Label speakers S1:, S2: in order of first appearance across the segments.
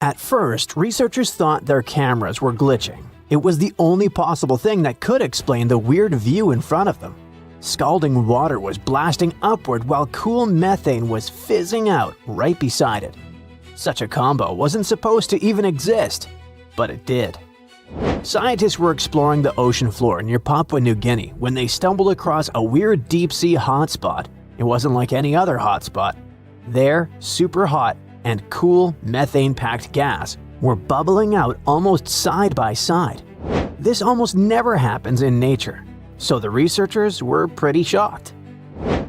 S1: At first, researchers thought their cameras were glitching. It was the only possible thing that could explain the weird view in front of them. Scalding water was blasting upward while cool methane was fizzing out right beside it. Such a combo wasn't supposed to even exist, but it did. Scientists were exploring the ocean floor near Papua New Guinea when they stumbled across a weird deep-sea hotspot. It wasn't like any other hotspot. There, super hot and cool methane-packed gas were bubbling out almost side by side. This almost never happens in nature, so the researchers were pretty shocked.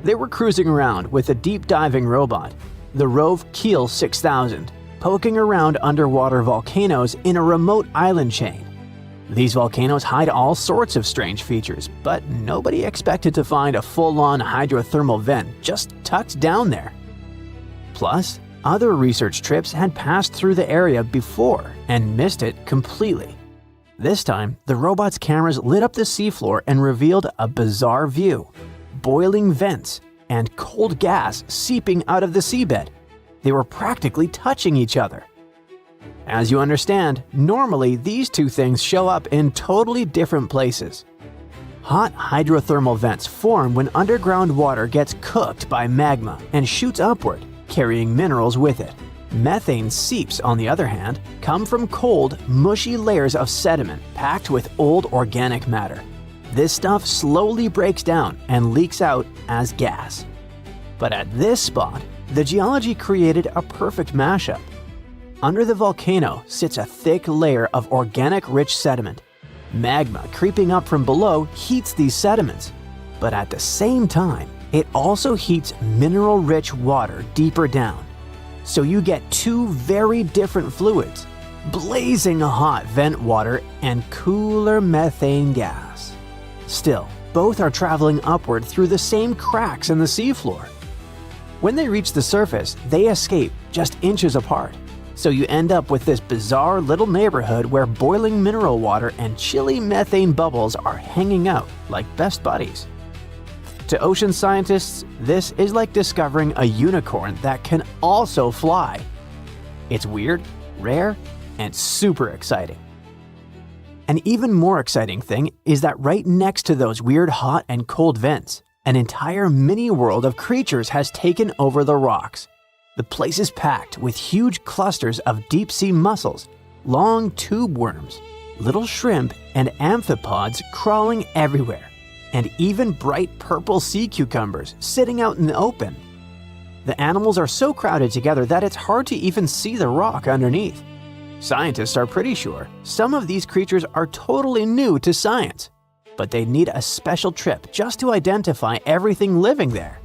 S1: They were cruising around with a deep-diving robot, the Rove Keel 6000, poking around underwater volcanoes in a remote island chain. These volcanoes hide all sorts of strange features, but nobody expected to find a full-on hydrothermal vent just tucked down there. Plus, other research trips had passed through the area before and missed it completely. This time, the robot's cameras lit up the seafloor and revealed a bizarre view: boiling vents and cold gas seeping out of the seabed. They were practically touching each other. As you understand, normally these two things show up in totally different places. Hot hydrothermal vents form when underground water gets cooked by magma and shoots upward, carrying minerals with it. Methane seeps, on the other hand, come from cold, mushy layers of sediment packed with old organic matter. This stuff slowly breaks down and leaks out as gas. But at this spot, the geology created a perfect mashup. Under the volcano sits a thick layer of organic-rich sediment. Magma creeping up from below heats these sediments, but at the same time, it also heats mineral-rich water deeper down. So you get two very different fluids, blazing hot vent water and cooler methane gas. Still, both are traveling upward through the same cracks in the seafloor. When they reach the surface, they escape just inches apart. So you end up with this bizarre little neighborhood where boiling mineral water and chilly methane bubbles are hanging out like best buddies. To ocean scientists, this is like discovering a unicorn that can also fly. It's weird, rare, and super exciting. An even more exciting thing is that right next to those weird hot and cold vents, an entire mini-world of creatures has taken over the rocks. The place is packed with huge clusters of deep-sea mussels, long tube worms, little shrimp, and amphipods crawling everywhere, and even bright purple sea cucumbers sitting out in the open. The animals are so crowded together that it's hard to even see the rock underneath. Scientists are pretty sure some of these creatures are totally new to science, but they need a special trip just to identify everything living there.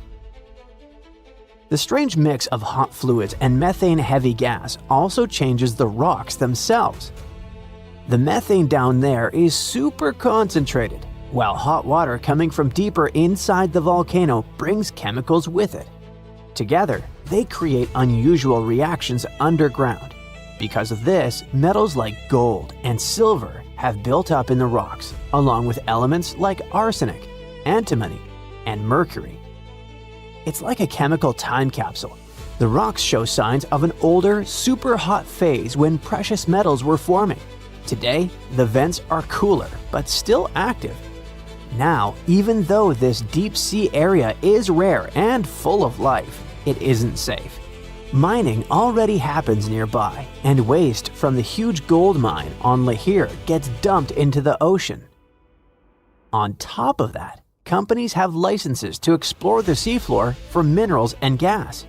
S1: The strange mix of hot fluids and methane-heavy gas also changes the rocks themselves. The methane down there is super concentrated, while hot water coming from deeper inside the volcano brings chemicals with it. Together, they create unusual reactions underground. Because of this, metals like gold and silver have built up in the rocks, along with elements like arsenic, antimony, and mercury. It's like a chemical time capsule. The rocks show signs of an older, super hot phase when precious metals were forming. Today, the vents are cooler, but still active. Now, even though this deep sea area is rare and full of life, it isn't safe. Mining already happens nearby, and waste from the huge gold mine on Lahir gets dumped into the ocean. On top of that, companies have licenses to explore the seafloor for minerals and gas.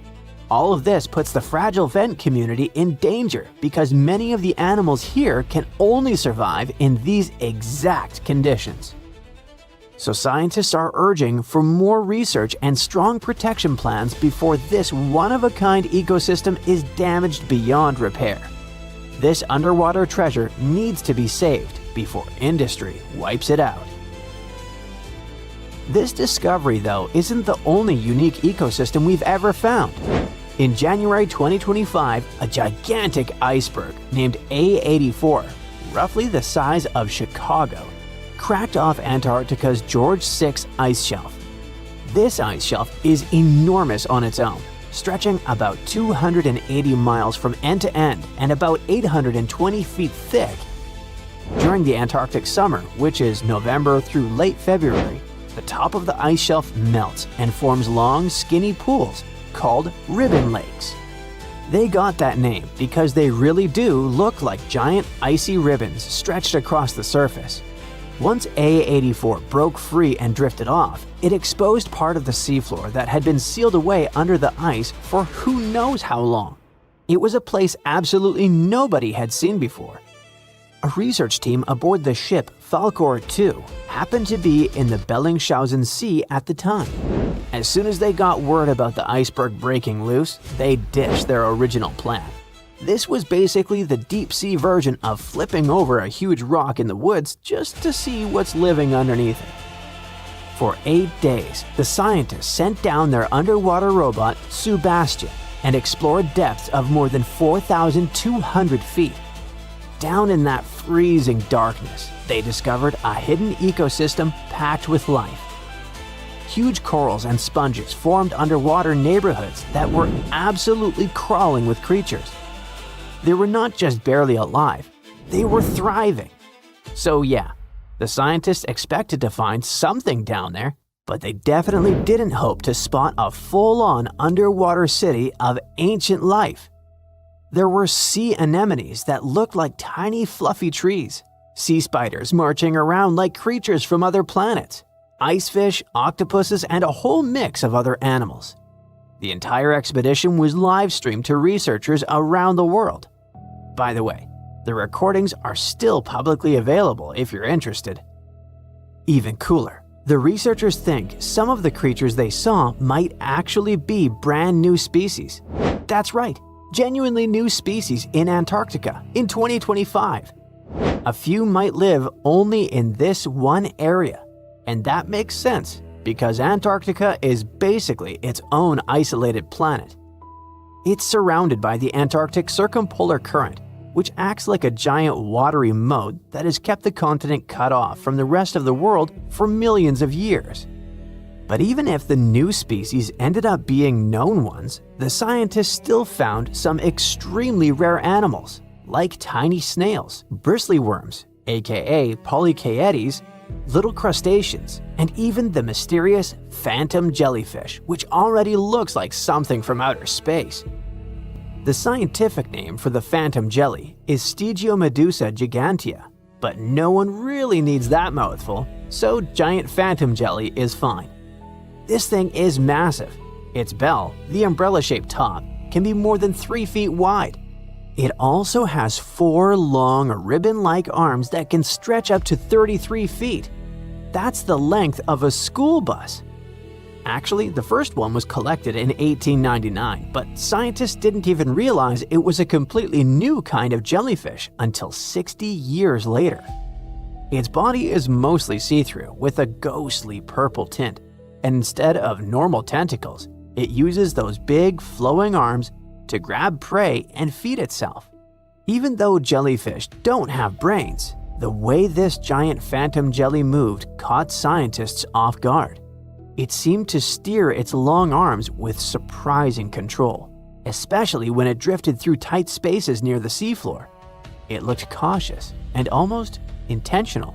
S1: All of this puts the fragile vent community in danger because many of the animals here can only survive in these exact conditions. So scientists are urging for more research and strong protection plans before this one-of-a-kind ecosystem is damaged beyond repair. This underwater treasure needs to be saved before industry wipes it out. This discovery, though, isn't the only unique ecosystem we've ever found. In January 2025, a gigantic iceberg named A84, roughly the size of Chicago, cracked off Antarctica's George VI ice shelf. This ice shelf is enormous on its own, stretching about 280 miles from end to end and about 820 feet thick. During the Antarctic summer, which is November through late February, the top of the ice shelf melts and forms long, skinny pools called ribbon lakes. They got that name because they really do look like giant icy ribbons stretched across the surface. Once A84 broke free and drifted off, it exposed part of the seafloor that had been sealed away under the ice for who knows how long. It was a place absolutely nobody had seen before. A research team aboard the ship Falkor 2 happened to be in the Bellingshausen Sea at the time. As soon as they got word about the iceberg breaking loose, they ditched their original plan. This was basically the deep-sea version of flipping over a huge rock in the woods just to see what's living underneath it. For 8 days, the scientists sent down their underwater robot, Sebastian, and explored depths of more than 4,200 feet. Down in that freezing darkness, they discovered a hidden ecosystem packed with life. Huge corals and sponges formed underwater neighborhoods that were absolutely crawling with creatures. They were not just barely alive, they were thriving. So yeah, the scientists expected to find something down there, but they definitely didn't hope to spot a full-on underwater city of ancient life. There were sea anemones that looked like tiny fluffy trees, sea spiders marching around like creatures from other planets, ice fish, octopuses, and a whole mix of other animals. The entire expedition was live-streamed to researchers around the world. By the way, the recordings are still publicly available if you're interested. Even cooler, the researchers think some of the creatures they saw might actually be brand new species. That's right, genuinely new species in Antarctica in 2025. A few might live only in this one area, and that makes sense because Antarctica is basically its own isolated planet. It's surrounded by the Antarctic Circumpolar Current, which acts like a giant watery moat that has kept the continent cut off from the rest of the world for millions of years. But even if the new species ended up being known ones, the scientists still found some extremely rare animals, like tiny snails, bristly worms, aka polychaetes, little crustaceans, and even the mysterious phantom jellyfish, which already looks like something from outer space. The scientific name for the phantom jelly is Stygiomedusa gigantea, but no one really needs that mouthful, so giant phantom jelly is fine. This thing is massive. Its bell, the umbrella-shaped top, can be more than 3 feet wide. It also has 4 long ribbon-like arms that can stretch up to 33 feet. That's the length of a school bus. Actually, the first one was collected in 1899, but scientists didn't even realize it was a completely new kind of jellyfish until 60 years later. Its body is mostly see-through with a ghostly purple tint, and instead of normal tentacles, it uses those big flowing arms to grab prey and feed itself. Even though jellyfish don't have brains, the way this giant phantom jelly moved caught scientists off guard. It seemed to steer its long arms with surprising control, especially when it drifted through tight spaces near the seafloor. It looked cautious and almost intentional,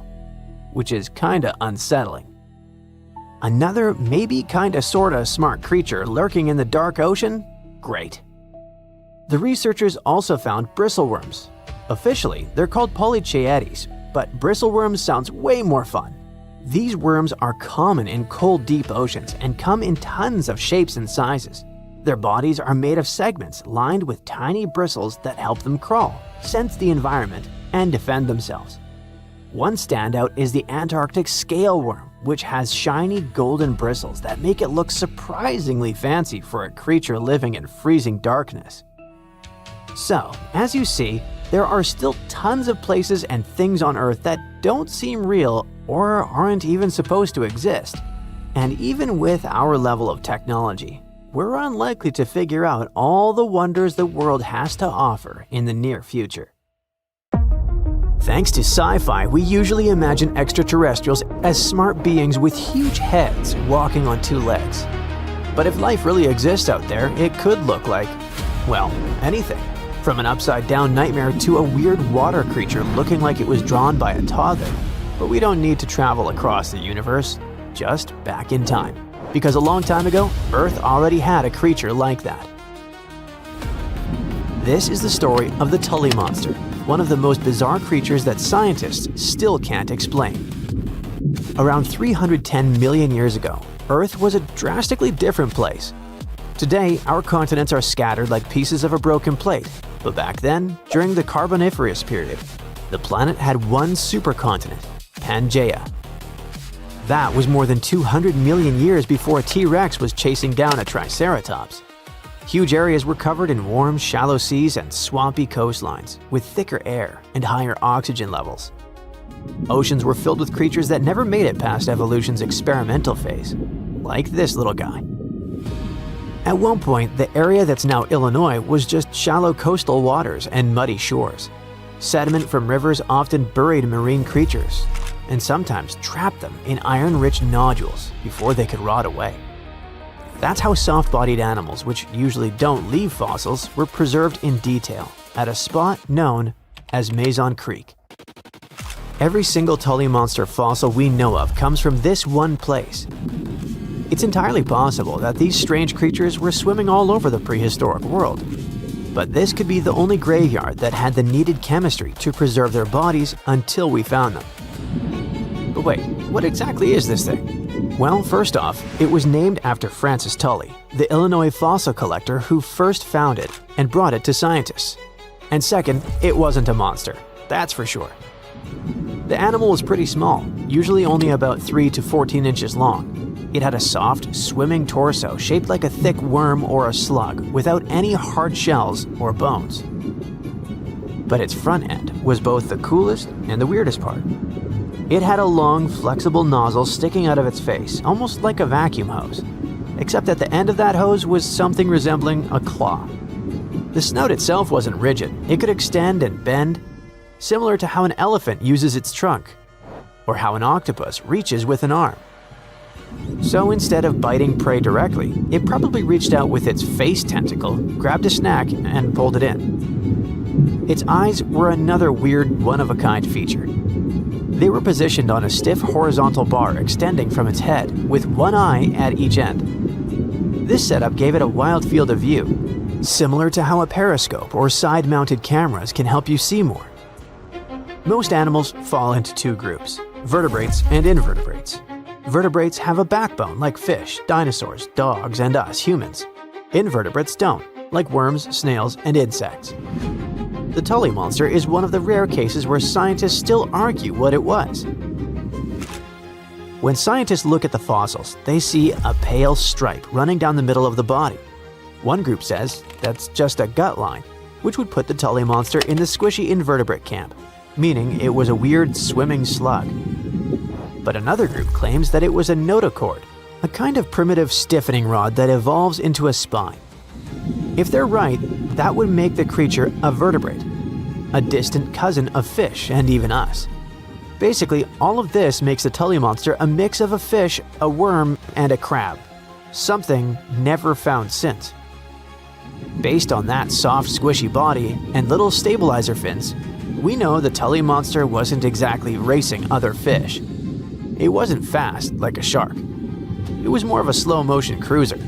S1: which is kinda unsettling. Another maybe kinda sorta smart creature lurking in the dark ocean? Great. The researchers also found bristleworms. Officially, they're called polychaetes, but bristleworms sounds way more fun. These worms are common in cold, deep oceans and come in tons of shapes and sizes. Their bodies are made of segments lined with tiny bristles that help them crawl, sense the environment, and defend themselves. One standout is the Antarctic scale worm, which has shiny golden bristles that make it look surprisingly fancy for a creature living in freezing darkness. So, as you see, there are still tons of places and things on Earth that don't seem real or aren't even supposed to exist. And even with our level of technology, we're unlikely to figure out all the wonders the world has to offer in the near future. Thanks to sci-fi, we usually imagine extraterrestrials as smart beings with huge heads walking on 2 legs. But if life really exists out there, it could look like, well, anything. From an upside-down nightmare to a weird water creature looking like it was drawn by a toddler. But we don't need to travel across the universe, just back in time. Because a long time ago, Earth already had a creature like that. This is the story of the Tully monster, one of the most bizarre creatures that scientists still can't explain. Around 310 million years ago, Earth was a drastically different place. Today, our continents are scattered like pieces of a broken plate, but back then, during the Carboniferous period, the planet had one supercontinent, Pangaea. That was more than 200 million years before a T-Rex was chasing down a Triceratops. Huge areas were covered in warm, shallow seas and swampy coastlines, with thicker air and higher oxygen levels. Oceans were filled with creatures that never made it past evolution's experimental phase, like this little guy. At one point, the area that's now Illinois was just shallow coastal waters and muddy shores. Sediment from rivers often buried marine creatures, and sometimes trapped them in iron-rich nodules before they could rot away. That's how soft-bodied animals, which usually don't leave fossils, were preserved in detail at a spot known as Mason Creek. Every single Tully monster fossil we know of comes from this one place. It's entirely possible that these strange creatures were swimming all over the prehistoric world. But this could be the only graveyard that had the needed chemistry to preserve their bodies until we found them. But wait, what exactly is this thing? Well, first off, it was named after Francis Tully, the Illinois fossil collector who first found it and brought it to scientists. And second, it wasn't a monster, that's for sure. The animal was pretty small, usually only about 3 to 14 inches long. It had a soft, swimming torso shaped like a thick worm or a slug without any hard shells or bones. But its front end was both the coolest and the weirdest part. It had a long, flexible nozzle sticking out of its face, almost like a vacuum hose, except at the end of that hose was something resembling a claw. The snout itself wasn't rigid, it could extend and bend, similar to how an elephant uses its trunk, or how an octopus reaches with an arm. So instead of biting prey directly, it probably reached out with its face tentacle, grabbed a snack, and pulled it in. Its eyes were another weird, one-of-a-kind feature. They were positioned on a stiff horizontal bar extending from its head, with one eye at each end. This setup gave it a wild field of view, similar to how a periscope or side-mounted cameras can help you see more. Most animals fall into two groups, vertebrates and invertebrates. Vertebrates have a backbone like fish, dinosaurs, dogs, and us humans. Invertebrates don't, like worms, snails, and insects. The Tully monster is one of the rare cases where scientists still argue what it was. When scientists look at the fossils, they see a pale stripe running down the middle of the body. One group says that's just a gut line, which would put the Tully monster in the squishy invertebrate camp, meaning it was a weird swimming slug. But another group claims that it was a notochord, a kind of primitive stiffening rod that evolves into a spine. If they're right, that would make the creature a vertebrate, a distant cousin of fish and even us. Basically, all of this makes the Tully monster a mix of a fish, a worm, and a crab, something never found since. Based on that soft, squishy body and little stabilizer fins, we know the Tully monster wasn't exactly racing other fish. It wasn't fast like a shark. It was more of a slow-motion cruiser.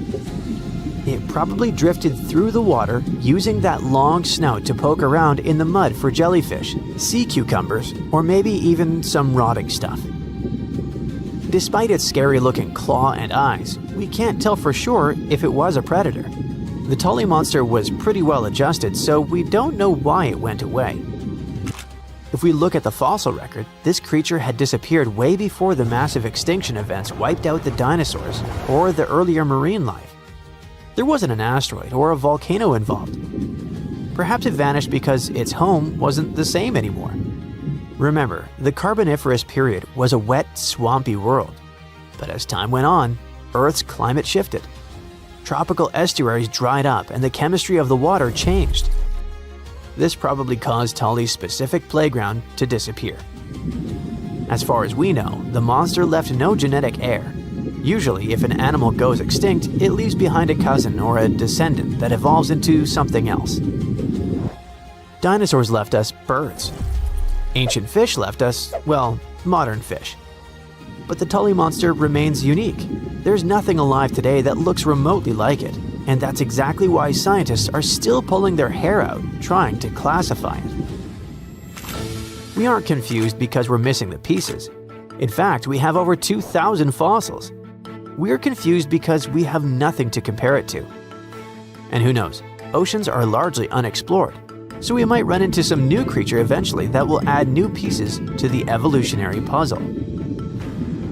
S1: It probably drifted through the water using that long snout to poke around in the mud for jellyfish, sea cucumbers, or maybe even some rotting stuff. Despite its scary-looking claw and eyes, we can't tell for sure if it was a predator. The Tully monster was pretty well adjusted, so we don't know why it went away. If we look at the fossil record, this creature had disappeared way before the massive extinction events wiped out the dinosaurs or the earlier marine life. There wasn't an asteroid or a volcano involved. Perhaps it vanished because its home wasn't the same anymore. Remember, the Carboniferous period was a wet, swampy world. But as time went on, Earth's climate shifted. Tropical estuaries dried up and the chemistry of the water changed. This probably caused Tully's specific playground to disappear. As far as we know, the monster left no genetic heir. Usually, if an animal goes extinct, it leaves behind a cousin or a descendant that evolves into something else. Dinosaurs left us birds. Ancient fish left us, well, modern fish. But the Tully monster remains unique. There's nothing alive today that looks remotely like it, and that's exactly why scientists are still pulling their hair out trying to classify it. We aren't confused because we're missing the pieces. In fact, we have over 2,000 fossils. We're confused because we have nothing to compare it to. And who knows, oceans are largely unexplored, so we might run into some new creature eventually that will add new pieces to the evolutionary puzzle.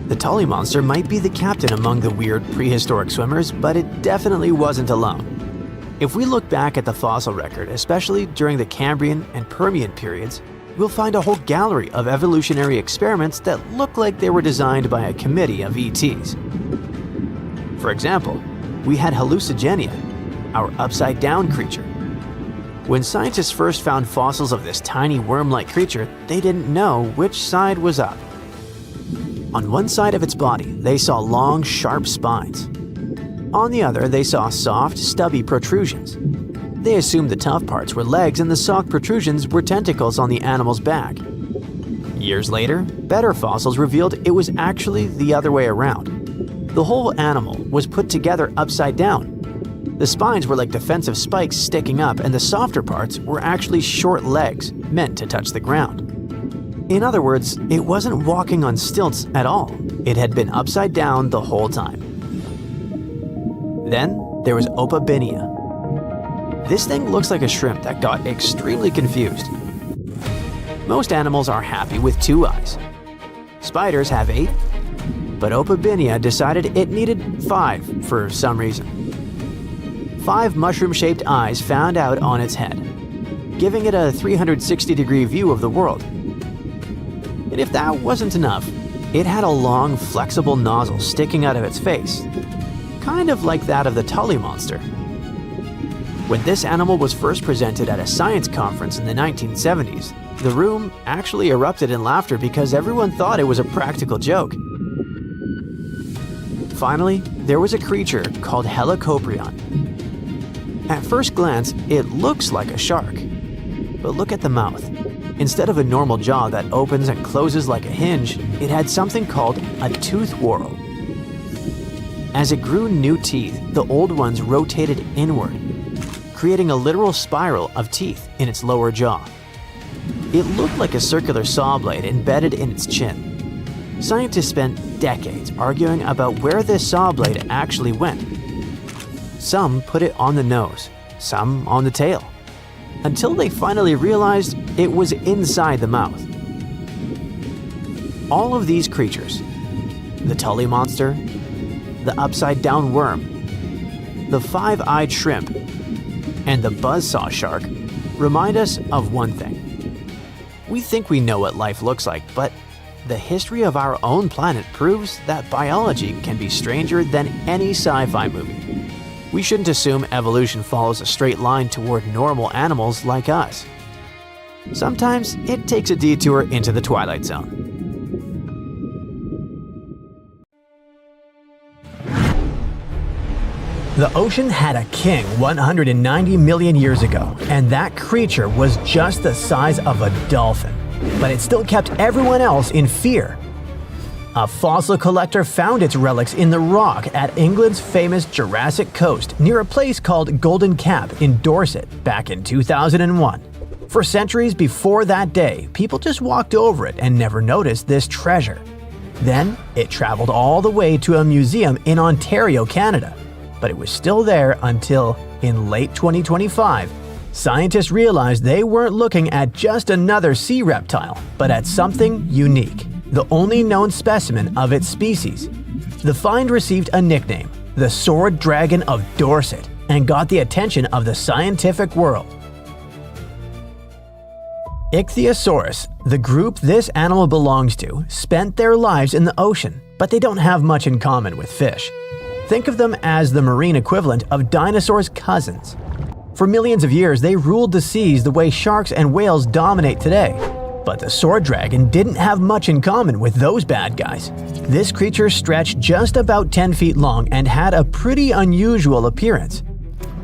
S1: The Tully monster might be the captain among the weird prehistoric swimmers, but it definitely wasn't alone. If we look back at the fossil record, especially during the Cambrian and Permian periods, we'll find a whole gallery of evolutionary experiments that look like they were designed by a committee of ETs. For example, we had hallucigenia, our upside-down creature. When scientists first found fossils of this tiny worm-like creature, they didn't know which side was up. On one side of its body, they saw long, sharp spines. On the other, they saw soft, stubby protrusions. They assumed the tough parts were legs and the soft protrusions were tentacles on the animal's back. Years later, better fossils revealed it was actually the other way around. The whole animal was put together upside down. The spines were like defensive spikes sticking up, and the softer parts were actually short legs meant to touch the ground. In other words, it wasn't walking on stilts at all. It had been upside down the whole time. Then there was Opabinia. This thing looks like a shrimp that got extremely confused. Most animals are happy with 2 eyes. Spiders have 8, but Opabinia decided it needed 5 for some reason. 5 mushroom-shaped eyes found out on its head, giving it a 360-degree view of the world. And if that wasn't enough, it had a long, flexible nozzle sticking out of its face, kind of like that of the Tully monster. When this animal was first presented at a science conference in the 1970s, the room actually erupted in laughter because everyone thought it was a practical joke. Finally, there was a creature called Helicoprion. At first glance, it looks like a shark. But look at the mouth. Instead of a normal jaw that opens and closes like a hinge, it had something called a tooth whorl. As it grew new teeth, the old ones rotated inward, creating a literal spiral of teeth in its lower jaw. It looked like a circular saw blade embedded in its chin. Scientists spent decades arguing about where this saw blade actually went. Some put it on the nose, some on the tail, until they finally realized it was inside the mouth. All of these creatures, the Tully monster, the upside-down worm, the 5-eyed shrimp, and the buzzsaw shark, remind us of one thing. We think we know what life looks like, but the history of our own planet proves that biology can be stranger than any sci-fi movie. We shouldn't assume evolution follows a straight line toward normal animals like us. Sometimes it takes a detour into the Twilight Zone. The ocean had a king 190 million years ago, and that creature was just the size of a dolphin. But it still kept everyone else in fear. A fossil collector found its relics in the rock at England's famous Jurassic Coast near a place called Golden Cap in Dorset back in 2001. For centuries before that day, people just walked over it and never noticed this treasure. Then it traveled all the way to a museum in Ontario, Canada. But it was still there until, in late 2025, scientists realized they weren't looking at just another sea reptile, but at something unique. The only known specimen of its species. The find received a nickname, the Sword Dragon of Dorset, and got the attention of the scientific world. Ichthyosaurus, the group this animal belongs to, spent their lives in the ocean, but they don't have much in common with fish. Think of them as the marine equivalent of dinosaurs' cousins. For millions of years, they ruled the seas the way sharks and whales dominate today. But the sword dragon didn't have much in common with those bad guys. This creature stretched just about 10 feet long and had a pretty unusual appearance.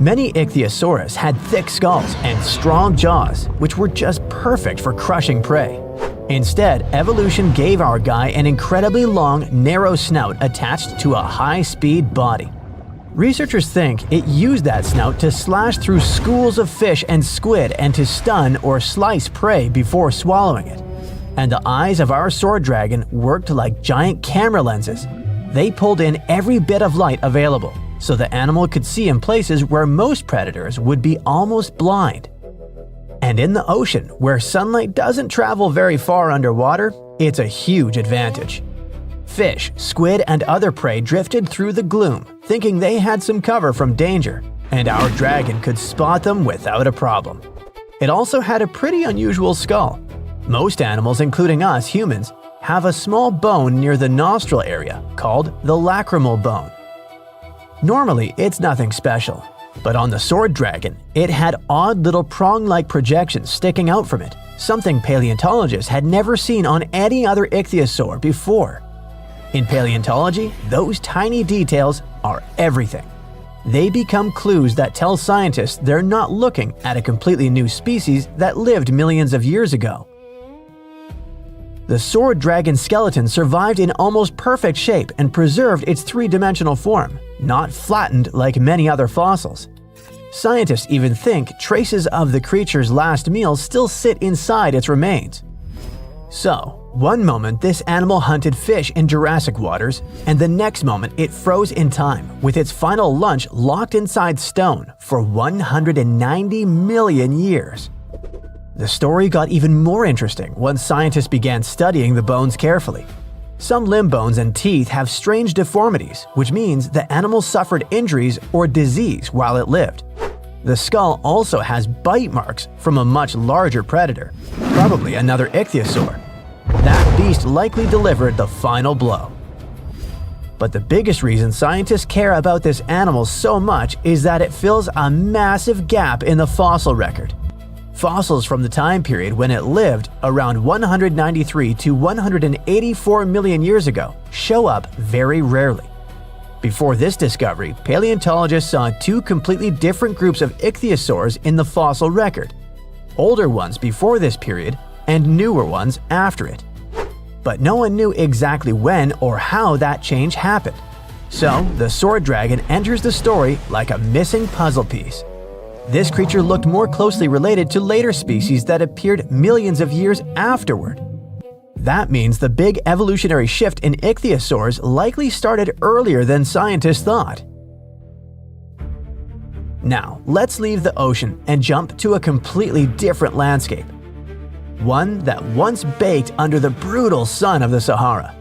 S1: Many ichthyosaurs had thick skulls and strong jaws, which were just perfect for crushing prey. Instead, evolution gave our guy an incredibly long, narrow snout attached to a high-speed body. Researchers think it used that snout to slash through schools of fish and squid and to stun or slice prey before swallowing it. And the eyes of our sword dragon worked like giant camera lenses. They pulled in every bit of light available, so the animal could see in places where most predators would be almost blind. And in the ocean, where sunlight doesn't travel very far underwater, it's a huge advantage. Fish, squid, and other prey drifted through the gloom, thinking they had some cover from danger, and our dragon could spot them without a problem. It also had a pretty unusual skull. Most animals, including us humans, have a small bone near the nostril area called the lacrimal bone. Normally, it's nothing special, but on the sword dragon, it had odd little prong-like projections sticking out from it, something paleontologists had never seen on any other ichthyosaur before. In paleontology, those tiny details are everything. They become clues that tell scientists they're not looking at a completely new species that lived millions of years ago. The sword dragon skeleton survived in almost perfect shape and preserved its three-dimensional form, not flattened like many other fossils. Scientists even think traces of the creature's last meal still sit inside its remains. So, one moment this animal hunted fish in Jurassic waters, and the next moment it froze in time, with its final lunch locked inside stone for 190 million years. The story got even more interesting once scientists began studying the bones carefully. Some limb bones and teeth have strange deformities, which means the animal suffered injuries or disease while it lived. The skull also has bite marks from a much larger predator, probably another ichthyosaur. That beast likely delivered the final blow. But the biggest reason scientists care about this animal so much is that it fills a massive gap in the fossil record. Fossils from the time period when it lived, around 193 to 184 million years ago, show up very rarely. Before this discovery, paleontologists saw two completely different groups of ichthyosaurs in the fossil record: older ones before this period and newer ones after it. But no one knew exactly when or how that change happened. So, the sword dragon enters the story like a missing puzzle piece. This creature looked more closely related to later species that appeared millions of years afterward. That means the big evolutionary shift in ichthyosaurs likely started earlier than scientists thought. Now, let's leave the ocean and jump to a completely different landscape. One that once baked under the brutal sun of the Sahara.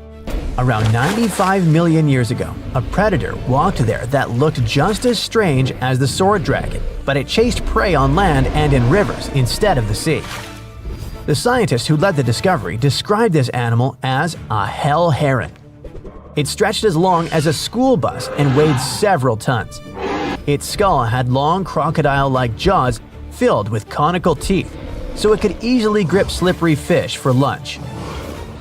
S1: Around 95 million years ago, a predator walked there that looked just as strange as the sword dragon, but it chased prey on land and in rivers instead of the sea. The scientist who led the discovery described this animal as a hell heron. It stretched as long as a school bus and weighed several tons. Its skull had long crocodile-like jaws filled with conical teeth, so it could easily grip slippery fish for lunch.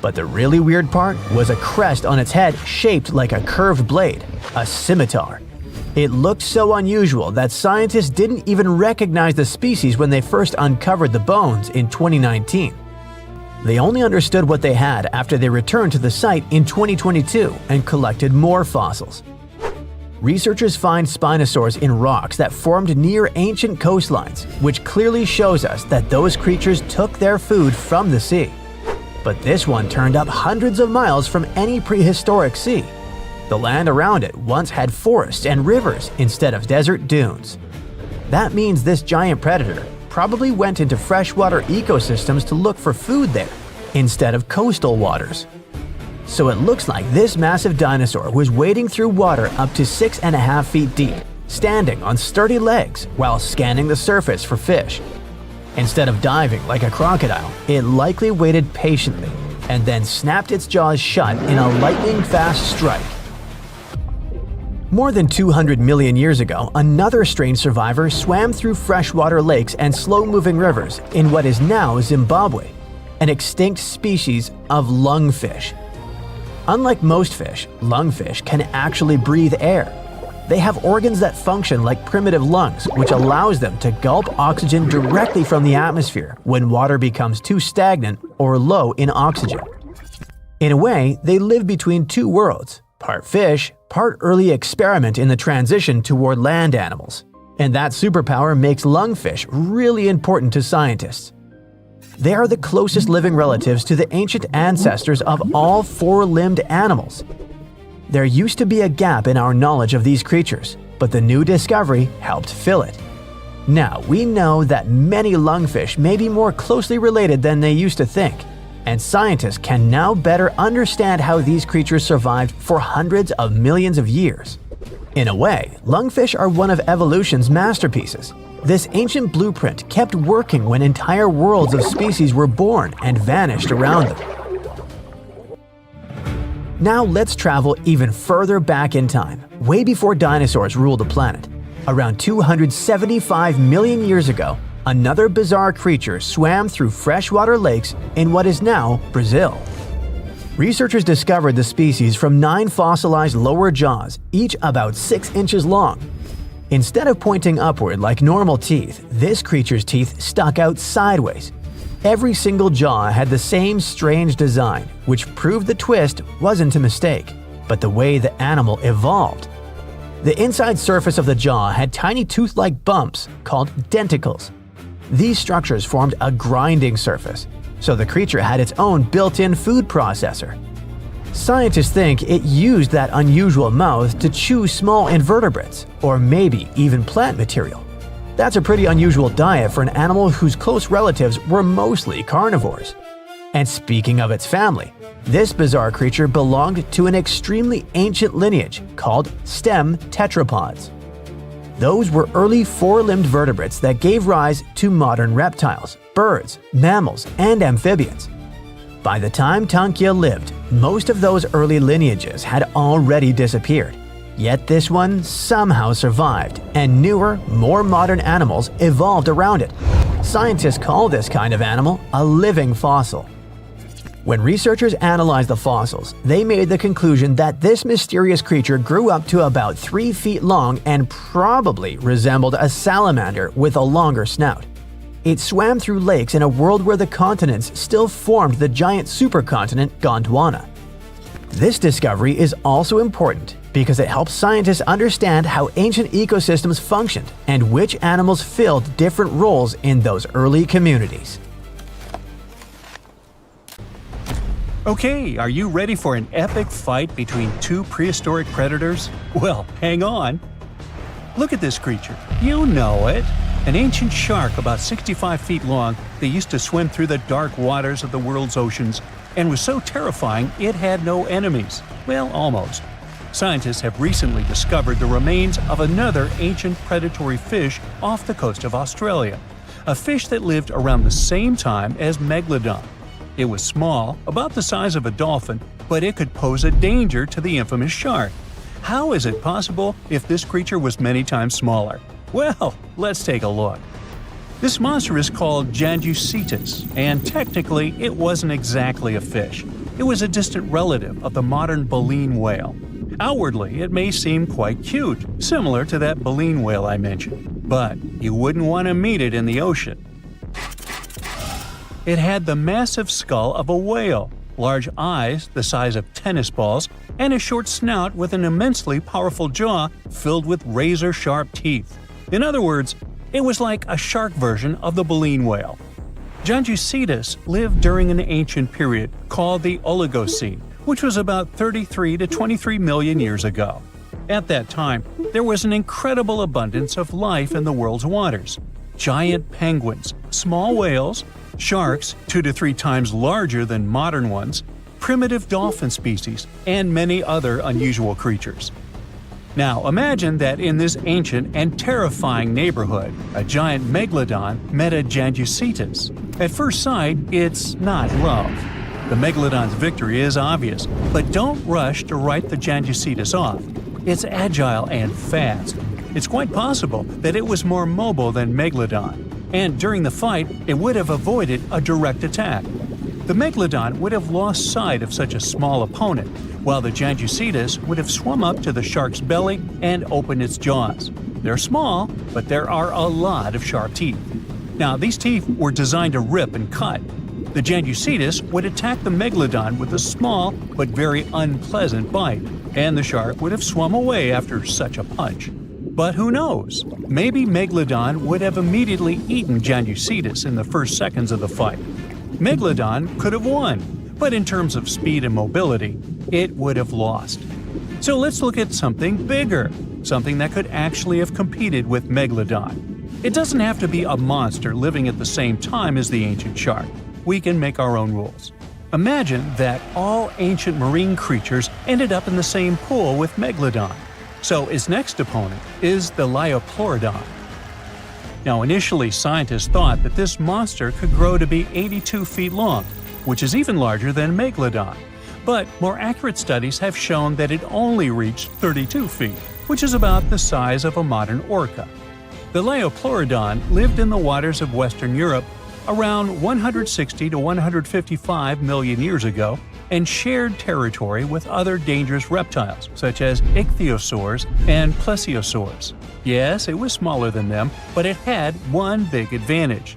S1: But the really weird part was a crest on its head shaped like a curved blade, a scimitar. It looked so unusual that scientists didn't even recognize the species when they first uncovered the bones in 2019. They only understood what they had after they returned to the site in 2022 and collected more fossils. Researchers find spinosaurs in rocks that formed near ancient coastlines, which clearly shows us that those creatures took their food from the sea. But this one turned up hundreds of miles from any prehistoric sea. The land around it once had forests and rivers instead of desert dunes. That means this giant predator probably went into freshwater ecosystems to look for food there, instead of coastal waters. So it looks like this massive dinosaur was wading through water up to 6.5 feet deep, standing on sturdy legs while scanning the surface for fish. Instead of diving like a crocodile, it likely waited patiently and then snapped its jaws shut in a lightning-fast strike. More than 200 million years ago, another strange survivor swam through freshwater lakes and slow-moving rivers in what is now Zimbabwe. an extinct species of lungfish. Unlike most fish, lungfish can actually breathe air. They have organs that function like primitive lungs, which allows them to gulp oxygen directly from the atmosphere when water becomes too stagnant or low in oxygen. In a way, they live between two worlds, part fish, part early experiment in the transition toward land animals. And that superpower makes lungfish really important to scientists. They are the closest living relatives to the ancient ancestors of all four-limbed animals. There used to be a gap in our knowledge of these creatures, but the new discovery helped fill it. Now we know that many lungfish may be more closely related than they used to think, and scientists can now better understand how these creatures survived for hundreds of millions of years. In a way, lungfish are one of evolution's masterpieces. This ancient blueprint kept working when entire worlds of species were born and vanished around them. Now let's travel even further back in time, way before dinosaurs ruled the planet. Around 275 million years ago, another bizarre creature swam through freshwater lakes in what is now Brazil. Researchers discovered the species from 9 fossilized lower jaws, each about 6 inches long. Instead of pointing upward like normal teeth, this creature's teeth stuck out sideways. Every single jaw had the same strange design, which proved the twist wasn't a mistake, but the way the animal evolved. The inside surface of the jaw had tiny tooth-like bumps called denticles. These structures formed a grinding surface, so the creature had its own built-in food processor. Scientists think it used that unusual mouth to chew small invertebrates, or maybe even plant material. That's a pretty unusual diet for an animal whose close relatives were mostly carnivores. And speaking of its family, this bizarre creature belonged to an extremely ancient lineage called stem tetrapods. Those were early four-limbed vertebrates that gave rise to modern reptiles, birds, mammals, and amphibians. By the time Tankia lived, most of those early lineages had already disappeared. Yet this one somehow survived, and newer, more modern animals evolved around it. Scientists call this kind of animal a living fossil. When researchers analyzed the fossils, they made the conclusion that this mysterious creature grew up to about 3 feet long and probably resembled a salamander with a longer snout. It swam through lakes in a world where the continents still formed the giant supercontinent Gondwana. This discovery is also important because it helps scientists understand how ancient ecosystems functioned and which animals filled different roles in those early communities.
S2: Okay, are you ready for an epic fight between 2 prehistoric predators? Well, hang on. Look at this creature. You know it. An ancient shark about 65 feet long that used to swim through the dark waters of the world's oceans and was so terrifying it had no enemies. Well, almost. Scientists have recently discovered the remains of another ancient predatory fish off the coast of Australia, a fish that lived around the same time as Megalodon. It was small, about the size of a dolphin, but it could pose a danger to the infamous shark. How is it possible if this creature was many times smaller? Well, let's take a look. This monster is called Janjucetus, and technically it wasn't exactly a fish. It was a distant relative of the modern baleen whale. Outwardly, it may seem quite cute, similar to that baleen whale I mentioned, but you wouldn't want to meet it in the ocean. It had the massive skull of a whale, large eyes the size of tennis balls, and a short snout with an immensely powerful jaw filled with razor-sharp teeth. In other words, it was like a shark version of the baleen whale. Janjucetus lived during an ancient period called the Oligocene, which was about 33 to 23 million years ago. At that time, there was an incredible abundance of life in the world's waters. Giant penguins, small whales, sharks 2 to 3 times larger than modern ones, primitive dolphin species, and many other unusual creatures. Now imagine that in this ancient and terrifying neighborhood, a giant megalodon met a Janjucetus. At first sight, it's not love. The megalodon's victory is obvious, but don't rush to write the Janjucetus off. It's agile and fast. It's quite possible that it was more mobile than Megalodon, and during the fight, it would have avoided a direct attack. The megalodon would have lost sight of such a small opponent, while the Gigantocetus would have swum up to the shark's belly and opened its jaws. They're small, but there are a lot of sharp teeth. Now, these teeth were designed to rip and cut. The Gigantocetus would attack the megalodon with a small but very unpleasant bite, and the shark would have swum away after such a punch. But who knows? Maybe Megalodon would have immediately eaten Gigantocetus in the first seconds of the fight. Megalodon could have won, but in terms of speed and mobility, it would have lost. So let's look at something bigger, something that could actually have competed with Megalodon. It doesn't have to be a monster living at the same time as the ancient shark. We can make our own rules. Imagine that all ancient marine creatures ended up in the same pool with Megalodon. So its next opponent is the Liopleurodon. Now, initially, scientists thought that this monster could grow to be 82 feet long, which is even larger than Megalodon. But more accurate studies have shown that it only reached 32 feet, which is about the size of a modern orca. The Liopleurodon lived in the waters of Western Europe around 160 to 155 million years ago and shared territory with other dangerous reptiles such as ichthyosaurs and plesiosaurs. Yes, it was smaller than them, but it had one big advantage.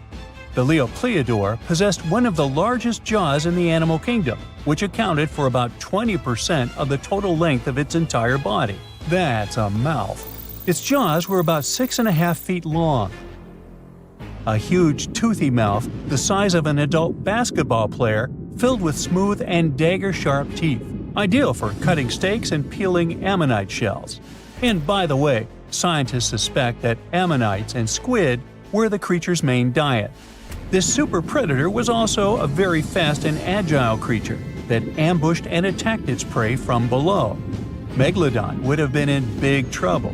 S2: The Liopleurodon possessed one of the largest jaws in the animal kingdom, which accounted for about 20% of the total length of its entire body. That's a mouth. Its jaws were about 6.5 feet long. A huge, toothy mouth the size of an adult basketball player, filled with smooth and dagger-sharp teeth, ideal for cutting steaks and peeling ammonite shells. And by the way, scientists suspect that ammonites and squid were the creature's main diet. This super predator was also a very fast and agile creature that ambushed and attacked its prey from below. Megalodon would have been in big trouble.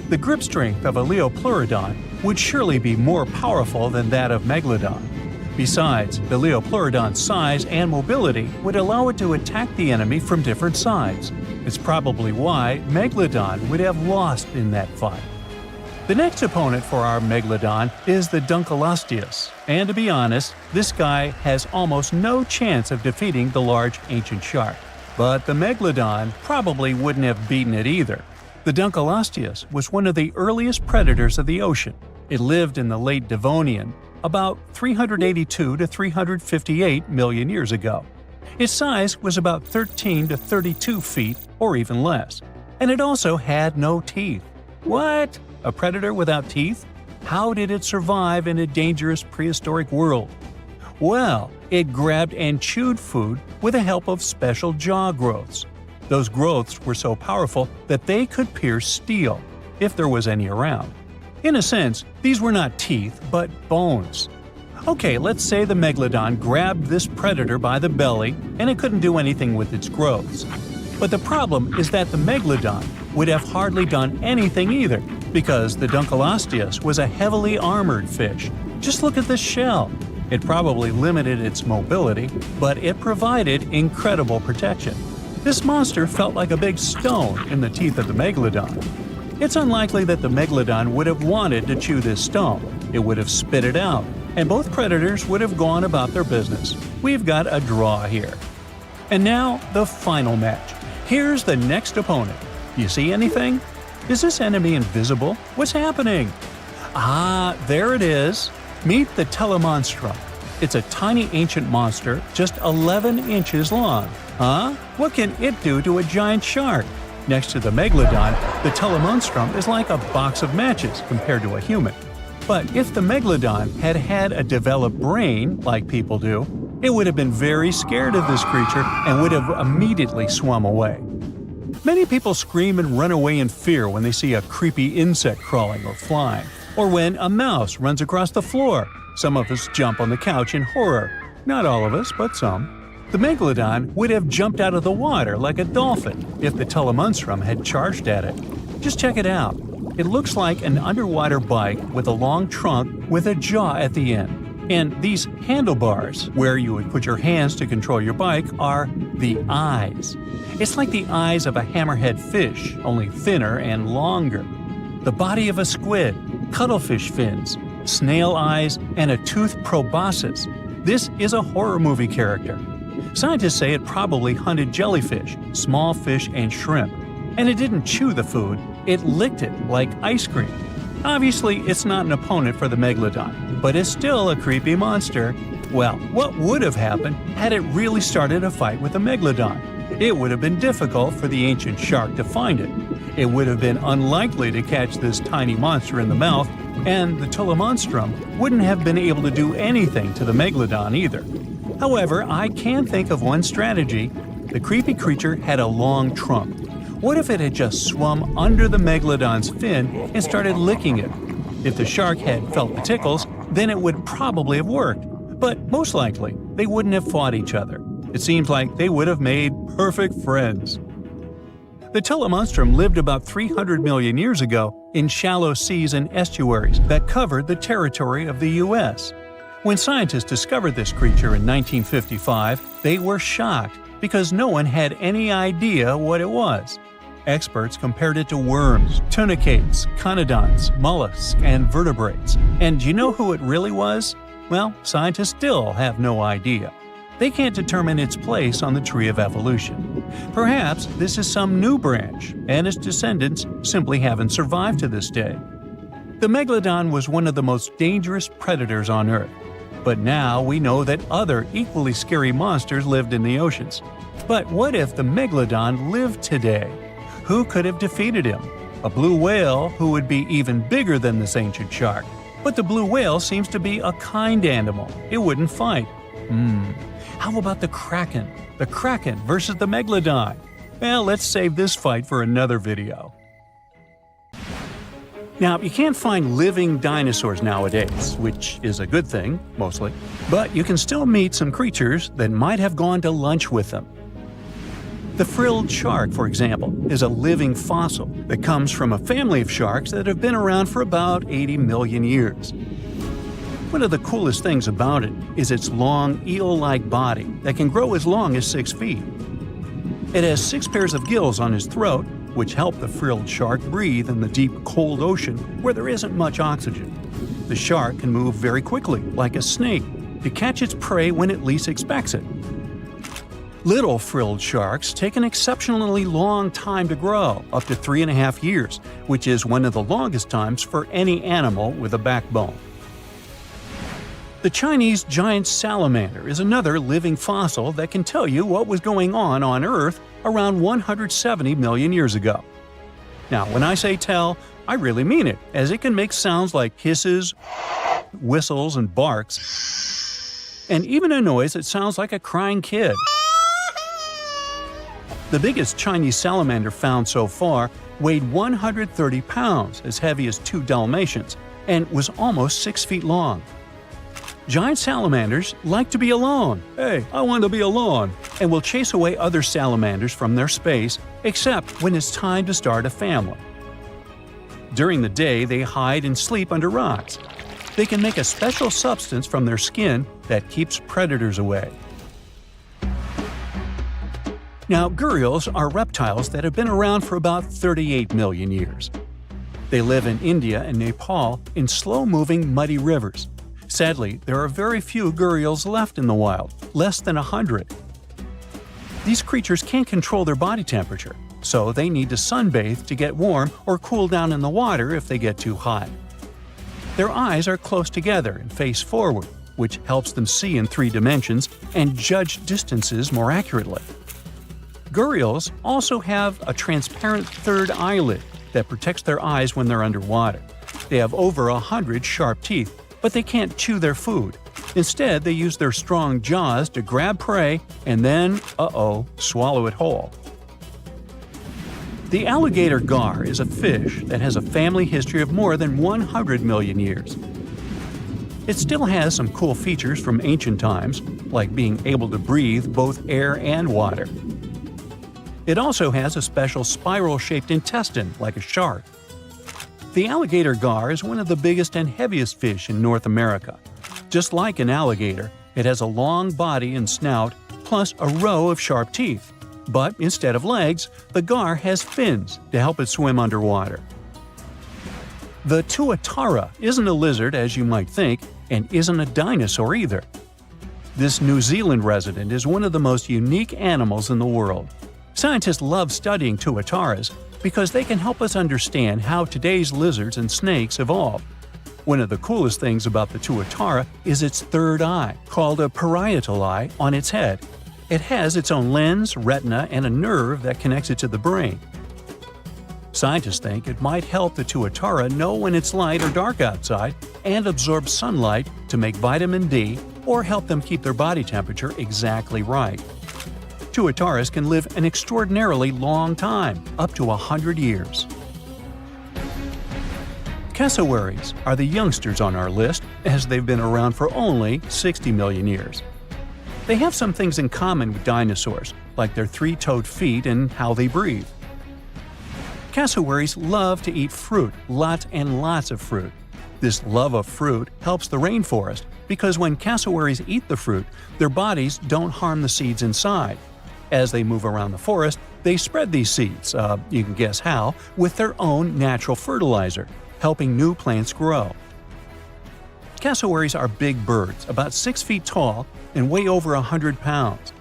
S2: The grip strength of a Liopleurodon would surely be more powerful than that of Megalodon. Besides, the Liopleurodon's size and mobility would allow it to attack the enemy from different sides. It's probably why Megalodon would have lost in that fight. The next opponent for our Megalodon is the Dunkleosteus, and to be honest, this guy has almost no chance of defeating the large ancient shark. But the Megalodon probably wouldn't have beaten it either. The Dunkleosteus was one of the earliest predators of the ocean. It lived in the late Devonian, about 382 to 358 million years ago. Its size was about 13 to 32 feet or even less, and it also had no teeth. What? A predator without teeth? How did it survive in a dangerous prehistoric world? Well, it grabbed and chewed food with the help of special jaw growths. Those growths were so powerful that they could pierce steel, if there was any around. In a sense, these were not teeth, but bones. Okay, let's say the Megalodon grabbed this predator by the belly and it couldn't do anything with its growths. But the problem is that the Megalodon would have hardly done anything either, because the Dunkleosteus was a heavily armored fish. Just look at this shell. It probably limited its mobility, but it provided incredible protection. This monster felt like a big stone in the teeth of the Megalodon. It's unlikely that the Megalodon would have wanted to chew this stone. It would have spit it out, and both predators would have gone about their business. We've got a draw here. And now, the final match. Here's the next opponent. You see anything? Is this enemy invisible? What's happening? Ah, there it is. Meet the Telemonstrum. It's a tiny ancient monster, just 11 inches long. Huh? What can it do to a giant shark? Next to the Megalodon, the Telemonstrum is like a box of matches compared to a human. But if the Megalodon had had a developed brain, like people do, it would have been very scared of this creature and would have immediately swum away. Many people scream and run away in fear when they see a creepy insect crawling or flying, or when a mouse runs across the floor. Some of us jump on the couch in horror. Not all of us, but some. The Megalodon would have jumped out of the water like a dolphin if the Telemonstrum had charged at it. Just check it out. It looks like an underwater bike with a long trunk with a jaw at the end. And these handlebars, where you would put your hands to control your bike, are the eyes. It's like the eyes of a hammerhead fish, only thinner and longer. The body of a squid, cuttlefish fins, snail eyes, and a toothed proboscis. This is a horror movie character. Scientists say it probably hunted jellyfish, small fish, and shrimp. And it didn't chew the food, it licked it like ice cream. Obviously, it's not an opponent for the megalodon, but it's still a creepy monster. Well, what would have happened had it really started a fight with a megalodon? It would have been difficult for the ancient shark to find it. It would have been unlikely to catch this tiny monster in the mouth, and the telemonstrum wouldn't have been able to do anything to the megalodon either. However, I can think of one strategy. The creepy creature had a long trunk. What if it had just swum under the megalodon's fin and started licking it? If the shark had felt the tickles, then it would probably have worked. But most likely, they wouldn't have fought each other. It seems like they would have made perfect friends. The telemonstrum lived about 300 million years ago in shallow seas and estuaries that covered the territory of the U.S. When scientists discovered this creature in 1955, they were shocked because no one had any idea what it was. Experts compared it to worms, tunicates, conodonts, mollusks, and vertebrates. And do you know who it really was? Well, scientists still have no idea. They can't determine its place on the tree of evolution. Perhaps this is some new branch, and its descendants simply haven't survived to this day. The megalodon was one of the most dangerous predators on Earth. But now we know that other equally scary monsters lived in the oceans. But what if the megalodon lived today? Who could have defeated him? A blue whale who would be even bigger than this ancient shark. But the blue whale seems to be a kind animal. It wouldn't fight. How about the kraken? The kraken versus the megalodon? Well, let's save this fight for another video. Now, you can't find living dinosaurs nowadays, which is a good thing, mostly. But you can still meet some creatures that might have gone to lunch with them. The frilled shark, for example, is a living fossil that comes from a family of sharks that have been around for about 80 million years. One of the coolest things about it is its long, eel-like body that can grow as long as 6 feet. It has 6 pairs of gills on its throat, which help the frilled shark breathe in the deep, cold ocean where there isn't much oxygen. The shark can move very quickly, like a snake, to catch its prey when it least expects it. Little frilled sharks take an exceptionally long time to grow, up to 3.5 years, which is one of the longest times for any animal with a backbone. The Chinese giant salamander is another living fossil that can tell you what was going on Earth around 170 million years ago. Now, when I say tell, I really mean it, as it can make sounds like hisses, whistles, and barks, and even a noise that sounds like a crying kid. The biggest Chinese salamander found so far weighed 130 pounds, as heavy as 2 Dalmatians, and was almost 6 feet long. Giant salamanders like to be alone. Hey, I want to be alone. And will chase away other salamanders from their space, except when it's time to start a family. During the day, they hide and sleep under rocks. They can make a special substance from their skin that keeps predators away. Now, gharials are reptiles that have been around for about 38 million years. They live in India and Nepal in slow-moving, muddy rivers. Sadly, there are very few gharials left in the wild, less than 100. These creatures can't control their body temperature, so they need to sunbathe to get warm or cool down in the water if they get too hot. Their eyes are close together and face forward, which helps them see in 3 dimensions and judge distances more accurately. Gharials also have a transparent third eyelid that protects their eyes when they're underwater. They have over 100 sharp teeth, but they can't chew their food. Instead, they use their strong jaws to grab prey and then, swallow it whole. The alligator gar is a fish that has a family history of more than 100 million years. It still has some cool features from ancient times, like being able to breathe both air and water. It also has a special spiral-shaped intestine, like a shark. The alligator gar is one of the biggest and heaviest fish in North America. Just like an alligator, it has a long body and snout, plus a row of sharp teeth. But instead of legs, the gar has fins to help it swim underwater. The tuatara isn't a lizard as you might think, and isn't a dinosaur either. This New Zealand resident is one of the most unique animals in the world. Scientists love studying tuataras because they can help us understand how today's lizards and snakes evolved. One of the coolest things about the tuatara is its third eye, called a parietal eye, on its head. It has its own lens, retina, and a nerve that connects it to the brain. Scientists think it might help the tuatara know when it's light or dark outside and absorb sunlight to make vitamin D or help them keep their body temperature exactly right. Tuataras can live an extraordinarily long time, up to 100 years. Cassowaries are the youngsters on our list, as they've been around for only 60 million years. They have some things in common with dinosaurs, like their three-toed feet and how they breathe. Cassowaries love to eat fruit, lots and lots of fruit. This love of fruit helps the rainforest because when cassowaries eat the fruit, their bodies don't harm the seeds inside. As they move around the forest, they spread these seeds, you can guess how, with their own natural fertilizer, helping new plants grow. Cassowaries are big birds, about 6 feet tall and weigh over 100 pounds.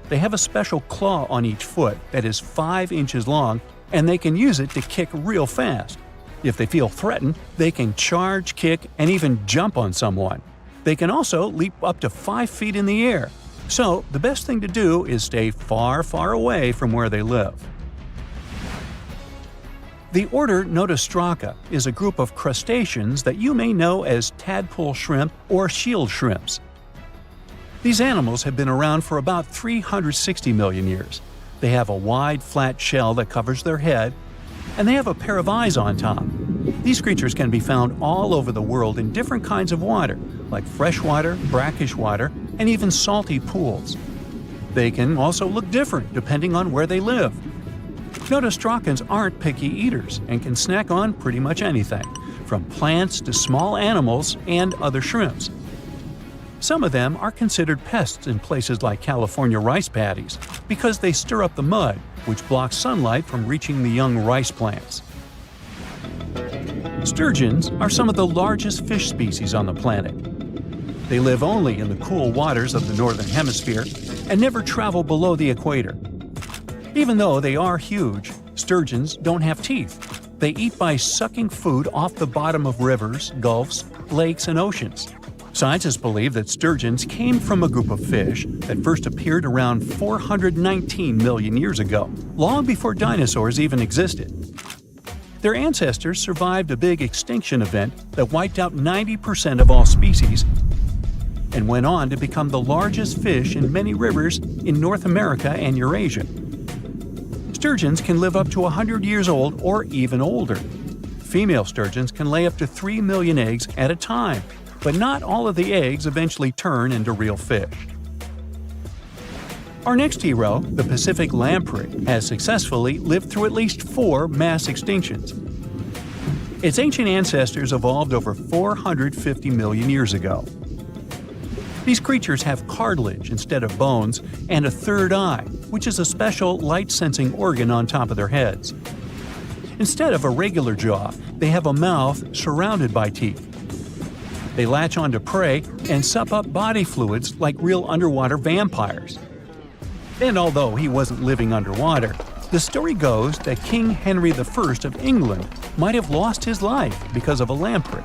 S2: They have a special claw on each foot that is 5 inches long, and they can use it to kick real fast. If they feel threatened, they can charge, kick, and even jump on someone. They can also leap up to 5 feet in the air. So, the best thing to do is stay far, far away from where they live. The order Notostraca is a group of crustaceans that you may know as tadpole shrimp or shield shrimps. These animals have been around for about 360 million years. They have a wide, flat shell that covers their head, and they have a pair of eyes on top. These creatures can be found all over the world in different kinds of water, like freshwater, brackish water, and even salty pools. They can also look different depending on where they live. Notostracans aren't picky eaters and can snack on pretty much anything, from plants to small animals and other shrimps. Some of them are considered pests in places like California rice paddies because they stir up the mud, which blocks sunlight from reaching the young rice plants. Sturgeons are some of the largest fish species on the planet. They live only in the cool waters of the northern hemisphere and never travel below the equator. Even though they are huge, sturgeons don't have teeth. They eat by sucking food off the bottom of rivers, gulfs, lakes, and oceans. Scientists believe that sturgeons came from a group of fish that first appeared around 419 million years ago, long before dinosaurs even existed. Their ancestors survived a big extinction event that wiped out 90% of all species and went on to become the largest fish in many rivers in North America and Eurasia. Sturgeons can live up to 100 years old or even older. Female sturgeons can lay up to 3 million eggs at a time, but not all of the eggs eventually turn into real fish. Our next hero, the Pacific lamprey, has successfully lived through at least 4 mass extinctions. Its ancient ancestors evolved over 450 million years ago. These creatures have cartilage instead of bones and a third eye, which is a special light-sensing organ on top of their heads. Instead of a regular jaw, they have a mouth surrounded by teeth. They latch onto prey and sup up body fluids like real underwater vampires. And although he wasn't living underwater, the story goes that King Henry I of England might have lost his life because of a lamprey.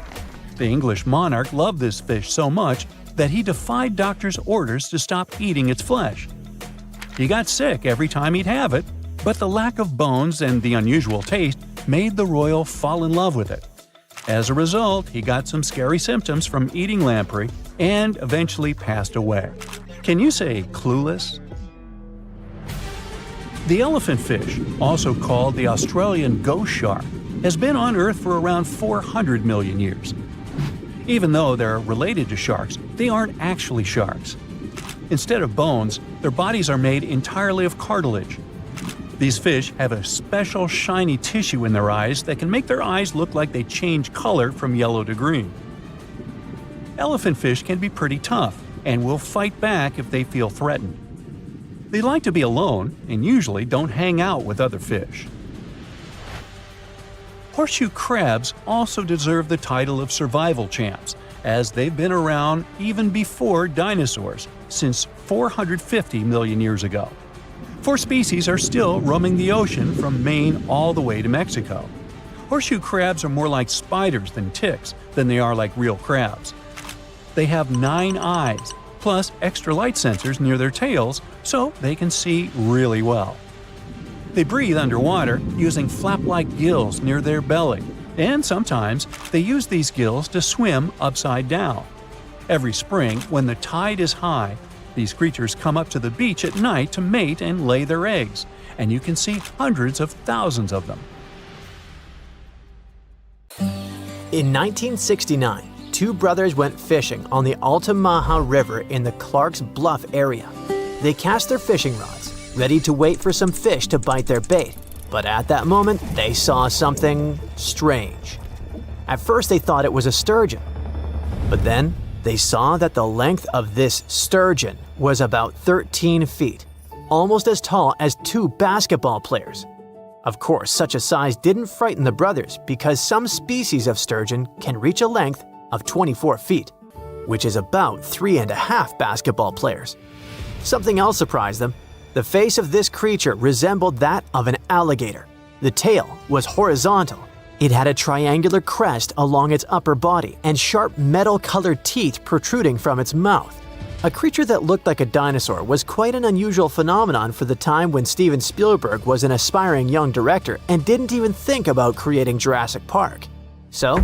S2: The English monarch loved this fish so much that he defied doctors' orders to stop eating its flesh. He got sick every time he'd have it, but the lack of bones and the unusual taste made the royal fall in love with it. As a result, he got some scary symptoms from eating lamprey and eventually passed away. Can you say clueless? The elephant fish, also called the Australian ghost shark, has been on Earth for around 400 million years. Even though they're related to sharks, they aren't actually sharks. Instead of bones, their bodies are made entirely of cartilage. These fish have a special shiny tissue in their eyes that can make their eyes look like they change color from yellow to green. Elephant fish can be pretty tough and will fight back if they feel threatened. They like to be alone and usually don't hang out with other fish. Horseshoe crabs also deserve the title of survival champs as they've been around even before dinosaurs, since 450 million years ago. 4 species are still roaming the ocean from Maine all the way to Mexico. Horseshoe crabs are more like spiders than ticks than they are like real crabs. They have 9 eyes, plus extra light sensors near their tails so they can see really well. They breathe underwater using flap-like gills near their belly, and sometimes they use these gills to swim upside down. Every spring, when the tide is high, these creatures come up to the beach at night to mate and lay their eggs, and you can see hundreds of thousands of them.
S1: In 1969, 2 brothers went fishing on the Altamaha River in the Clark's Bluff area. They cast their fishing rods, ready to wait for some fish to bite their bait, but at that moment, they saw something strange. At first, they thought it was a sturgeon, but then they saw that the length of this sturgeon was about 13 feet, almost as tall as 2 basketball players. Of course, such a size didn't frighten the brothers because some species of sturgeon can reach a length of 24 feet, which is about 3.5 basketball players. Something else surprised them. The face of this creature resembled that of an alligator. The tail was horizontal. It had a triangular crest along its upper body and sharp metal-colored teeth protruding from its mouth. A creature that looked like a dinosaur was quite an unusual phenomenon for the time when Steven Spielberg was an aspiring young director and didn't even think about creating Jurassic Park. So,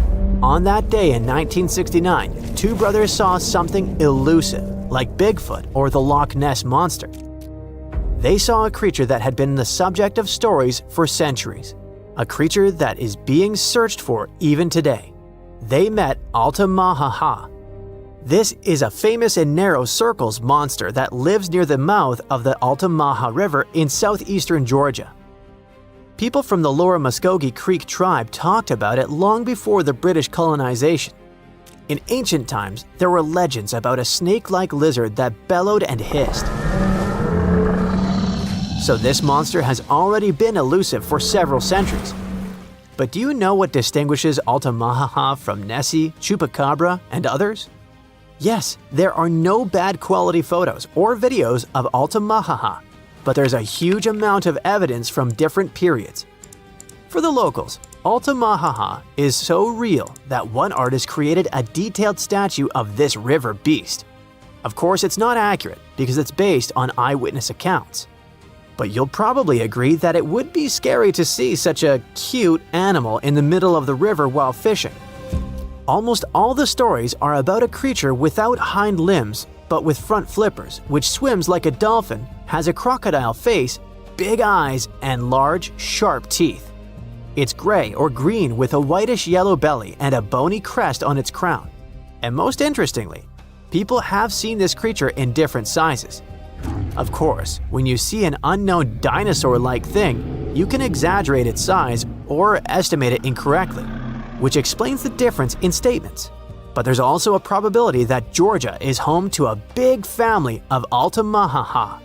S1: on that day in 1969, 2 brothers saw something elusive, like Bigfoot or the Loch Ness Monster. They saw a creature that had been the subject of stories for centuries, a creature that is being searched for even today. They met Altamaha. This is a famous and narrow circles monster that lives near the mouth of the Altamaha River in southeastern Georgia. People from the Lower Muskogee Creek tribe talked about it long before the British colonization. In ancient times, there were legends about a snake-like lizard that bellowed and hissed. So this monster has already been elusive for several centuries. But do you know what distinguishes Altamaha from Nessie, Chupacabra, and others? Yes, there are no bad quality photos or videos of Altamaha, but there's a huge amount of evidence from different periods. For the locals, Altamaha is so real that one artist created a detailed statue of this river beast. Of course, it's not accurate because it's based on eyewitness accounts. But you'll probably agree that it would be scary to see such a cute animal in the middle of the river while fishing. Almost all the stories are about a creature without hind limbs, but with front flippers, which swims like a dolphin, has a crocodile face, big eyes, and large, sharp teeth. It's gray or green with a whitish-yellow belly and a bony crest on its crown. And most interestingly, people have seen this creature in different sizes. Of course, when you see an unknown dinosaur-like thing, you can exaggerate its size or estimate it incorrectly, which explains the difference in statements. But there's also a probability that Georgia is home to a big family of Altamaha.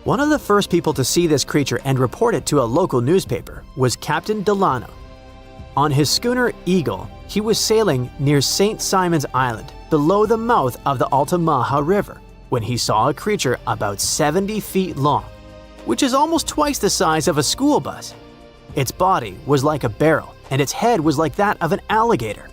S1: One of the first people to see this creature and report it to a local newspaper was Captain Delano. On his schooner Eagle, he was sailing near St. Simon's Island, below the mouth of the Altamaha River, when he saw a creature about 70 feet long, which is almost twice the size of a school bus. Its body was like a barrel, and its head was like that of an alligator.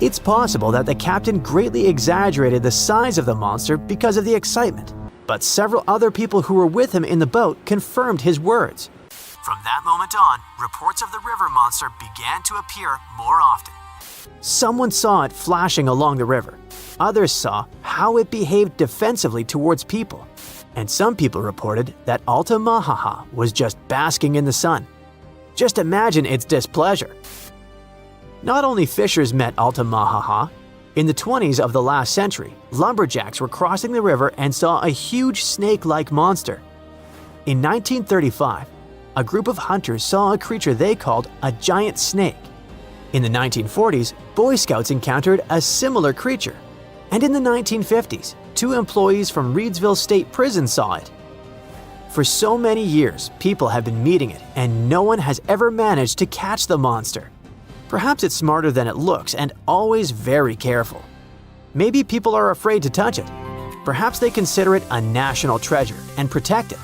S1: It's possible that the captain greatly exaggerated the size of the monster because of the excitement, but several other people who were with him in the boat confirmed his words. From that moment on, reports of the river monster began to appear more often. Someone saw it flashing along the river. Others saw how it behaved defensively towards people. And some people reported that Altamaha was just basking in the sun. Just imagine its displeasure. Not only fishers met Altamaha. In the 20s of the last century, lumberjacks were crossing the river and saw a huge snake-like monster. In 1935, a group of hunters saw a creature they called a giant snake. In the 1940s, Boy Scouts encountered a similar creature. And in the 1950s, 2 employees from Reedsville State Prison saw it. For so many years, people have been meeting it, and no one has ever managed to catch the monster. Perhaps it's smarter than it looks and always very careful. Maybe people are afraid to touch it. Perhaps they consider it a national treasure and protect it.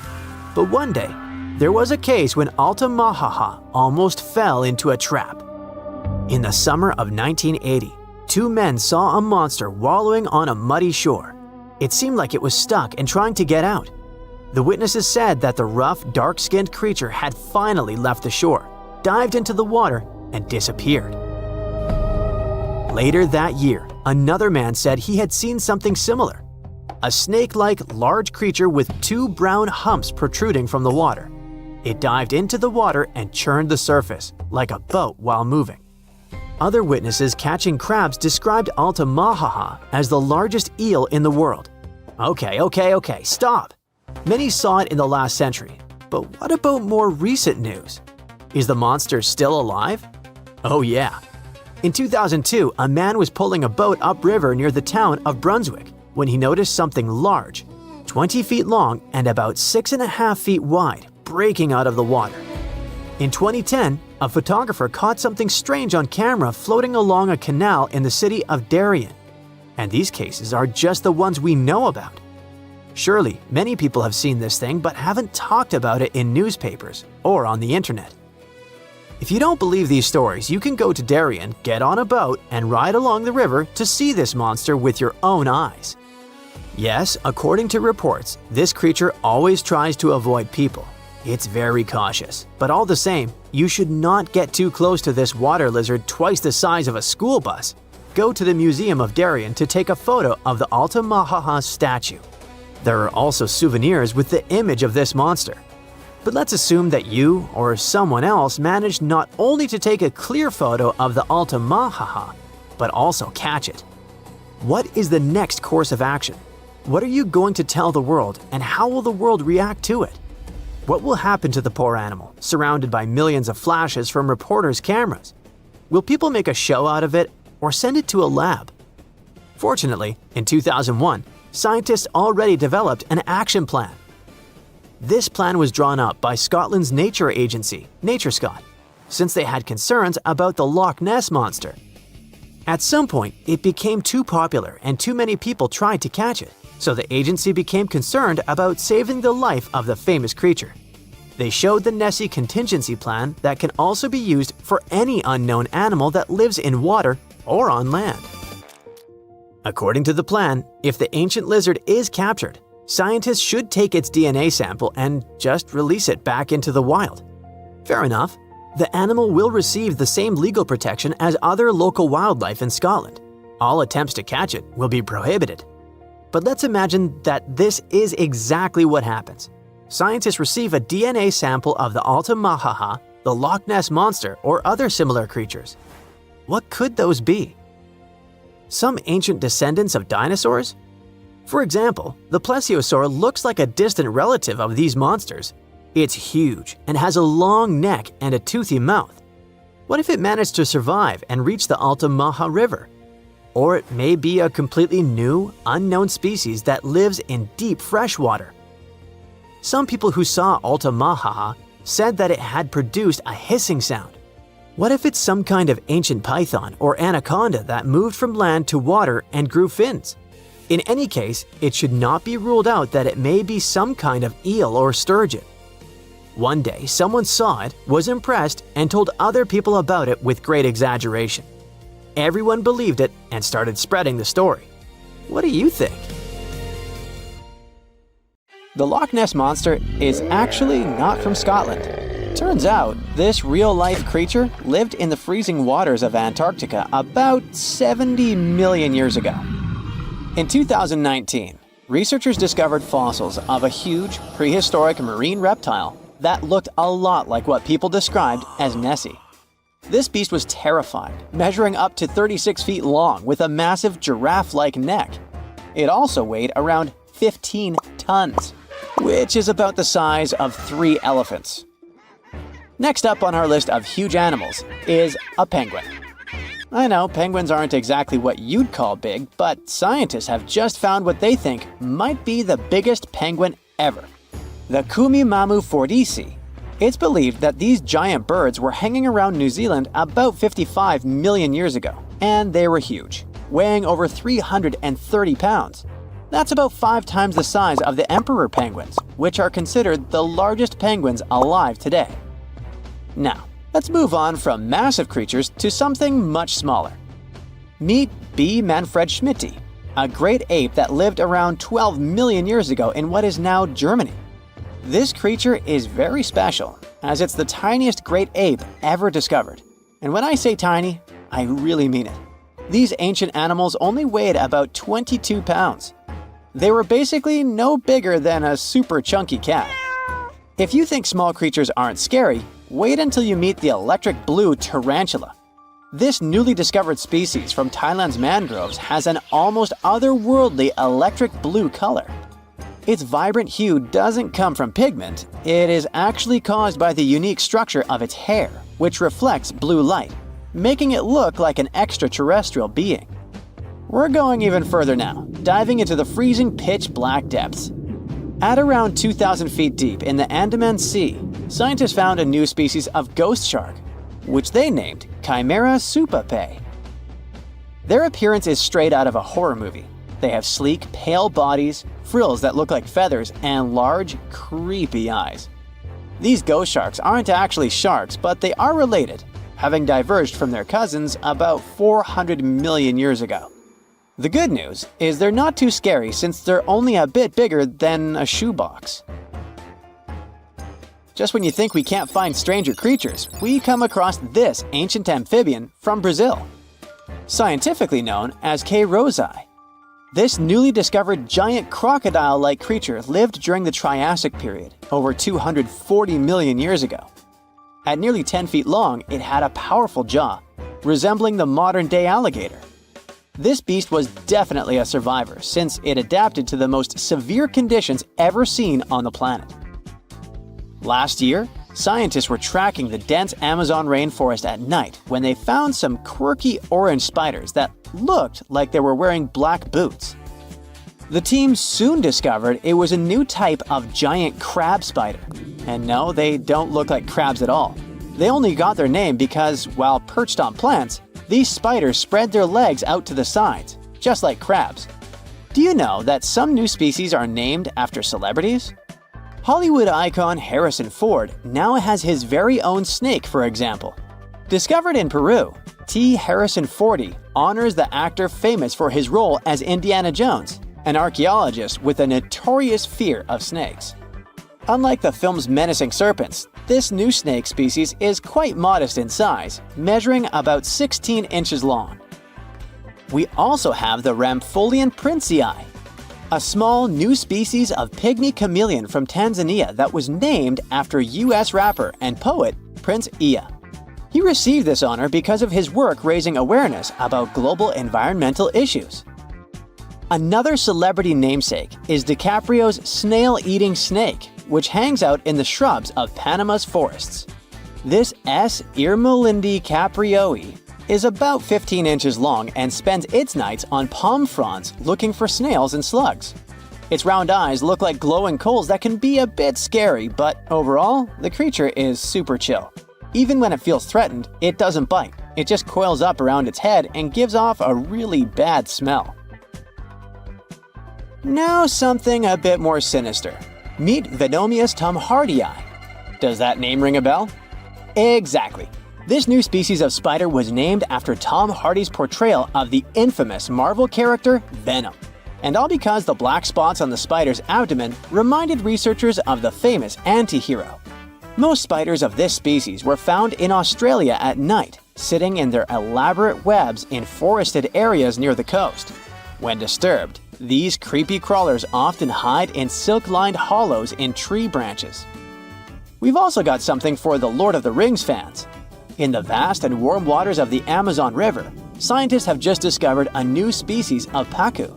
S1: But one day, there was a case when Altamahaha almost fell into a trap. In the summer of 1980, two men saw a monster wallowing on a muddy shore. It seemed like it was stuck and trying to get out. The witnesses said that the rough, dark-skinned creature had finally left the shore, dived into the water, and disappeared. Later that year, another man said he had seen something similar. A snake-like large creature with two brown humps protruding from the water. It dived into the water and churned the surface, like a boat while moving. Other witnesses catching crabs described Altamahaha as the largest eel in the world. Okay, stop! Many saw it in the last century, but what about more recent news? Is the monster still alive? Oh yeah. In 2002, a man was pulling a boat upriver near the town of Brunswick when he noticed something large, 20 feet long and about 6.5 feet wide, breaking out of the water. In 2010, a photographer caught something strange on camera floating along a canal in the city of Darien. And these cases are just the ones we know about. Surely, many people have seen this thing but haven't talked about it in newspapers or on the internet. If you don't believe these stories, you can go to Darien, get on a boat, and ride along the river to see this monster with your own eyes. Yes, according to reports, this creature always tries to avoid people. It's very cautious, but all the same, you should not get too close to this water lizard twice the size of a school bus. Go to the Museum of Darien to take a photo of the Altamahaha statue. There are also souvenirs with the image of this monster. But let's assume that you or someone else managed not only to take a clear photo of the Altamahaha, but also catch it. What is the next course of action? What are you going to tell the world, and how will the world react to it? What will happen to the poor animal, surrounded by millions of flashes from reporters' cameras? Will people make a show out of it or send it to a lab? Fortunately, in 2001, scientists already developed an action plan. This plan was drawn up by Scotland's nature agency, NatureScot, since they had concerns about the Loch Ness Monster. At some point, it became too popular and too many people tried to catch it, so the agency became concerned about saving the life of the famous creature. They showed the Nessie contingency plan that can also be used for any unknown animal that lives in water or on land. According to the plan, if the ancient lizard is captured, scientists should take its DNA sample and just release it back into the wild. Fair enough. The animal will receive the same legal protection as other local wildlife in Scotland. All attempts to catch it will be prohibited. But let's imagine that this is exactly what happens. Scientists receive a DNA sample of the Altamahaha, the Loch Ness Monster, or other similar creatures. What could those be? Some ancient descendants of dinosaurs? For example, the plesiosaur looks like a distant relative of these monsters. It's huge and has a long neck and a toothy mouth. What if it managed to survive and reach the Altamaha River? Or it may be a completely new, unknown species that lives in deep freshwater. Some people who saw Altamahaha said that it had produced a hissing sound. What if it's some kind of ancient python or anaconda that moved from land to water and grew fins? In any case, it should not be ruled out that it may be some kind of eel or sturgeon. One day, someone saw it, was impressed, and told other people about it with great exaggeration. Everyone believed it and started spreading the story. What do you think? The Loch Ness Monster is actually not from Scotland. Turns out, this real-life creature lived in the freezing waters of Antarctica about 70 million years ago. In 2019, researchers discovered fossils of a huge, prehistoric marine reptile that looked a lot like what people described as Nessie. This beast was terrifying, measuring up to 36 feet long with a massive giraffe-like neck. It also weighed around 15 tons, which is about the size of 3 elephants. Next up on our list of huge animals is a penguin. I know penguins aren't exactly what you'd call big, but scientists have just found what they think might be the biggest penguin ever, the Kumimamu fordyce. It's believed that these giant birds were hanging around New Zealand about 55 million years ago, and they were huge. weighing over 330 pounds. That's about 5 times the size of the emperor penguins, which are considered the largest penguins alive today. Now, let's move on from massive creatures to something much smaller. Meet B. manfredschmidti, a great ape that lived around 12 million years ago in what is now Germany. This creature is very special, as it's the tiniest great ape ever discovered. And when I say tiny, I really mean it. These ancient animals only weighed about 22 pounds. They were basically no bigger than a super chunky cat. If you think small creatures aren't scary, wait until you meet the electric blue tarantula. This newly discovered species from Thailand's mangroves has an almost otherworldly electric blue color. Its vibrant hue doesn't come from pigment, it is actually caused by the unique structure of its hair, which reflects blue light, making it look like an extraterrestrial being. We're going even further now, diving into the freezing pitch-black depths. At around 2,000 feet deep in the Andaman Sea, scientists found a new species of ghost shark, which they named Chimera supape. Their appearance is straight out of a horror movie. They have sleek, pale bodies, frills that look like feathers, and large, creepy eyes. These ghost sharks aren't actually sharks, but they are related, having diverged from their cousins about 400 million years ago. The good news is they're not too scary since they're only a bit bigger than a shoebox. Just when you think we can't find stranger creatures, we come across this ancient amphibian from Brazil. Scientifically known as K. rosei. This newly discovered giant crocodile-like creature lived during the Triassic period, over 240 million years ago. At nearly 10 feet long, it had a powerful jaw, resembling the modern-day alligator. This beast was definitely a survivor since it adapted to the most severe conditions ever seen on the planet. Last year, scientists were tracking the dense Amazon rainforest at night when they found some quirky orange spiders that looked like they were wearing black boots. The team soon discovered it was a new type of giant crab spider. And no, they don't look like crabs at all. They only got their name because, while perched on plants, these spiders spread their legs out to the sides, just like crabs. Do you know that some new species are named after celebrities? Hollywood icon Harrison Ford now has his very own snake, for example. Discovered in Peru, T. Harrison Fordy honors the actor famous for his role as Indiana Jones, an archaeologist with a notorious fear of snakes. Unlike the film's menacing serpents, this new snake species is quite modest in size, measuring about 16 inches long. We also have the Rampholion princei, a small new species of pygmy chameleon from Tanzania that was named after US rapper and poet Prince Iya. He received this honor because of his work raising awareness about global environmental issues. Another celebrity namesake is DiCaprio's snail-eating snake, which hangs out in the shrubs of Panama's forests. This S. Irmelindi caprioi is about 15 inches long and spends its nights on palm fronds looking for snails and slugs. Its round eyes look like glowing coals that can be a bit scary, but overall, the creature is super chill. Even when it feels threatened, it doesn't bite. It just coils up around its head and gives off a really bad smell. Now something a bit more sinister. Meet Venomius tomhardii. Does that name ring a bell? Exactly. This new species of spider was named after Tom Hardy's portrayal of the infamous Marvel character Venom. And all because the black spots on the spider's abdomen reminded researchers of the famous anti-hero. Most spiders of this species were found in Australia at night, sitting in their elaborate webs in forested areas near the coast. When disturbed, these creepy crawlers often hide in silk-lined hollows in tree branches. We've also got something for the Lord of the Rings fans. In the vast and warm waters of the Amazon River, scientists have just discovered a new species of pacu.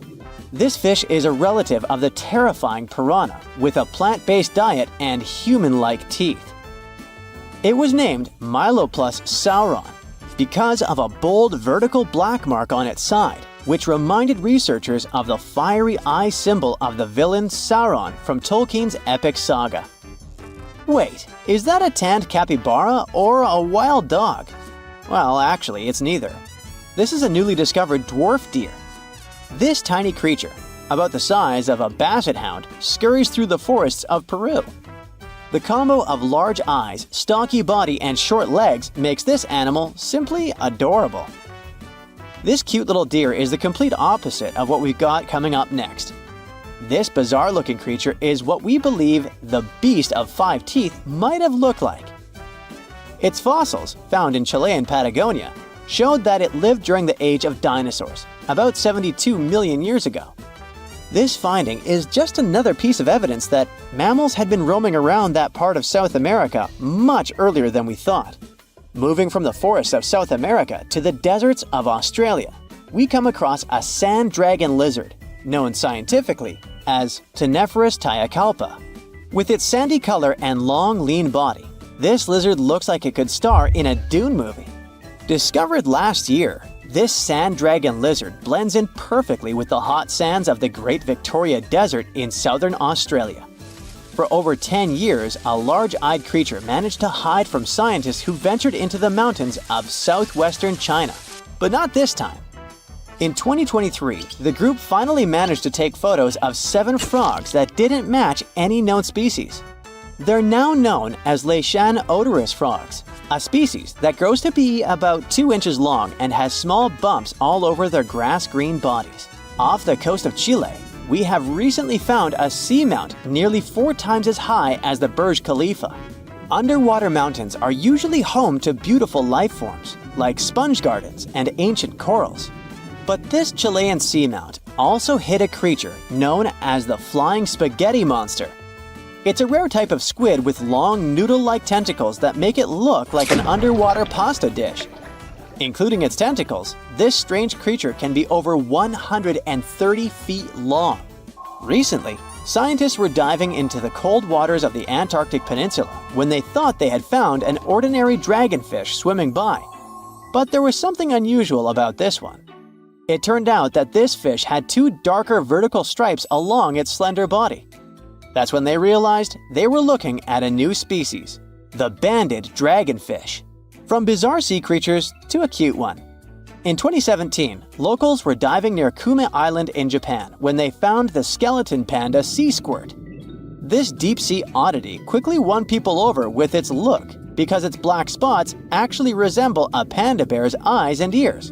S1: This fish is a relative of the terrifying piranha, with a plant-based diet and human-like teeth. It was named Myloplus sauron because of a bold vertical black mark on its side, which reminded researchers of the fiery eye symbol of the villain Sauron from Tolkien's epic saga. Wait, is that a tanned capybara or a wild dog? Well, actually, it's neither. This is a newly discovered dwarf deer. This tiny creature, about the size of a basset hound, scurries through the forests of Peru. The combo of large eyes, stocky body, and short legs makes this animal simply adorable. This cute little deer is the complete opposite of what we've got coming up next. This bizarre-looking creature is what we believe the beast of 5 teeth might have looked like. Its fossils, found in Chilean Patagonia, showed that it lived during the age of dinosaurs, about 72 million years ago. This finding is just another piece of evidence that mammals had been roaming around that part of South America much earlier than we thought. Moving from the forests of South America to the deserts of Australia, we come across a sand dragon lizard, known scientifically as Cteniferus tayacalpa. With its sandy color and long, lean body, this lizard looks like it could star in a Dune movie. Discovered last year, this sand dragon lizard blends in perfectly with the hot sands of the Great Victoria Desert in southern Australia. For over 10 years, a large-eyed creature managed to hide from scientists who ventured into the mountains of southwestern China. But not this time. In 2023, the group finally managed to take photos of 7 frogs that didn't match any known species. They're now known as Leishan odorous frogs, a species that grows to be about 2 inches long and has small bumps all over their grass-green bodies. Off the coast of Chile, we have recently found a seamount nearly 4 times as high as the Burj Khalifa. Underwater mountains are usually home to beautiful life forms, like sponge gardens and ancient corals. But this Chilean seamount also hid a creature known as the flying spaghetti monster. It's a rare type of squid with long noodle-like tentacles that make it look like an underwater pasta dish. Including its tentacles, this strange creature can be over 130 feet long. Recently, scientists were diving into the cold waters of the Antarctic Peninsula when they thought they had found an ordinary dragonfish swimming by. But there was something unusual about this one. It turned out that this fish had 2 darker vertical stripes along its slender body. That's when they realized they were looking at a new species, the banded dragonfish. From bizarre sea creatures to a cute one. In 2017, locals were diving near Kume Island in Japan when they found the skeleton panda sea squirt. This deep-sea oddity quickly won people over with its look because its black spots actually resemble a panda bear's eyes and ears.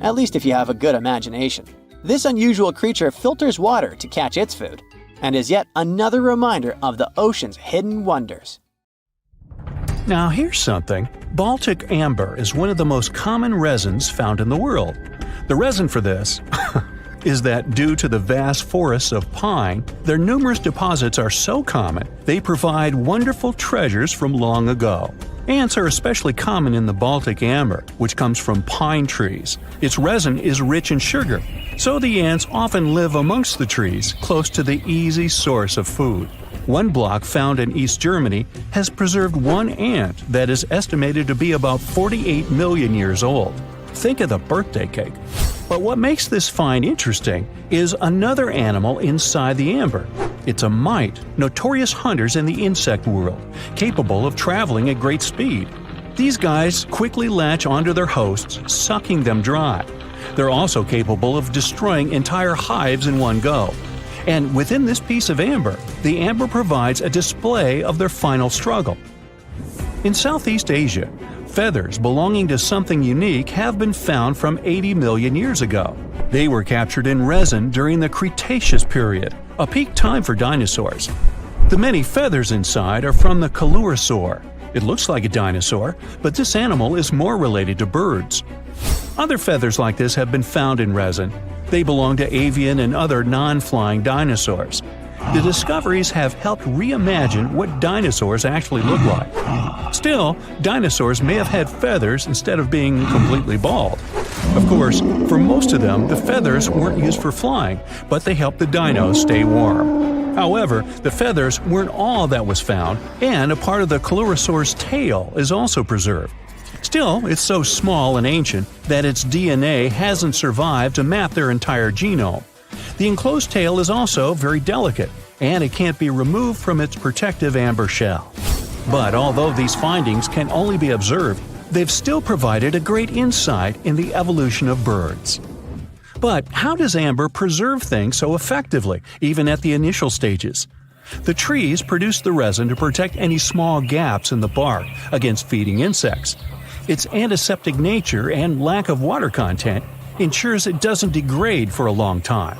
S1: At least if you have a good imagination. This unusual creature filters water to catch its food, and is yet another reminder of the ocean's hidden wonders.
S2: Now here's something. Baltic amber is one of the most common resins found in the world. The reason for this is that due to the vast forests of pine, their numerous deposits are so common, they provide wonderful treasures from long ago. Ants are especially common in the Baltic amber, which comes from pine trees. Its resin is rich in sugar, so the ants often live amongst the trees, close to the easy source of food. One block found in East Germany has preserved one ant that is estimated to be about 48 million years old. Think of the birthday cake. But what makes this find interesting is another animal inside the amber. It's a mite, notorious hunters in the insect world, capable of traveling at great speed. These guys quickly latch onto their hosts, sucking them dry. They're also capable of destroying entire hives in one go. And within this piece of amber, the amber provides a display of their final struggle. In Southeast Asia, feathers belonging to something unique have been found from 80 million years ago. They were captured in resin during the Cretaceous period, a peak time for dinosaurs. The many feathers inside are from the coelurosaur. It looks like a dinosaur, but this animal is more related to birds. Other feathers like this have been found in resin. They belong to avian and other non-flying dinosaurs. The discoveries have helped reimagine what dinosaurs actually look like. Still, dinosaurs may have had feathers instead of being completely bald. Of course, for most of them, the feathers weren't used for flying, but they helped the dinos stay warm. However, the feathers weren't all that was found, and a part of the coelurosaur's tail is also preserved. Still, it's so small and ancient that its DNA hasn't survived to map their entire genome. The enclosed tail is also very delicate, and it can't be removed from its protective amber shell. But although these findings can only be observed, they've still provided a great insight in the evolution of birds. But how does amber preserve things so effectively, even at the initial stages? The trees produce the resin to protect any small gaps in the bark against feeding insects. Its antiseptic nature and lack of water content ensures it doesn't degrade for a long time.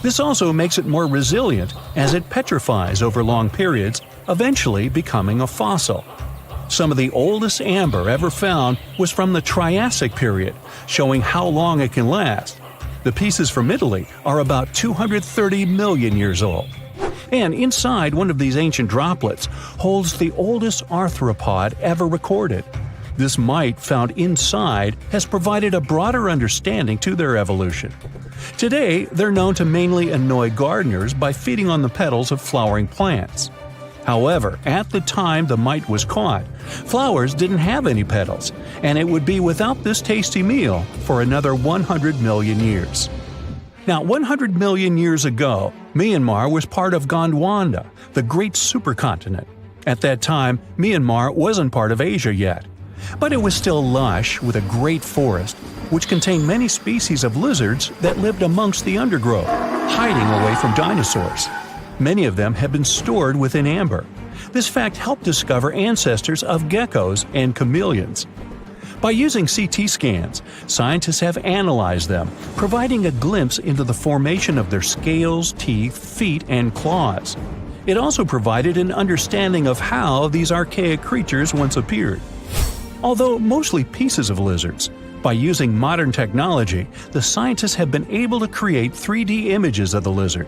S2: This also makes it more resilient as it petrifies over long periods, eventually becoming a fossil. Some of the oldest amber ever found was from the Triassic period, showing how long it can last. The pieces from Italy are about 230 million years old. And inside one of these ancient droplets holds the oldest arthropod ever recorded. This mite found inside has provided a broader understanding to their evolution. Today, they're known to mainly annoy gardeners by feeding on the petals of flowering plants. However, at the time the mite was caught, flowers didn't have any petals, and it would be without this tasty meal for another 100 million years. Now, 100 million years ago, Myanmar was part of Gondwana, the great supercontinent. At that time, Myanmar wasn't part of Asia yet. But it was still lush with a great forest, which contained many species of lizards that lived amongst the undergrowth, hiding away from dinosaurs. Many of them have been stored within amber. This fact helped discover ancestors of geckos and chameleons. By using CT scans, scientists have analyzed them, providing a glimpse into the formation of their scales, teeth, feet, and claws. It also provided an understanding of how these archaic creatures once appeared. Although mostly pieces of lizards, by using modern technology, the scientists have been able to create 3D images of the lizard.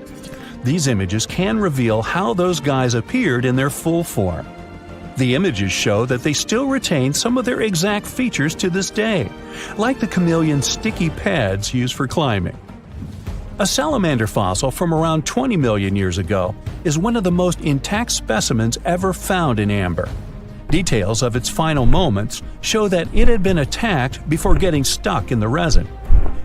S2: These images can reveal how those guys appeared in their full form. The images show that they still retain some of their exact features to this day, like the chameleon's sticky pads used for climbing. A salamander fossil from around 20 million years ago is one of the most intact specimens ever found in amber. Details of its final moments show that it had been attacked before getting stuck in the resin.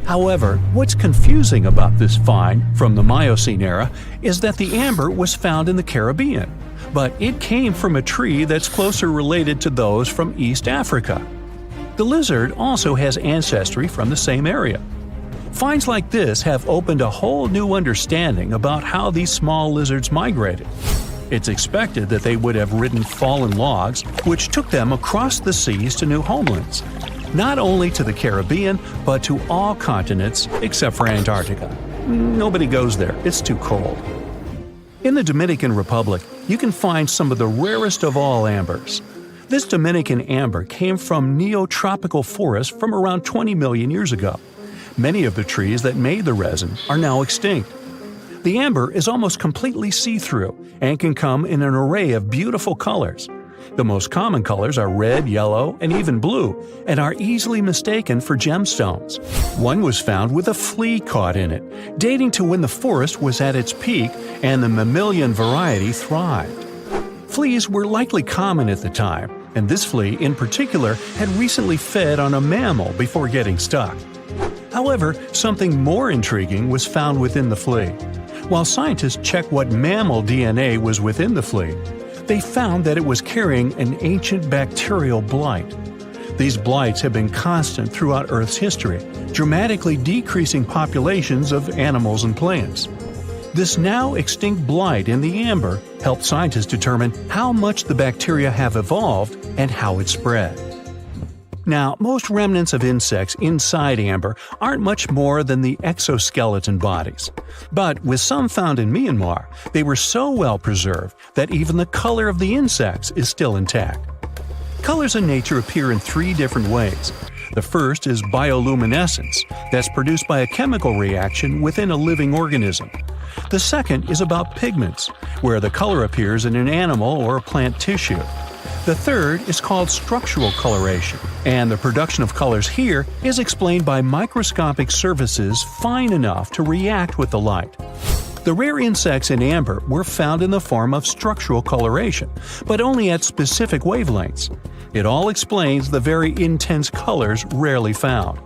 S2: However, what's confusing about this find from the Miocene era is that the amber was found in the Caribbean, but it came from a tree that's closer related to those from East Africa. The lizard also has ancestry from the same area. Finds like this have opened a whole new understanding about how these small lizards migrated. It's expected that they would have ridden fallen logs, which took them across the seas to new homelands, not only to the Caribbean, but to all continents except for Antarctica. Nobody goes there, it's too cold. In the Dominican Republic, you can find some of the rarest of all ambers. This Dominican amber came from neotropical forests from around 20 million years ago. Many of the trees that made the resin are now extinct. The amber is almost completely see-through and can come in an array of beautiful colors. The most common colors are red, yellow, and even blue, and are easily mistaken for gemstones. One was found with a flea caught in it, dating to when the forest was at its peak and the mammalian variety thrived. Fleas were likely common at the time, and this flea in particular had recently fed on a mammal before getting stuck. However, something more intriguing was found within the flea. While scientists checked what mammal DNA was within the flea, they found that it was carrying an ancient bacterial blight. These blights have been constant throughout Earth's history, dramatically decreasing populations of animals and plants. This now extinct blight in the amber helped scientists determine how much the bacteria have evolved and how it spread. Now, most remnants of insects inside amber aren't much more than the exoskeleton bodies. But with some found in Myanmar, they were so well preserved that even the color of the insects is still intact. Colors in nature appear in three different ways. The first is bioluminescence, that's produced by a chemical reaction within a living organism. The second is about pigments, where the color appears in an animal or plant tissue. The third is called structural coloration, and the production of colors here is explained by microscopic surfaces fine enough to react with the light. The rare insects in amber were found in the form of structural coloration, but only at specific wavelengths. It all explains the very intense colors rarely found.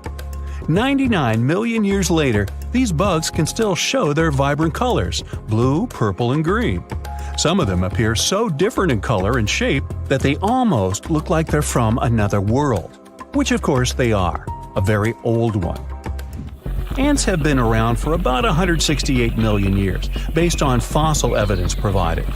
S2: 99 million years later, these bugs can still show their vibrant colors – blue, purple, and green. Some of them appear so different in color and shape that they almost look like they're from another world. which of course they are, a very old one. Ants have been around for about 168 million years, based on fossil evidence provided.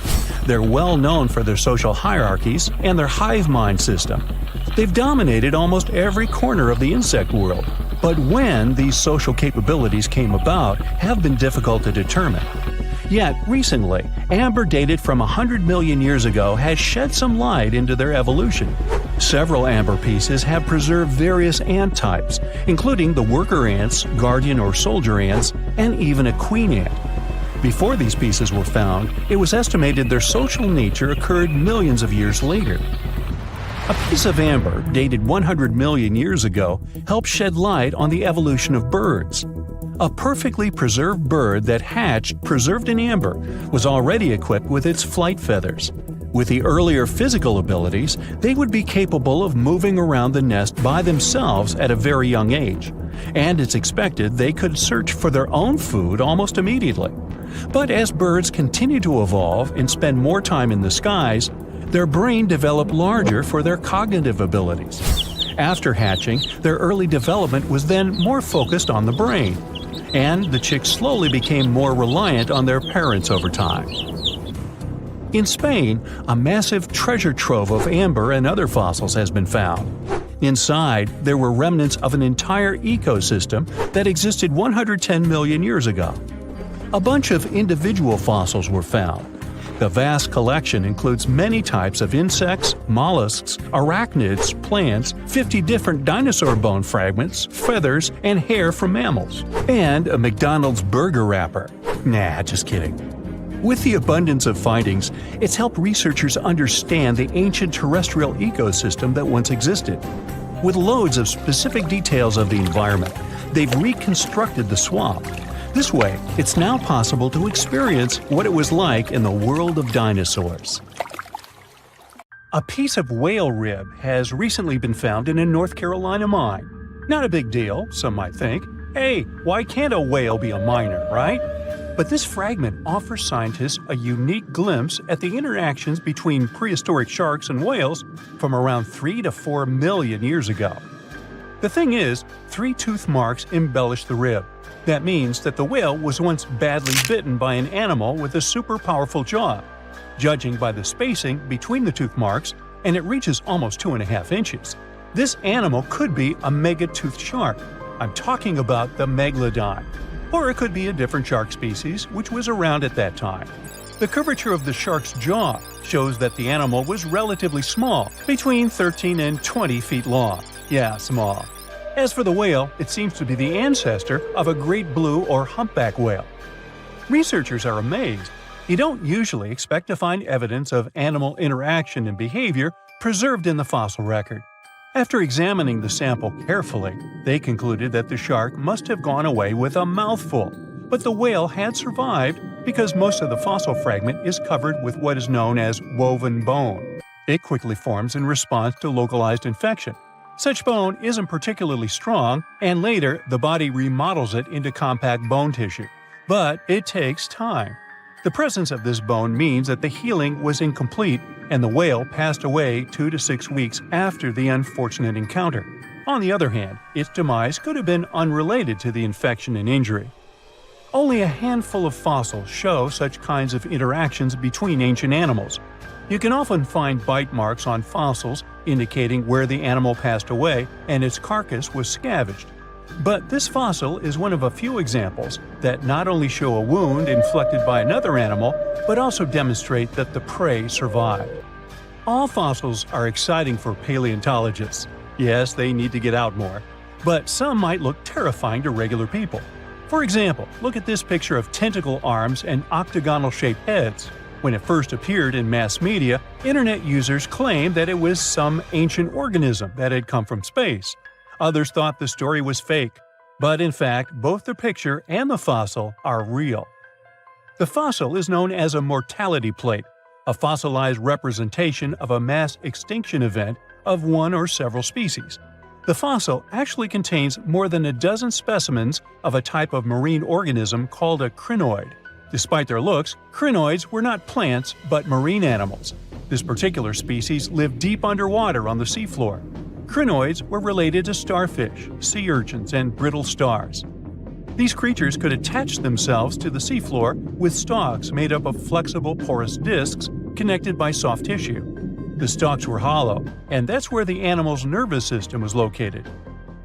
S2: They're well known for their social hierarchies and their hive mind system. They've dominated almost every corner of the insect world, but when these social capabilities came about have been difficult to determine. Yet, recently, amber dated from 100 million years ago has shed some light into their evolution. Several amber pieces have preserved various ant types, including the worker ants, guardian or soldier ants, and even a queen ant. Before these pieces were found, it was estimated their social nature occurred millions of years later. A piece of amber, dated 100 million years ago, helped shed light on the evolution of birds. A perfectly preserved bird that hatched preserved in amber was already equipped with its flight feathers. With the earlier physical abilities, they would be capable of moving around the nest by themselves at a very young age, and it's expected they could search for their own food almost immediately. But as birds continue to evolve and spend more time in the skies, their brain developed larger for their cognitive abilities. After hatching, their early development was then more focused on the brain, and the chicks slowly became more reliant on their parents over time. In Spain, a massive treasure trove of amber and other fossils has been found. Inside, there were remnants of an entire ecosystem that existed 110 million years ago. A bunch of individual fossils were found. The vast collection includes many types of insects, mollusks, arachnids, plants, 50 different dinosaur bone fragments, feathers, and hair from mammals, and a McDonald's burger wrapper. Nah, just kidding. With the abundance of findings, it's helped researchers understand the ancient terrestrial ecosystem that once existed. With loads of specific details of the environment, they've reconstructed the swamp. This way, it's now possible to experience what it was like in the world of dinosaurs. A piece of whale rib has recently been found in a North Carolina mine. Not a big deal, some might think. Hey, why can't a whale be a miner, right? But this fragment offers scientists a unique glimpse at the interactions between prehistoric sharks and whales from around 3 to 4 million years ago. The thing is, 3 tooth marks embellish the rib. That means that the whale was once badly bitten by an animal with a super powerful jaw. Judging by the spacing between the tooth marks, and it reaches almost 2.5 inches. This animal could be a mega-toothed shark. I'm talking about the megalodon. Or it could be a different shark species which was around at that time. The curvature of the shark's jaw shows that the animal was relatively small, between 13 and 20 feet long. Yeah, small. As for the whale, it seems to be the ancestor of a great blue or humpback whale. Researchers are amazed. You don't usually expect to find evidence of animal interaction and behavior preserved in the fossil record. After examining the sample carefully, they concluded that the shark must have gone away with a mouthful, but the whale had survived because most of the fossil fragment is covered with what is known as woven bone. It quickly forms in response to localized infection. Such bone isn't particularly strong, and later the body remodels it into compact bone tissue. But it takes time. The presence of this bone means that the healing was incomplete and the whale passed away 2 to 6 weeks after the unfortunate encounter. On the other hand, its demise could have been unrelated to the infection and injury. Only a handful of fossils show such kinds of interactions between ancient animals. You can often find bite marks on fossils indicating where the animal passed away and its carcass was scavenged. But this fossil is one of a few examples that not only show a wound inflicted by another animal, but also demonstrate that the prey survived. All fossils are exciting for paleontologists. Yes, they need to get out more. But some might look terrifying to regular people. For example, look at this picture of tentacle arms and octagonal-shaped heads. When it first appeared in mass media, internet users claimed that it was some ancient organism that had come from space. Others thought the story was fake. But in fact, both the picture and the fossil are real. The fossil is known as a mortality plate, a fossilized representation of a mass extinction event of one or several species. The fossil actually contains more than a dozen specimens of a type of marine organism called a crinoid. Despite their looks, crinoids were not plants but marine animals. This particular species lived deep underwater on the seafloor. Crinoids were related to starfish, sea urchins, and brittle stars. These creatures could attach themselves to the seafloor with stalks made up of flexible porous discs connected by soft tissue. The stalks were hollow, and that's where the animal's nervous system was located.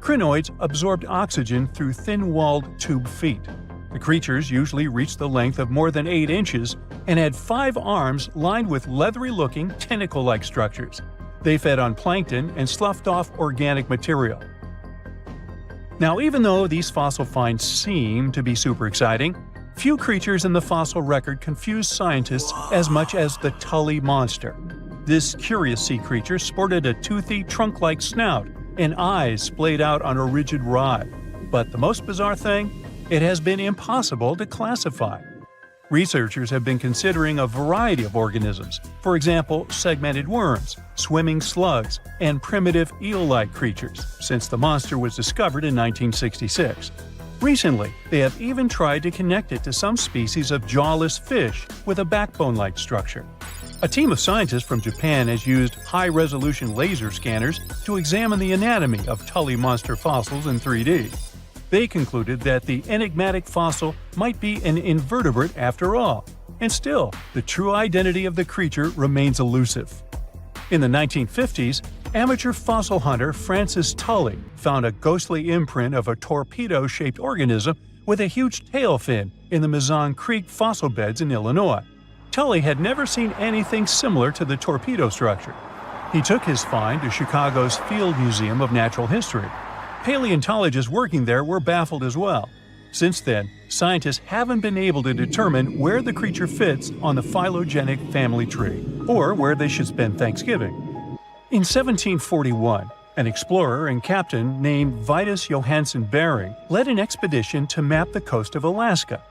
S2: Crinoids absorbed oxygen through thin-walled tube feet. The creatures usually reached the length of more than 8 inches and had 5 arms lined with leathery-looking, tentacle-like structures. They fed on plankton and sloughed off organic material. Now, even though these fossil finds seem to be super exciting, few creatures in the fossil record confuse scientists as much as the Tully monster. This curious sea creature sported a toothy, trunk-like snout and eyes splayed out on a rigid rod. But the most bizarre thing? It has been impossible to classify. Researchers have been considering a variety of organisms, for example, segmented worms, swimming slugs, and primitive eel-like creatures, since the monster was discovered in 1966. Recently, they have even tried to connect it to some species of jawless fish with a backbone-like structure. A team of scientists from Japan has used high-resolution laser scanners to examine the anatomy of Tully monster fossils in 3D. They concluded that the enigmatic fossil might be an invertebrate after all, and still, the true identity of the creature remains elusive. In the 1950s, amateur fossil hunter Francis Tully found a ghostly imprint of a torpedo-shaped organism with a huge tail fin in the Mizon Creek fossil beds in Illinois. Tully had never seen anything similar to the torpedo structure. He took his find to Chicago's Field Museum of Natural History. Paleontologists working there were baffled as well. Since then, scientists haven't been able to determine where the creature fits on the phylogenetic family tree, or where they should spend Thanksgiving. In 1741, an explorer and captain named Vitus Johansen Bering led an expedition to map the coast of Alaska.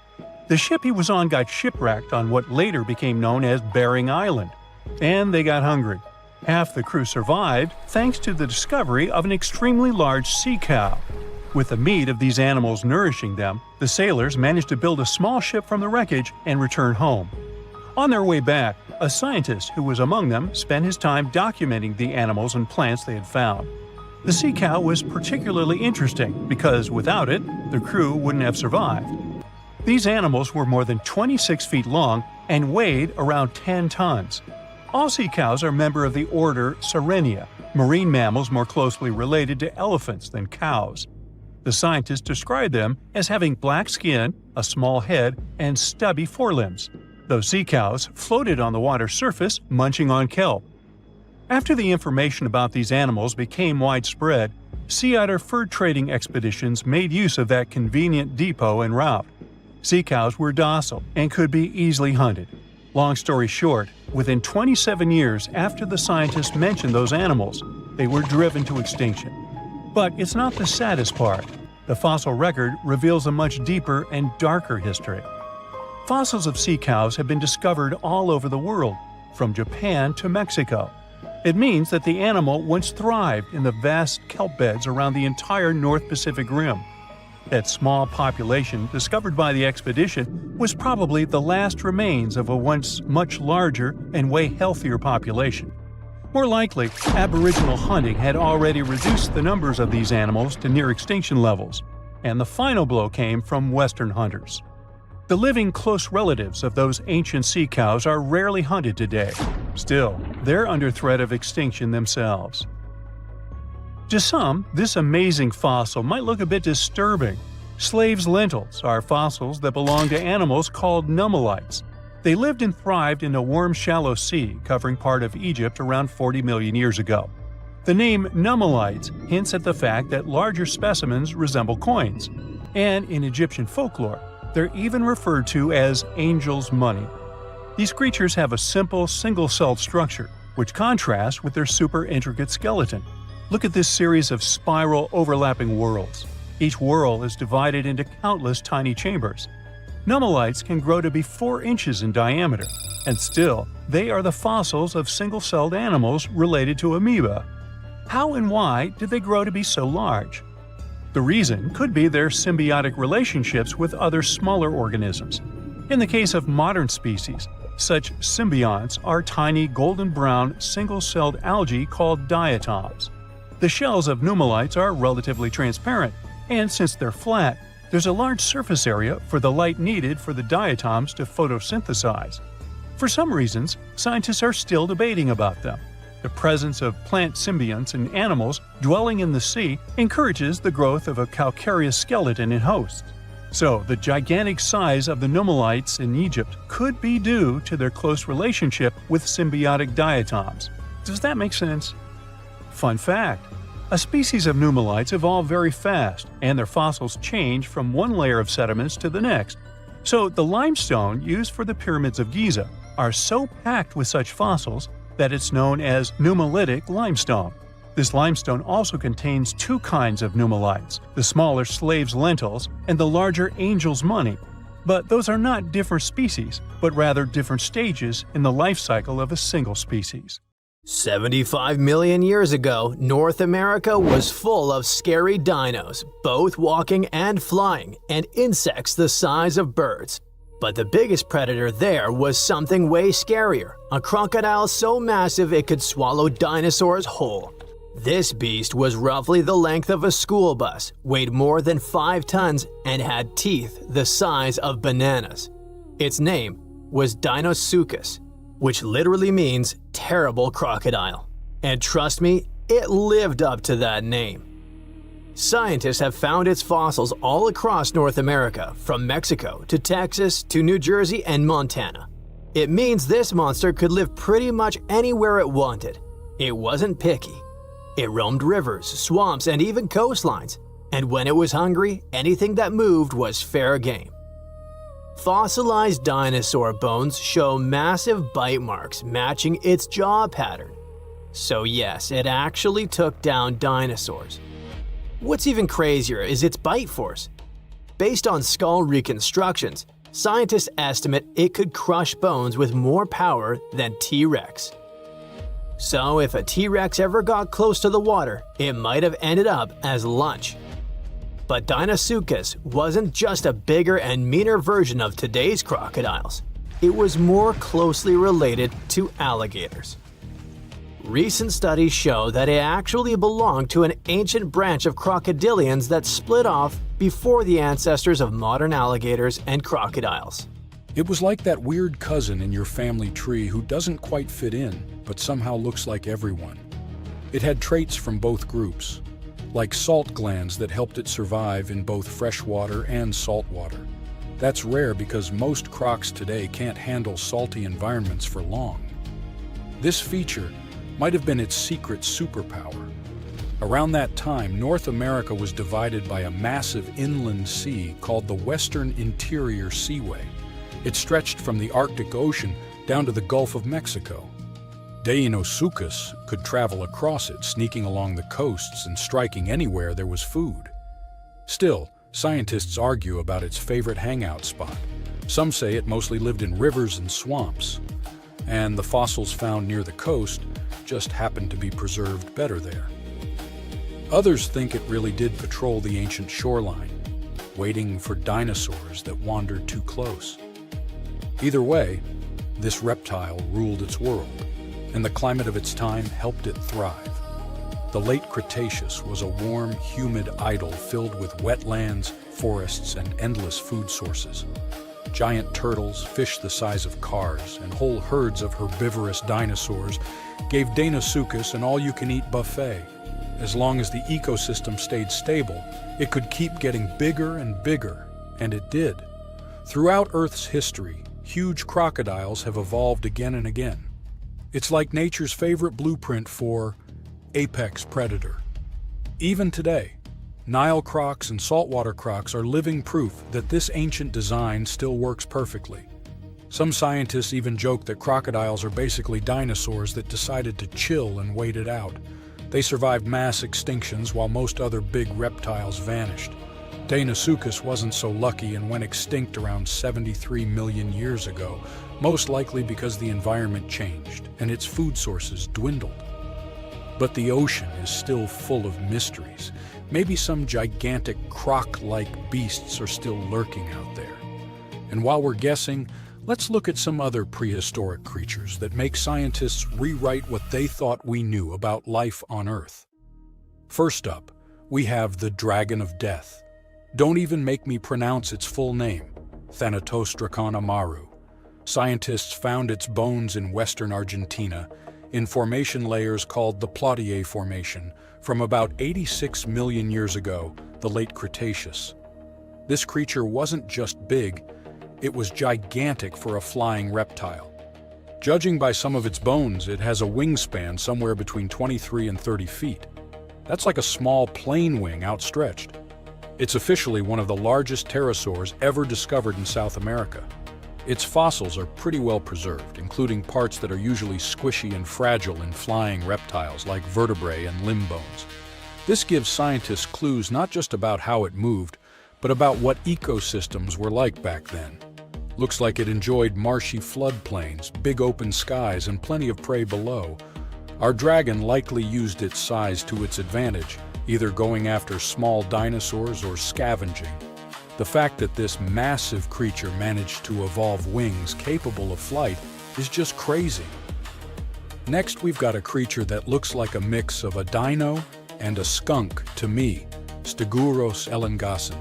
S2: The ship he was on got shipwrecked on what later became known as Bering Island, and they got hungry. Half the crew survived thanks to the discovery of an extremely large sea cow. With the meat of these animals nourishing them, the sailors managed to build a small ship from the wreckage and return home. On their way back, a scientist who was among them spent his time documenting the animals and plants they had found. The sea cow was particularly interesting because without it, the crew wouldn't have survived. These animals were more than 26 feet long and weighed around 10 tons. All sea cows are members of the order Sirenia, marine mammals more closely related to elephants than cows. The scientists described them as having black skin, a small head, and stubby forelimbs. Those sea cows floated on the water's surface, munching on kelp. After the information about these animals became widespread, sea otter fur trading expeditions made use of that convenient depot en route. Sea cows were docile and could be easily hunted. Long story short, within 27 years after the scientists mentioned those animals, they were driven to extinction. But it's not the saddest part. The fossil record reveals a much deeper and darker history. Fossils of sea cows have been discovered all over the world, from Japan to Mexico. It means that the animal once thrived in the vast kelp beds around the entire North Pacific Rim. That small population discovered by the expedition was probably the last remains of a once much larger and way healthier population. More likely, Aboriginal hunting had already reduced the numbers of these animals to near extinction levels, and the final blow came from Western hunters. The living close relatives of those ancient sea cows are rarely hunted today. Still, they're under threat of extinction themselves. To some, this amazing fossil might look a bit disturbing. Slaves' lentils are fossils that belong to animals called nummelites. They lived and thrived in a warm, shallow sea covering part of Egypt around 40 million years ago. The name nummelites hints at the fact that larger specimens resemble coins, and in Egyptian folklore, they're even referred to as angel's money. These creatures have a simple, single-celled structure, which contrasts with their super intricate skeleton. Look at this series of spiral overlapping whorls. Each whorl is divided into countless tiny chambers. Nummelites can grow to be 4 inches in diameter, and still, they are the fossils of single-celled animals related to amoeba. How and why did they grow to be so large? The reason could be their symbiotic relationships with other smaller organisms. In the case of modern species, such symbionts are tiny golden-brown single-celled algae called diatoms. The shells of nummulites are relatively transparent, and since they're flat, there's a large surface area for the light needed for the diatoms to photosynthesize. For some reasons, scientists are still debating about them. The presence of plant symbionts and animals dwelling in the sea encourages the growth of a calcareous skeleton in hosts. So, the gigantic size of the nummulites in Egypt could be due to their close relationship with symbiotic diatoms. Does that make sense? Fun fact: a species of nummulites evolve very fast, and their fossils change from one layer of sediments to the next. So, the limestone used for the pyramids of Giza are so packed with such fossils that it's known as nummulitic limestone. This limestone also contains two kinds of nummulites, the smaller slaves' lentils and the larger angel's money. But those are not different species, but rather different stages in the life cycle of a single species.
S1: 75 million years ago, North America was full of scary dinos, both walking and flying, and insects the size of birds. But the biggest predator there was something way scarier, a crocodile so massive it could swallow dinosaurs whole. This beast was roughly the length of a school bus, weighed more than 5 tons, and had teeth the size of bananas. Its name was Deinosuchus, which literally means terrible crocodile. And trust me, it lived up to that name. Scientists have found its fossils all across North America, from Mexico to Texas to New Jersey and Montana. It means this monster could live pretty much anywhere it wanted. It wasn't picky. It roamed rivers, swamps, and even coastlines. And when it was hungry, anything that moved was fair game. Fossilized dinosaur bones show massive bite marks matching its jaw pattern. So yes, it actually took down dinosaurs. What's even crazier is its bite force. Based on skull reconstructions, scientists estimate it could crush bones with more power than T-Rex. So if a T-Rex ever got close to the water, it might have ended up as lunch. But Deinosuchus wasn't just a bigger and meaner version of today's crocodiles. It was more closely related to alligators. Recent studies show that it actually belonged to an ancient branch of crocodilians that split off before the ancestors of modern alligators and crocodiles.
S3: It was like that weird cousin in your family tree who doesn't quite fit in, but somehow looks like everyone. It had traits from both groups, like salt glands that helped it survive in both freshwater and saltwater. That's rare because most crocs today can't handle salty environments for long. This feature might have been its secret superpower. Around that time, North America was divided by a massive inland sea called the Western Interior Seaway. It stretched from the Arctic Ocean down to the Gulf of Mexico. Deinosuchus could travel across it, sneaking along the coasts and striking anywhere there was food. Still, scientists argue about its favorite hangout spot. Some say it mostly lived in rivers and swamps, and the fossils found near the coast just happened to be preserved better there. Others think it really did patrol the ancient shoreline, waiting for dinosaurs that wandered too close. Either way, this reptile ruled its world, and the climate of its time helped it thrive. The late Cretaceous was a warm, humid idyll filled with wetlands, forests, and endless food sources. Giant turtles, fish the size of cars, and whole herds of herbivorous dinosaurs gave Deinosuchus an all-you-can-eat buffet. As long as the ecosystem stayed stable, it could keep getting bigger and bigger, and it did. Throughout Earth's history, huge crocodiles have evolved again and again. It's like nature's favorite blueprint for apex predator. Even today, Nile crocs and saltwater crocs are living proof that this ancient design still works perfectly. Some scientists even joke that crocodiles are basically dinosaurs that decided to chill and wait it out. They survived mass extinctions while most other big reptiles vanished. Deinosuchus wasn't so lucky and went extinct around 73 million years ago, most likely because the environment changed and its food sources dwindled. But the ocean is still full of mysteries. Maybe some gigantic croc-like beasts are still lurking out there. And while we're guessing, let's look at some other prehistoric creatures that make scientists rewrite what they thought we knew about life on Earth. First up, we have the Dragon of Death. Don't even make me pronounce its full name, Thanatosdracon amaru. Scientists found its bones in western Argentina, in formation layers called the Plautier Formation, from about 86 million years ago, the late Cretaceous. This creature wasn't just big, it was gigantic for a flying reptile. Judging by some of its bones, it has a wingspan somewhere between 23 and 30 feet. That's like a small plane wing outstretched. It's officially one of the largest pterosaurs ever discovered in South America. Its fossils are pretty well preserved, including parts that are usually squishy and fragile in flying reptiles like vertebrae and limb bones. This gives scientists clues not just about how it moved, but about what ecosystems were like back then. Looks like it enjoyed marshy floodplains, big open skies, and plenty of prey below. Our dragon likely used its size to its advantage, either going after small dinosaurs or scavenging. The fact that this massive creature managed to evolve wings capable of flight is just crazy. Next, we've got a creature that looks like a mix of a dino and a skunk to me, Stegosaurus elengasin.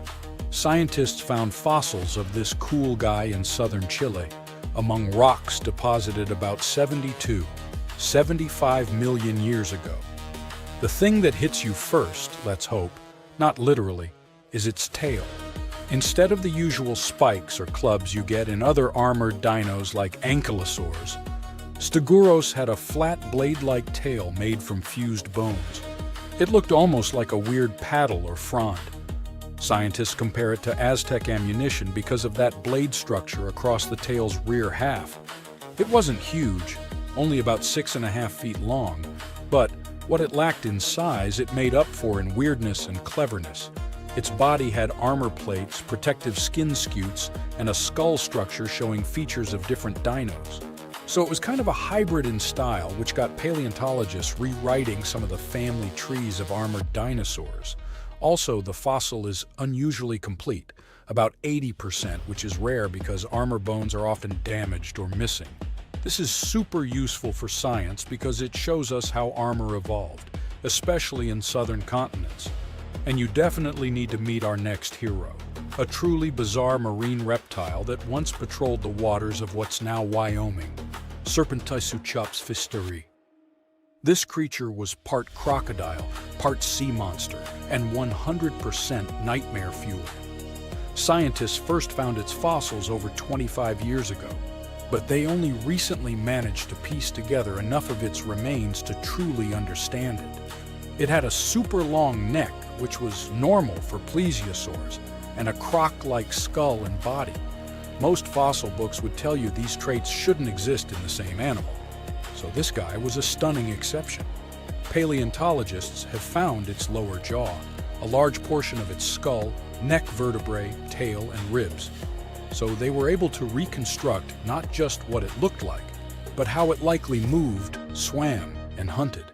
S3: Scientists found fossils of this cool guy in southern Chile, among rocks deposited about 75 million years ago. The thing that hits you first, let's hope, not literally, is its tail. Instead of the usual spikes or clubs you get in other armored dinos like ankylosaurs, Stegosaurus had a flat blade-like tail made from fused bones. It looked almost like a weird paddle or frond. Scientists compare it to Aztec ammunition because of that blade structure across the tail's rear half. It wasn't huge, only about 6.5 feet long, but what it lacked in size it made up for in weirdness and cleverness. Its body had armor plates, protective skin scutes, and a skull structure showing features of different dinos. So it was kind of a hybrid in style, which got paleontologists rewriting some of the family trees of armored dinosaurs. Also, the fossil is unusually complete, about 80%, which is rare because armor bones are often damaged or missing. This is super useful for science because it shows us how armor evolved, especially in southern continents. And you definitely need to meet our next hero, a truly bizarre marine reptile that once patrolled the waters of what's now Wyoming, Serpentisuchops fisteri. This creature was part crocodile, part sea monster, and 100% nightmare fuel. Scientists first found its fossils over 25 years ago, but they only recently managed to piece together enough of its remains to truly understand it. It had a super long neck, which was normal for plesiosaurs, and a croc-like skull and body. Most fossil books would tell you these traits shouldn't exist in the same animal. So this guy was a stunning exception. Paleontologists have found its lower jaw, a large portion of its skull, neck vertebrae, tail, and ribs. So they were able to reconstruct not just what it looked like, but how it likely moved, swam, and hunted.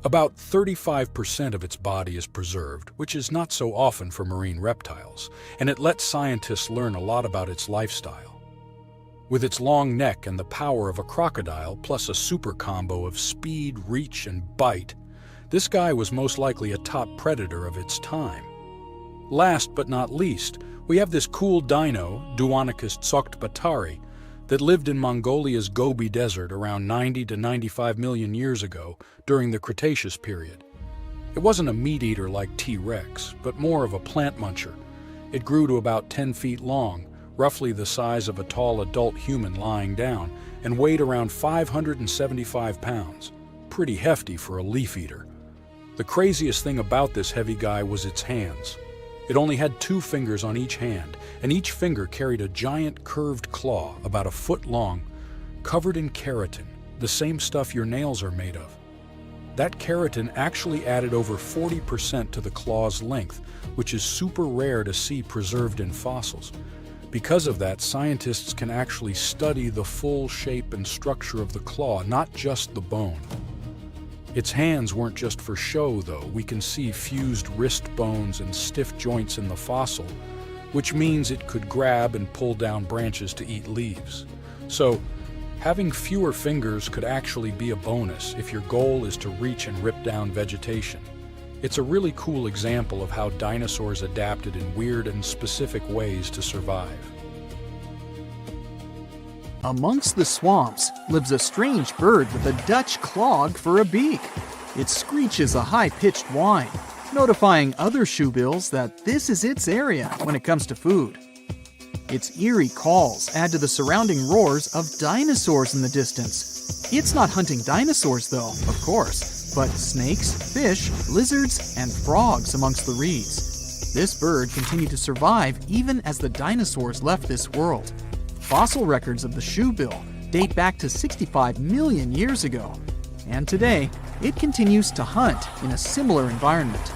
S3: About 35% of its body is preserved, which is not so often for marine reptiles, and it lets scientists learn a lot about its lifestyle. With its long neck and the power of a crocodile, plus a super combo of speed, reach, and bite, this guy was most likely a top predator of its time. Last but not least, we have this cool dino, Duonicus tsokhtbatari, that lived in Mongolia's Gobi Desert around 90 to 95 million years ago during the Cretaceous period. It wasn't a meat-eater like T-Rex, but more of a plant muncher. It grew to about 10 feet long, roughly the size of a tall adult human lying down, and weighed around 575 pounds. Pretty hefty for a leaf eater. The craziest thing about this heavy guy was its hands. It only had 2 fingers on each hand, and each finger carried a giant curved claw about a foot long, covered in keratin, the same stuff your nails are made of. That keratin actually added over 40% to the claw's length, which is super rare to see preserved in fossils. Because of that, scientists can actually study the full shape and structure of the claw, not just the bone. Its hands weren't just for show, though. We can see fused wrist bones and stiff joints in the fossil, which means it could grab and pull down branches to eat leaves. So, having fewer fingers could actually be a bonus if your goal is to reach and rip down vegetation. It's a really cool example of how dinosaurs adapted in weird and specific ways to survive.
S4: Amongst the swamps lives a strange bird with a Dutch clog for a beak. It screeches a high-pitched whine, notifying other shoebills that this is its area when it comes to food. Its eerie calls add to the surrounding roars of dinosaurs in the distance. It's not hunting dinosaurs though, of course, but snakes, fish, lizards, and frogs amongst the reeds. This bird continued to survive even as the dinosaurs left this world. Fossil records of the shoebill date back to 65 million years ago, and today it continues to hunt in a similar environment.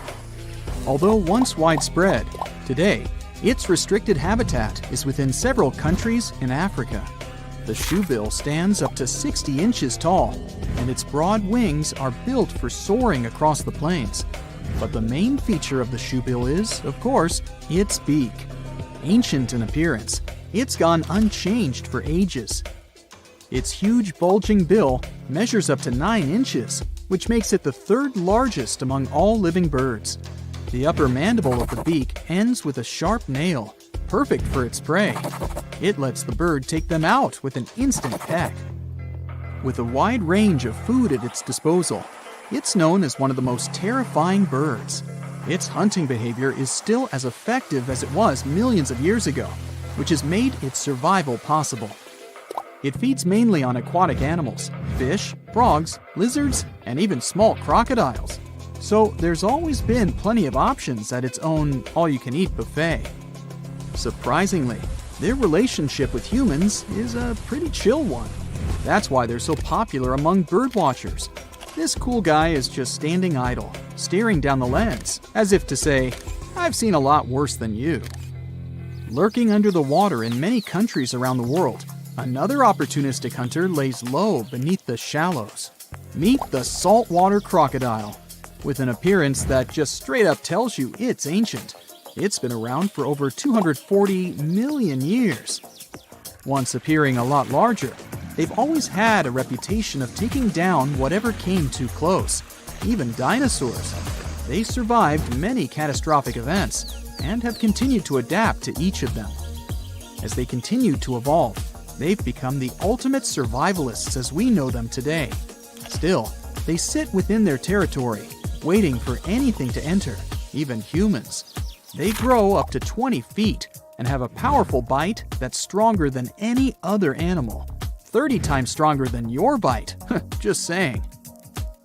S4: Although once widespread, today its restricted habitat is within several countries in Africa. The shoebill stands up to 60 inches tall, and its broad wings are built for soaring across the plains. But the main feature of the shoebill is, of course, its beak. Ancient in appearance, it's gone unchanged for ages. Its huge bulging bill measures up to 9 inches, which makes it the third largest among all living birds. The upper mandible of the beak ends with a sharp nail, perfect for its prey. It lets the bird take them out with an instant peck. With a wide range of food at its disposal, it's known as one of the most terrifying birds. Its hunting behavior is still as effective as it was millions of years ago, which has made its survival possible. It feeds mainly on aquatic animals, fish, frogs, lizards, and even small crocodiles. So there's always been plenty of options at its own all-you-can-eat buffet. Surprisingly, their relationship with humans is a pretty chill one. That's why they're so popular among birdwatchers. This cool guy is just standing idle, staring down the lens, as if to say, "I've seen a lot worse than you." Lurking under the water in many countries around the world, another opportunistic hunter lays low beneath the shallows. Meet the saltwater crocodile. With an appearance that just straight up tells you it's ancient. It's been around for over 240 million years. Once appearing a lot larger, they've always had a reputation of taking down whatever came too close, even dinosaurs. They survived many catastrophic events and have continued to adapt to each of them. As they continue to evolve, they've become the ultimate survivalists as we know them today. Still, they sit within their territory, waiting for anything to enter, even humans. They grow up to 20 feet and have a powerful bite that's stronger than any other animal. 30 times stronger than your bite, just saying.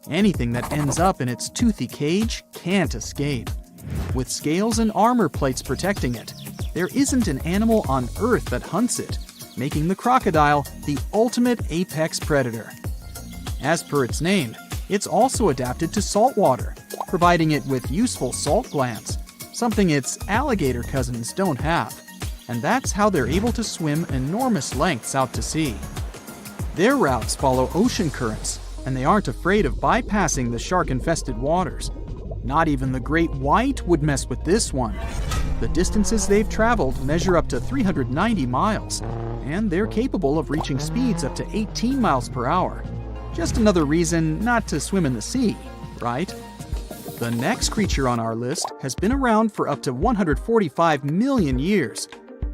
S4: Anything that ends up in its toothy cage can't escape. With scales and armor plates protecting it, there isn't an animal on Earth that hunts it, making the crocodile the ultimate apex predator. As per its name, it's also adapted to salt water, providing it with useful salt glands, something its alligator cousins don't have. And that's how they're able to swim enormous lengths out to sea. Their routes follow ocean currents, and they aren't afraid of bypassing the shark-infested waters. Not even the great white would mess with this one. The distances they've traveled measure up to 390 miles, and they're capable of reaching speeds up to 18 miles per hour. Just another reason not to swim in the sea, right? The next creature on our list has been around for up to 145 million years.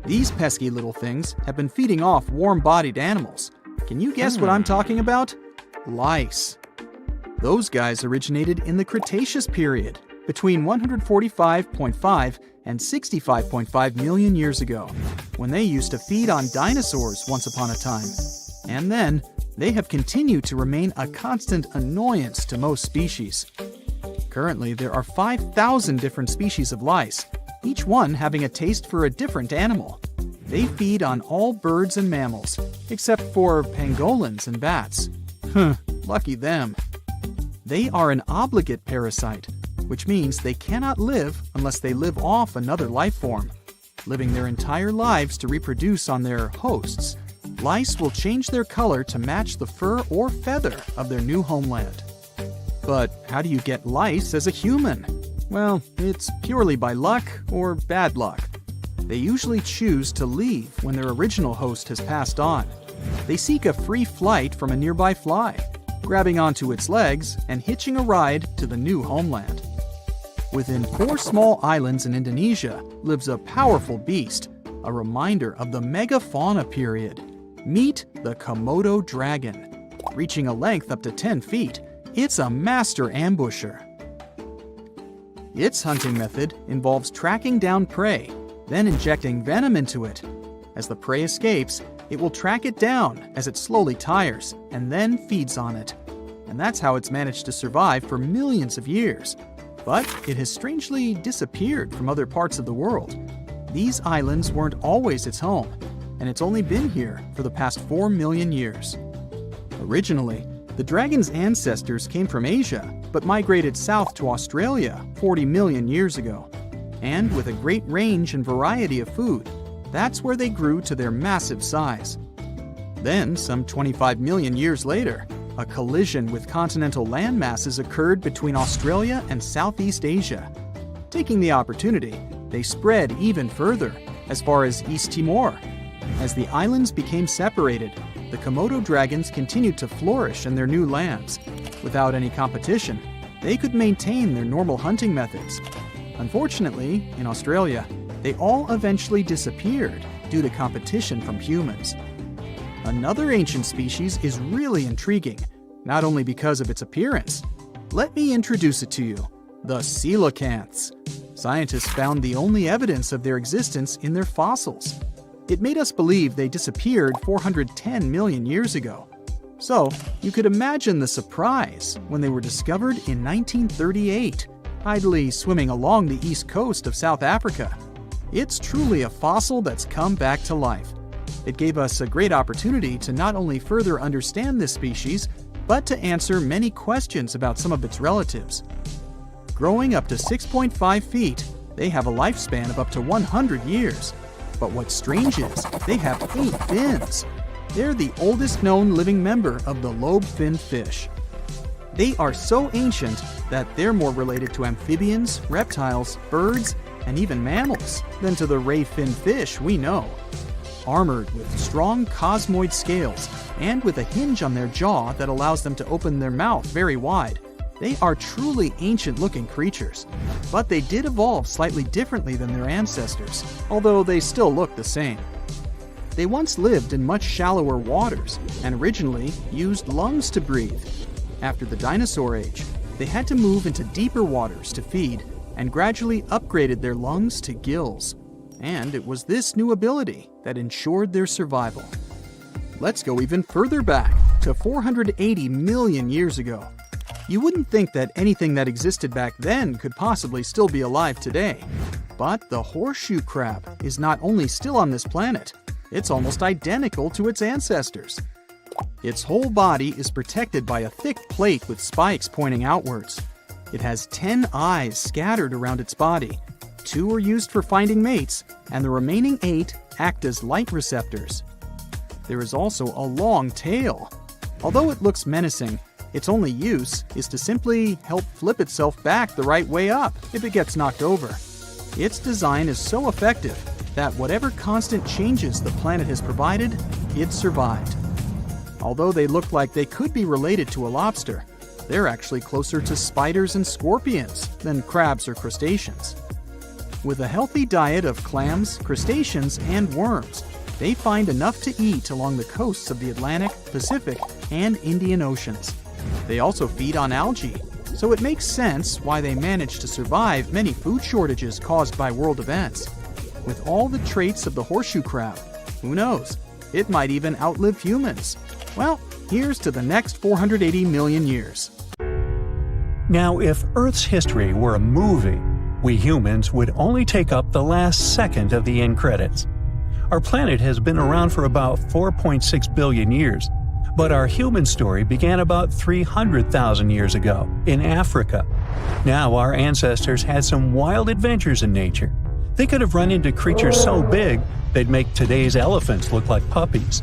S4: These pesky little things have been feeding off warm-bodied animals. Can you guess what I'm talking about? Lice. Those guys originated in the Cretaceous period, between 145.5 and 65.5 million years ago, when they used to feed on dinosaurs once upon a time. And then, they have continued to remain a constant annoyance to most species. Currently, there are 5,000 different species of lice, each one having a taste for a different animal. They feed on all birds and mammals, except for pangolins and bats. Lucky them. They are an obligate parasite, which means they cannot live unless they live off another life form. Living their entire lives to reproduce on their hosts, lice will change their color to match the fur or feather of their new homeland. But how do you get lice as a human? Well, it's purely by luck or bad luck. They usually choose to leave when their original host has passed on. They seek a free flight from a nearby fly, grabbing onto its legs and hitching a ride to the new homeland. Within 4 small islands in Indonesia lives a powerful beast, a reminder of the megafauna period. Meet the Komodo dragon. Reaching a length up to 10 feet, it's a master ambusher. Its hunting method involves tracking down prey, then injecting venom into it. As the prey escapes, it will track it down as it slowly tires and then feeds on it. And that's how it's managed to survive for millions of years. But it has strangely disappeared from other parts of the world. These islands weren't always its home, and it's only been here for the past 4 million years. Originally, the dragon's ancestors came from Asia, but migrated south to Australia 40 million years ago. And with a great range and variety of food, that's where they grew to their massive size. Then, some 25 million years later, a collision with continental land masses occurred between Australia and Southeast Asia. Taking the opportunity, they spread even further, as far as East Timor. As the islands became separated, the Komodo dragons continued to flourish in their new lands. Without any competition, they could maintain their normal hunting methods. Unfortunately, in Australia, they all eventually disappeared due to competition from humans. Another ancient species is really intriguing, not only because of its appearance. Let me introduce it to you, the coelacanths. Scientists found the only evidence of their existence in their fossils. It made us believe they disappeared 410 million years ago. So, you could imagine the surprise when they were discovered in 1938, idly swimming along the east coast of South Africa. It's truly a fossil that's come back to life. It gave us a great opportunity to not only further understand this species, but to answer many questions about some of its relatives. Growing up to 6.5 feet, they have a lifespan of up to 100 years. But what's strange is, they have 8 fins. They're the oldest known living member of the lobe-finned fish. They are so ancient that they're more related to amphibians, reptiles, birds, and even mammals than to the ray-finned fish we know. Armored with strong cosmoid scales and with a hinge on their jaw that allows them to open their mouth very wide, they are truly ancient-looking creatures. But they did evolve slightly differently than their ancestors, although they still look the same. They once lived in much shallower waters and originally used lungs to breathe. After the dinosaur age, they had to move into deeper waters to feed and gradually upgraded their lungs to gills. And it was this new ability that ensured their survival. Let's go even further back, to 480 million years ago. You wouldn't think that anything that existed back then could possibly still be alive today. But the horseshoe crab is not only still on this planet, it's almost identical to its ancestors. Its whole body is protected by a thick plate with spikes pointing outwards. It has 10 eyes scattered around its body. 2 are used for finding mates, and the remaining 8 act as light receptors. There is also a long tail. Although it looks menacing, its only use is to simply help flip itself back the right way up if it gets knocked over. Its design is so effective that whatever constant changes the planet has provided, it survived. Although they look like they could be related to a lobster, they're actually closer to spiders and scorpions than crabs or crustaceans. With a healthy diet of clams, crustaceans, and worms, they find enough to eat along the coasts of the Atlantic, Pacific, and Indian Oceans. They also feed on algae, so it makes sense why they manage to survive many food shortages caused by world events. With all the traits of the horseshoe crab, who knows, it might even outlive humans. Well, here's to the next 480 million years.
S2: Now, if Earth's history were a movie, we humans would only take up the last second of the end credits. Our planet has been around for about 4.6 billion years, but our human story began about 300,000 years ago in Africa. Now, our ancestors had some wild adventures in nature. They could have run into creatures so big they'd make today's elephants look like puppies.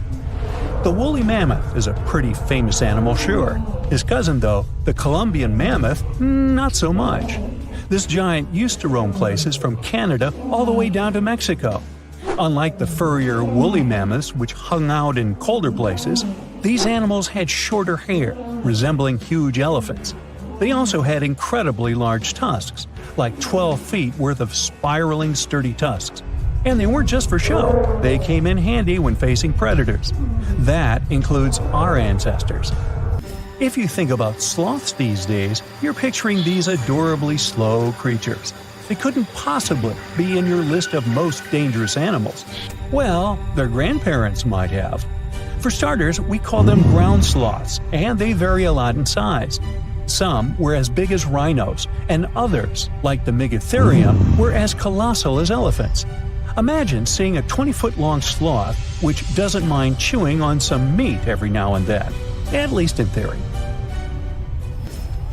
S2: The woolly mammoth is a pretty famous animal, sure. His cousin, though, the Columbian mammoth, not so much. This giant used to roam places from Canada all the way down to Mexico. Unlike the furrier woolly mammoths, which hung out in colder places, these animals had shorter hair, resembling huge elephants. They also had incredibly large tusks, like 12 feet worth of spiraling sturdy tusks. And they weren't just for show, they came in handy when facing predators. That includes our ancestors. If you think about sloths these days, you're picturing these adorably slow creatures. They couldn't possibly be in your list of most dangerous animals. Well, their grandparents might have. For starters, we call them ground sloths, and they vary a lot in size. Some were as big as rhinos, and others, like the Megatherium, were as colossal as elephants. Imagine seeing a 20-foot-long sloth which doesn't mind chewing on some meat every now and then, at least in theory.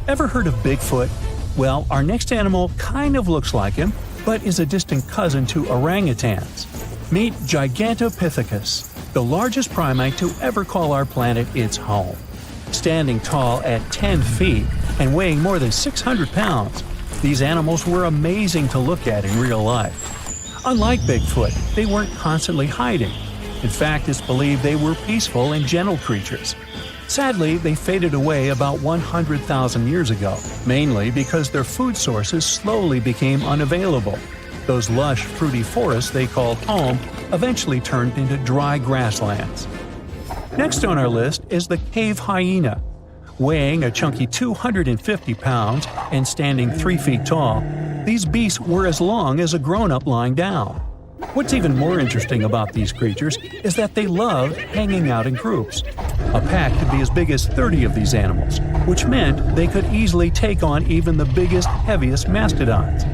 S2: Ever heard of Bigfoot? Well, our next animal kind of looks like him, but is a distant cousin to orangutans. Meet Gigantopithecus, the largest primate to ever call our planet its home. Standing tall at 10 feet and weighing more than 600 pounds, these animals were amazing to look at in real life. Unlike Bigfoot, they weren't constantly hiding. In fact, it's believed they were peaceful and gentle creatures. Sadly, they faded away about 100,000 years ago, mainly because their food sources slowly became unavailable. Those lush, fruity forests they called home eventually turned into dry grasslands. Next on our list is the cave hyena. Weighing a chunky 250 pounds and standing 3 feet tall, these beasts were as long as a grown-up lying down. What's even more interesting about these creatures is that they loved hanging out in groups. A pack could be as big as 30 of these animals, which meant they could easily take on even the biggest, heaviest mastodons.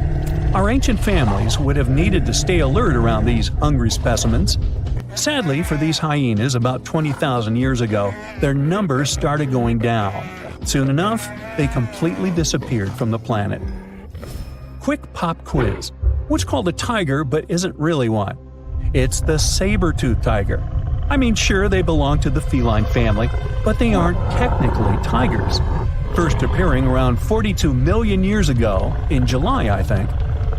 S2: Our ancient families would have needed to stay alert around these hungry specimens. Sadly, for these hyenas about 20,000 years ago, their numbers started going down. Soon enough, they completely disappeared from the planet. Quick pop quiz. What's called a tiger but isn't really one? It's the saber-toothed tiger. I mean, sure, they belong to the feline family, but they aren't technically tigers. First appearing around 42 million years ago, in July, I think,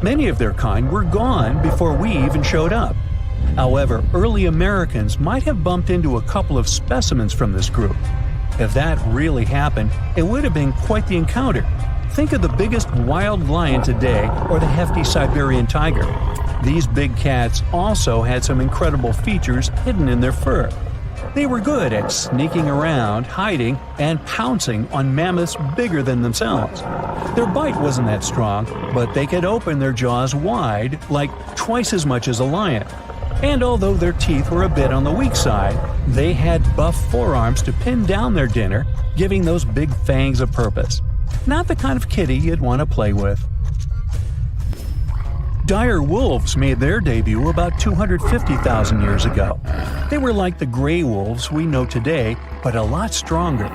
S2: many of their kind were gone before we even showed up. However, early Americans might have bumped into a couple of specimens from this group. If that really happened, it would have been quite the encounter. Think of the biggest wild lion today or the hefty Siberian tiger. These big cats also had some incredible features hidden in their fur. They were good at sneaking around, hiding, and pouncing on mammoths bigger than themselves. Their bite wasn't that strong, but they could open their jaws wide, like twice as much as a lion. And although their teeth were a bit on the weak side, they had buff forearms to pin down their dinner, giving those big fangs a purpose. Not the kind of kitty you'd want to play with. Dire wolves made their debut about 250,000 years ago. They were like the gray wolves we know today, but a lot stronger.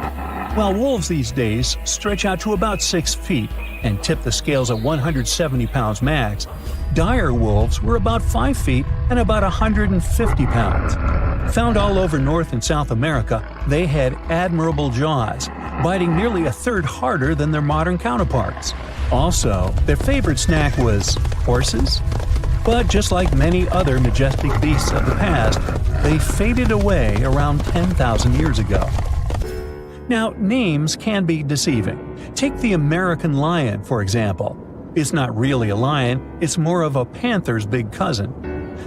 S2: While wolves these days stretch out to about 6 feet and tip the scales at 170 pounds max, dire wolves were about 5 feet and about 150 pounds. Found all over North and South America, they had admirable jaws, biting nearly a third harder than their modern counterparts. Also, their favorite snack was horses. But just like many other majestic beasts of the past, they faded away around 10,000 years ago. Now, names can be deceiving. Take the American lion, for example. It's not really a lion, it's more of a panther's big cousin.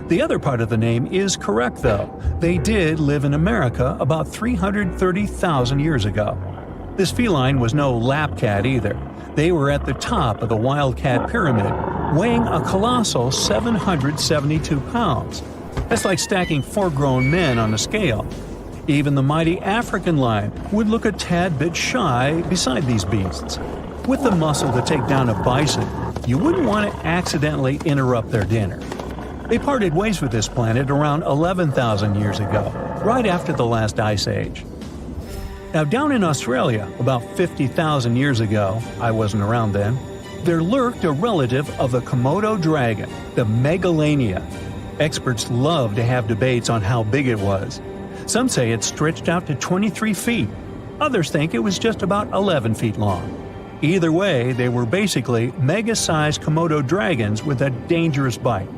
S2: The other part of the name is correct, though. They did live in America about 330,000 years ago. This feline was no lap cat either. They were at the top of the wildcat pyramid, weighing a colossal 772 pounds. That's like stacking 4 grown men on a scale. Even the mighty African lion would look a tad bit shy beside these beasts. With the muscle to take down a bison, you wouldn't want to accidentally interrupt their dinner. They parted ways with this planet around 11,000 years ago, right after the last ice age. Now, down in Australia, about 50,000 years ago, I wasn't around then, there lurked a relative of the Komodo dragon, the Megalania. Experts love to have debates on how big it was. Some say it stretched out to 23 feet. Others think it was just about 11 feet long. Either way, they were basically mega-sized Komodo dragons with a dangerous bite.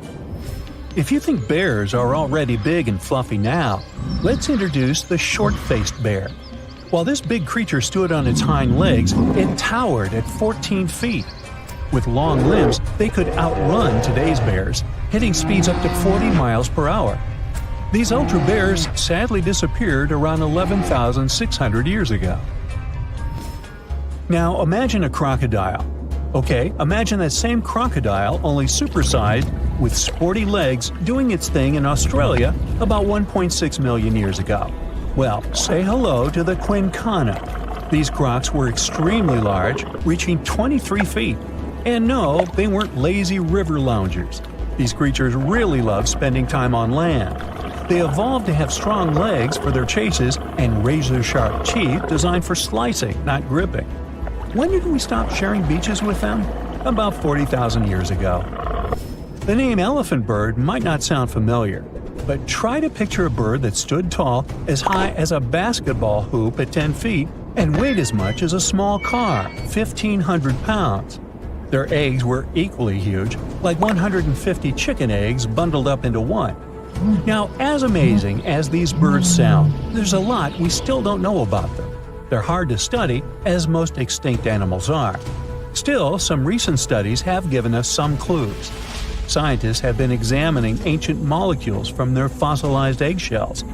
S2: If you think bears are already big and fluffy now, let's introduce the short-faced bear. While this big creature stood on its hind legs, it towered at 14 feet. With long limbs, they could outrun today's bears, hitting speeds up to 40 miles per hour. These ultra bears sadly disappeared around 11,600 years ago. Now imagine a crocodile. Okay, imagine that same crocodile, only supersized, with sporty legs, doing its thing in Australia about 1.6 million years ago. Well, say hello to the quincana. These crocs were extremely large, reaching 23 feet. And no, they weren't lazy river loungers. These creatures really love spending time on land. They evolved to have strong legs for their chases and razor-sharp teeth designed for slicing, not gripping. When did we stop sharing beaches with them? About 40,000 years ago. The name elephant bird might not sound familiar, but try to picture a bird that stood tall, as high as a basketball hoop at 10 feet, and weighed as much as a small car, 1,500 pounds. Their eggs were equally huge, like 150 chicken eggs bundled up into one. Now, as amazing as these birds sound, there's a lot we still don't know about them. They're hard to study, as most extinct animals are. Still, some recent studies have given us some clues. Scientists have been examining ancient molecules from their fossilized eggshells.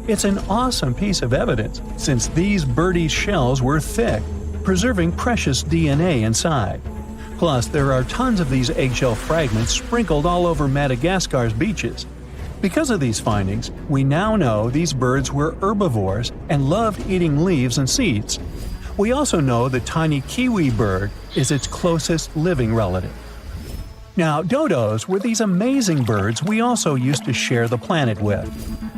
S2: It's an awesome piece of evidence, since these birdies' shells were thick, preserving precious DNA inside. Plus, there are tons of these eggshell fragments sprinkled all over Madagascar's beaches. Because of these findings, we now know these birds were herbivores and loved eating leaves and seeds. We also know the tiny kiwi bird is its closest living relative. Now, dodos were these amazing birds we also used to share the planet with.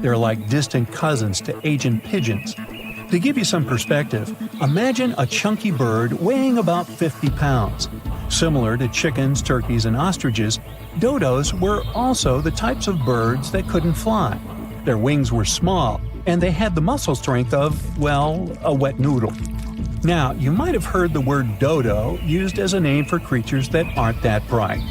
S2: They're like distant cousins to ancient pigeons. To give you some perspective, imagine a chunky bird weighing about 50 pounds. Similar to chickens, turkeys, and ostriches, dodos were also the types of birds that couldn't fly. Their wings were small, and they had the muscle strength of, well, a wet noodle. Now, you might have heard the word dodo used as a name for creatures that aren't that bright.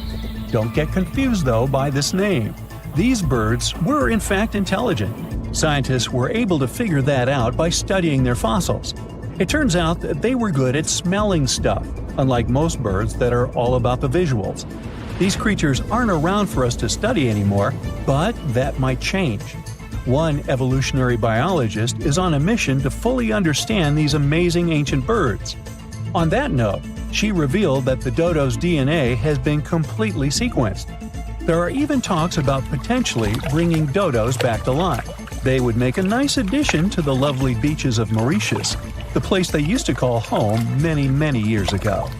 S2: Don't get confused, though, by this name. These birds were in fact intelligent. Scientists were able to figure that out by studying their fossils. It turns out that they were good at smelling stuff, unlike most birds that are all about the visuals. These creatures aren't around for us to study anymore, but that might change. One evolutionary biologist is on a mission to fully understand these amazing ancient birds. On that note, she revealed that the dodo's DNA has been completely sequenced. There are even talks about potentially bringing dodos back to life. They would make a nice addition to the lovely beaches of Mauritius, the place they used to call home many, many years ago.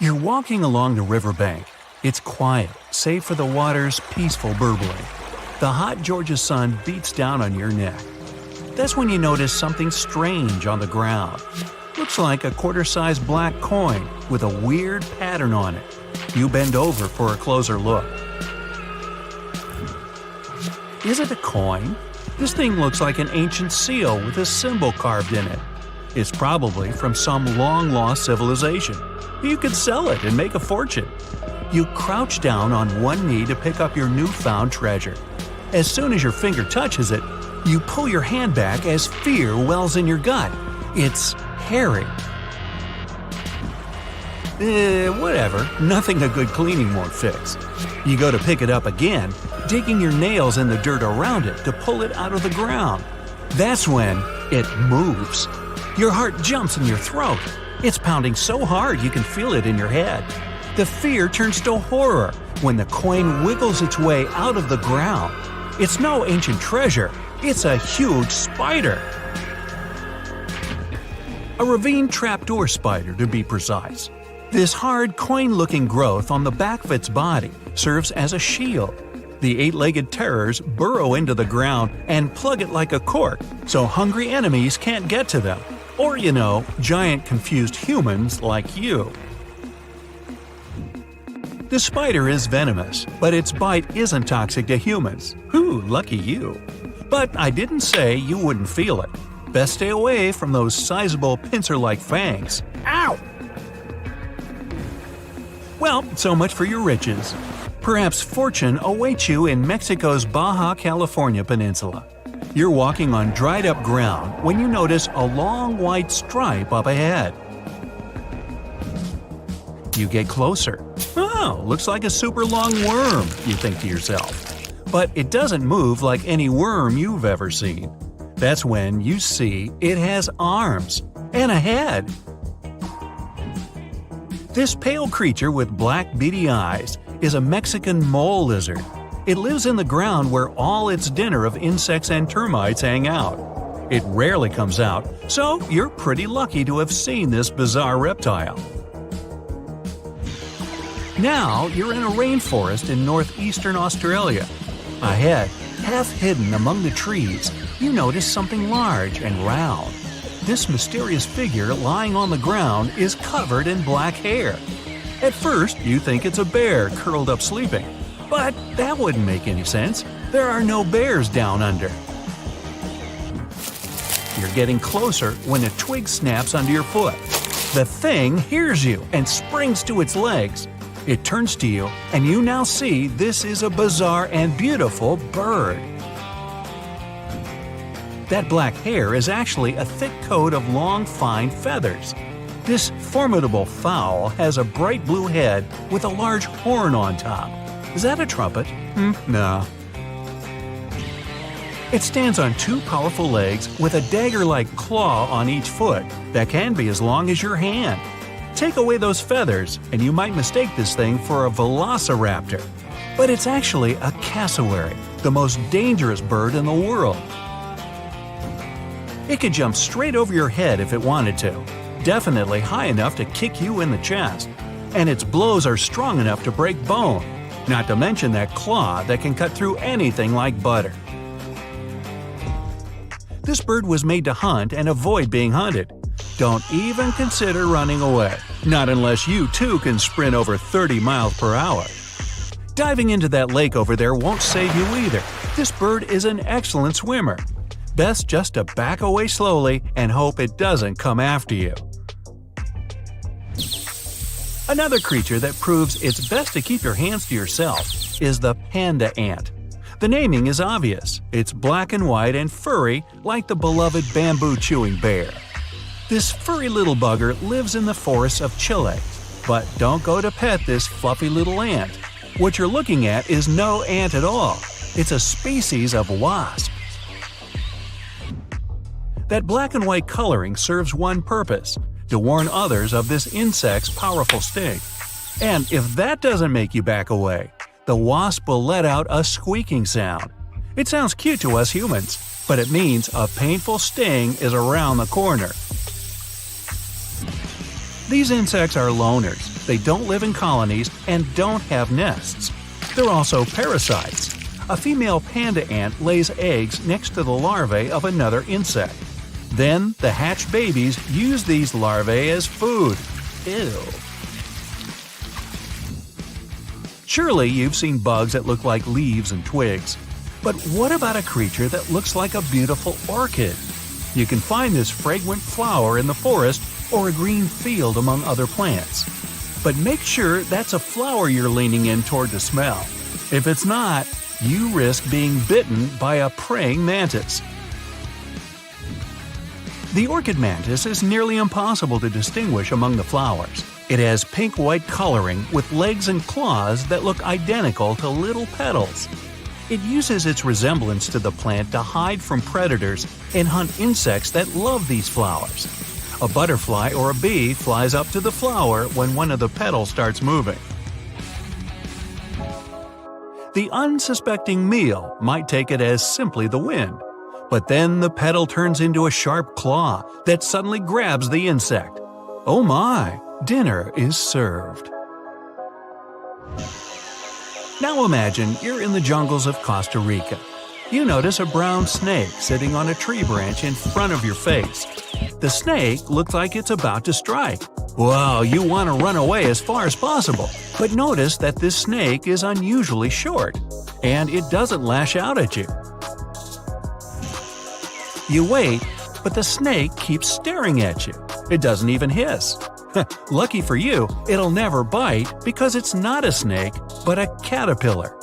S2: You're walking along the riverbank. It's quiet, save for the water's peaceful burbling. The hot Georgia sun beats down on your neck. That's when you notice something strange on the ground. Looks like a quarter-sized black coin with a weird pattern on it. You bend over for a closer look. Is it a coin? This thing looks like an ancient seal with a symbol carved in it. It's probably from some long-lost civilization. You could sell it and make a fortune. You crouch down on one knee to pick up your newfound treasure. As soon as your finger touches it, you pull your hand back as fear wells in your gut. It's hairy. Whatever. Nothing a good cleaning won't fix. You go to pick it up again, digging your nails in the dirt around it to pull it out of the ground. That's when it moves. Your heart jumps in your throat. It's pounding so hard you can feel it in your head. The fear turns to horror when the coin wiggles its way out of the ground. It's no ancient treasure. It's a huge spider. A ravine trapdoor spider, to be precise. This hard, coin-looking growth on the back of its body serves as a shield. The eight-legged terrors burrow into the ground and plug it like a cork, so hungry enemies can't get to them. Or, giant confused humans like you. The spider is venomous, but its bite isn't toxic to humans. Whew, lucky you. But I didn't say you wouldn't feel it. Best stay away from those sizable pincer-like fangs. Ow! Well, so much for your riches. Perhaps fortune awaits you in Mexico's Baja California peninsula. You're walking on dried-up ground when you notice a long white stripe up ahead. You get closer. Oh, looks like a super long worm, you think to yourself. But it doesn't move like any worm you've ever seen. That's when you see it has arms and a head. This pale creature with black beady eyes is a Mexican mole lizard. It lives in the ground where all its dinner of insects and termites hang out. It rarely comes out, so you're pretty lucky to have seen this bizarre reptile. Now you're in a rainforest in northeastern Australia. Ahead, half hidden among the trees, you notice something large and round. This mysterious figure lying on the ground is covered in black hair. At first, you think it's a bear curled up sleeping. But that wouldn't make any sense. There are no bears down under. You're getting closer when a twig snaps under your foot. The thing hears you and springs to its legs. It turns to you, and you now see this is a bizarre and beautiful bird. That black hair is actually a thick coat of long, fine feathers. This formidable fowl has a bright blue head with a large horn on top. Is that a trumpet? No. It stands on two powerful legs with a dagger-like claw on each foot that can be as long as your hand. Take away those feathers, and you might mistake this thing for a velociraptor. But it's actually a cassowary, the most dangerous bird in the world. It could jump straight over your head if it wanted to. Definitely high enough to kick you in the chest, and its blows are strong enough to break bone, not to mention that claw that can cut through anything like butter. This bird was made to hunt and avoid being hunted. Don't even consider running away, not unless you too can sprint over 30 miles per hour. Diving into that lake over there won't save you either. This bird is an excellent swimmer. Best just to back away slowly and hope it doesn't come after you. Another creature that proves it's best to keep your hands to yourself is the panda ant. The naming is obvious. It's black and white and furry like the beloved bamboo-chewing bear. This furry little bugger lives in the forests of Chile. But don't go to pet this fluffy little ant. What you're looking at is no ant at all. It's a species of wasp. That black and white coloring serves one purpose – to warn others of this insect's powerful sting. And if that doesn't make you back away, the wasp will let out a squeaking sound. It sounds cute to us humans, but it means a painful sting is around the corner. These insects are loners. They don't live in colonies and don't have nests. They're also parasites. A female panda ant lays eggs next to the larvae of another insect. Then, the hatched babies use these larvae as food. Ew. Surely you've seen bugs that look like leaves and twigs. But what about a creature that looks like a beautiful orchid? You can find this fragrant flower in the forest or a green field among other plants. But make sure that's a flower you're leaning in toward to smell. If it's not, you risk being bitten by a praying mantis. The orchid mantis is nearly impossible to distinguish among the flowers. It has pink-white coloring with legs and claws that look identical to little petals. It uses its resemblance to the plant to hide from predators and hunt insects that love these flowers. A butterfly or a bee flies up to the flower when one of the petals starts moving. The unsuspecting meal might take it as simply the wind. But then the petal turns into a sharp claw that suddenly grabs the insect. Oh my, dinner is served. Now imagine you're in the jungles of Costa Rica. You notice a brown snake sitting on a tree branch in front of your face. The snake looks like it's about to strike. Wow, you want to run away as far as possible. But notice that this snake is unusually short, and it doesn't lash out at you. You wait, but the snake keeps staring at you. It doesn't even hiss. Lucky for you, it'll never bite because it's not a snake, but a caterpillar.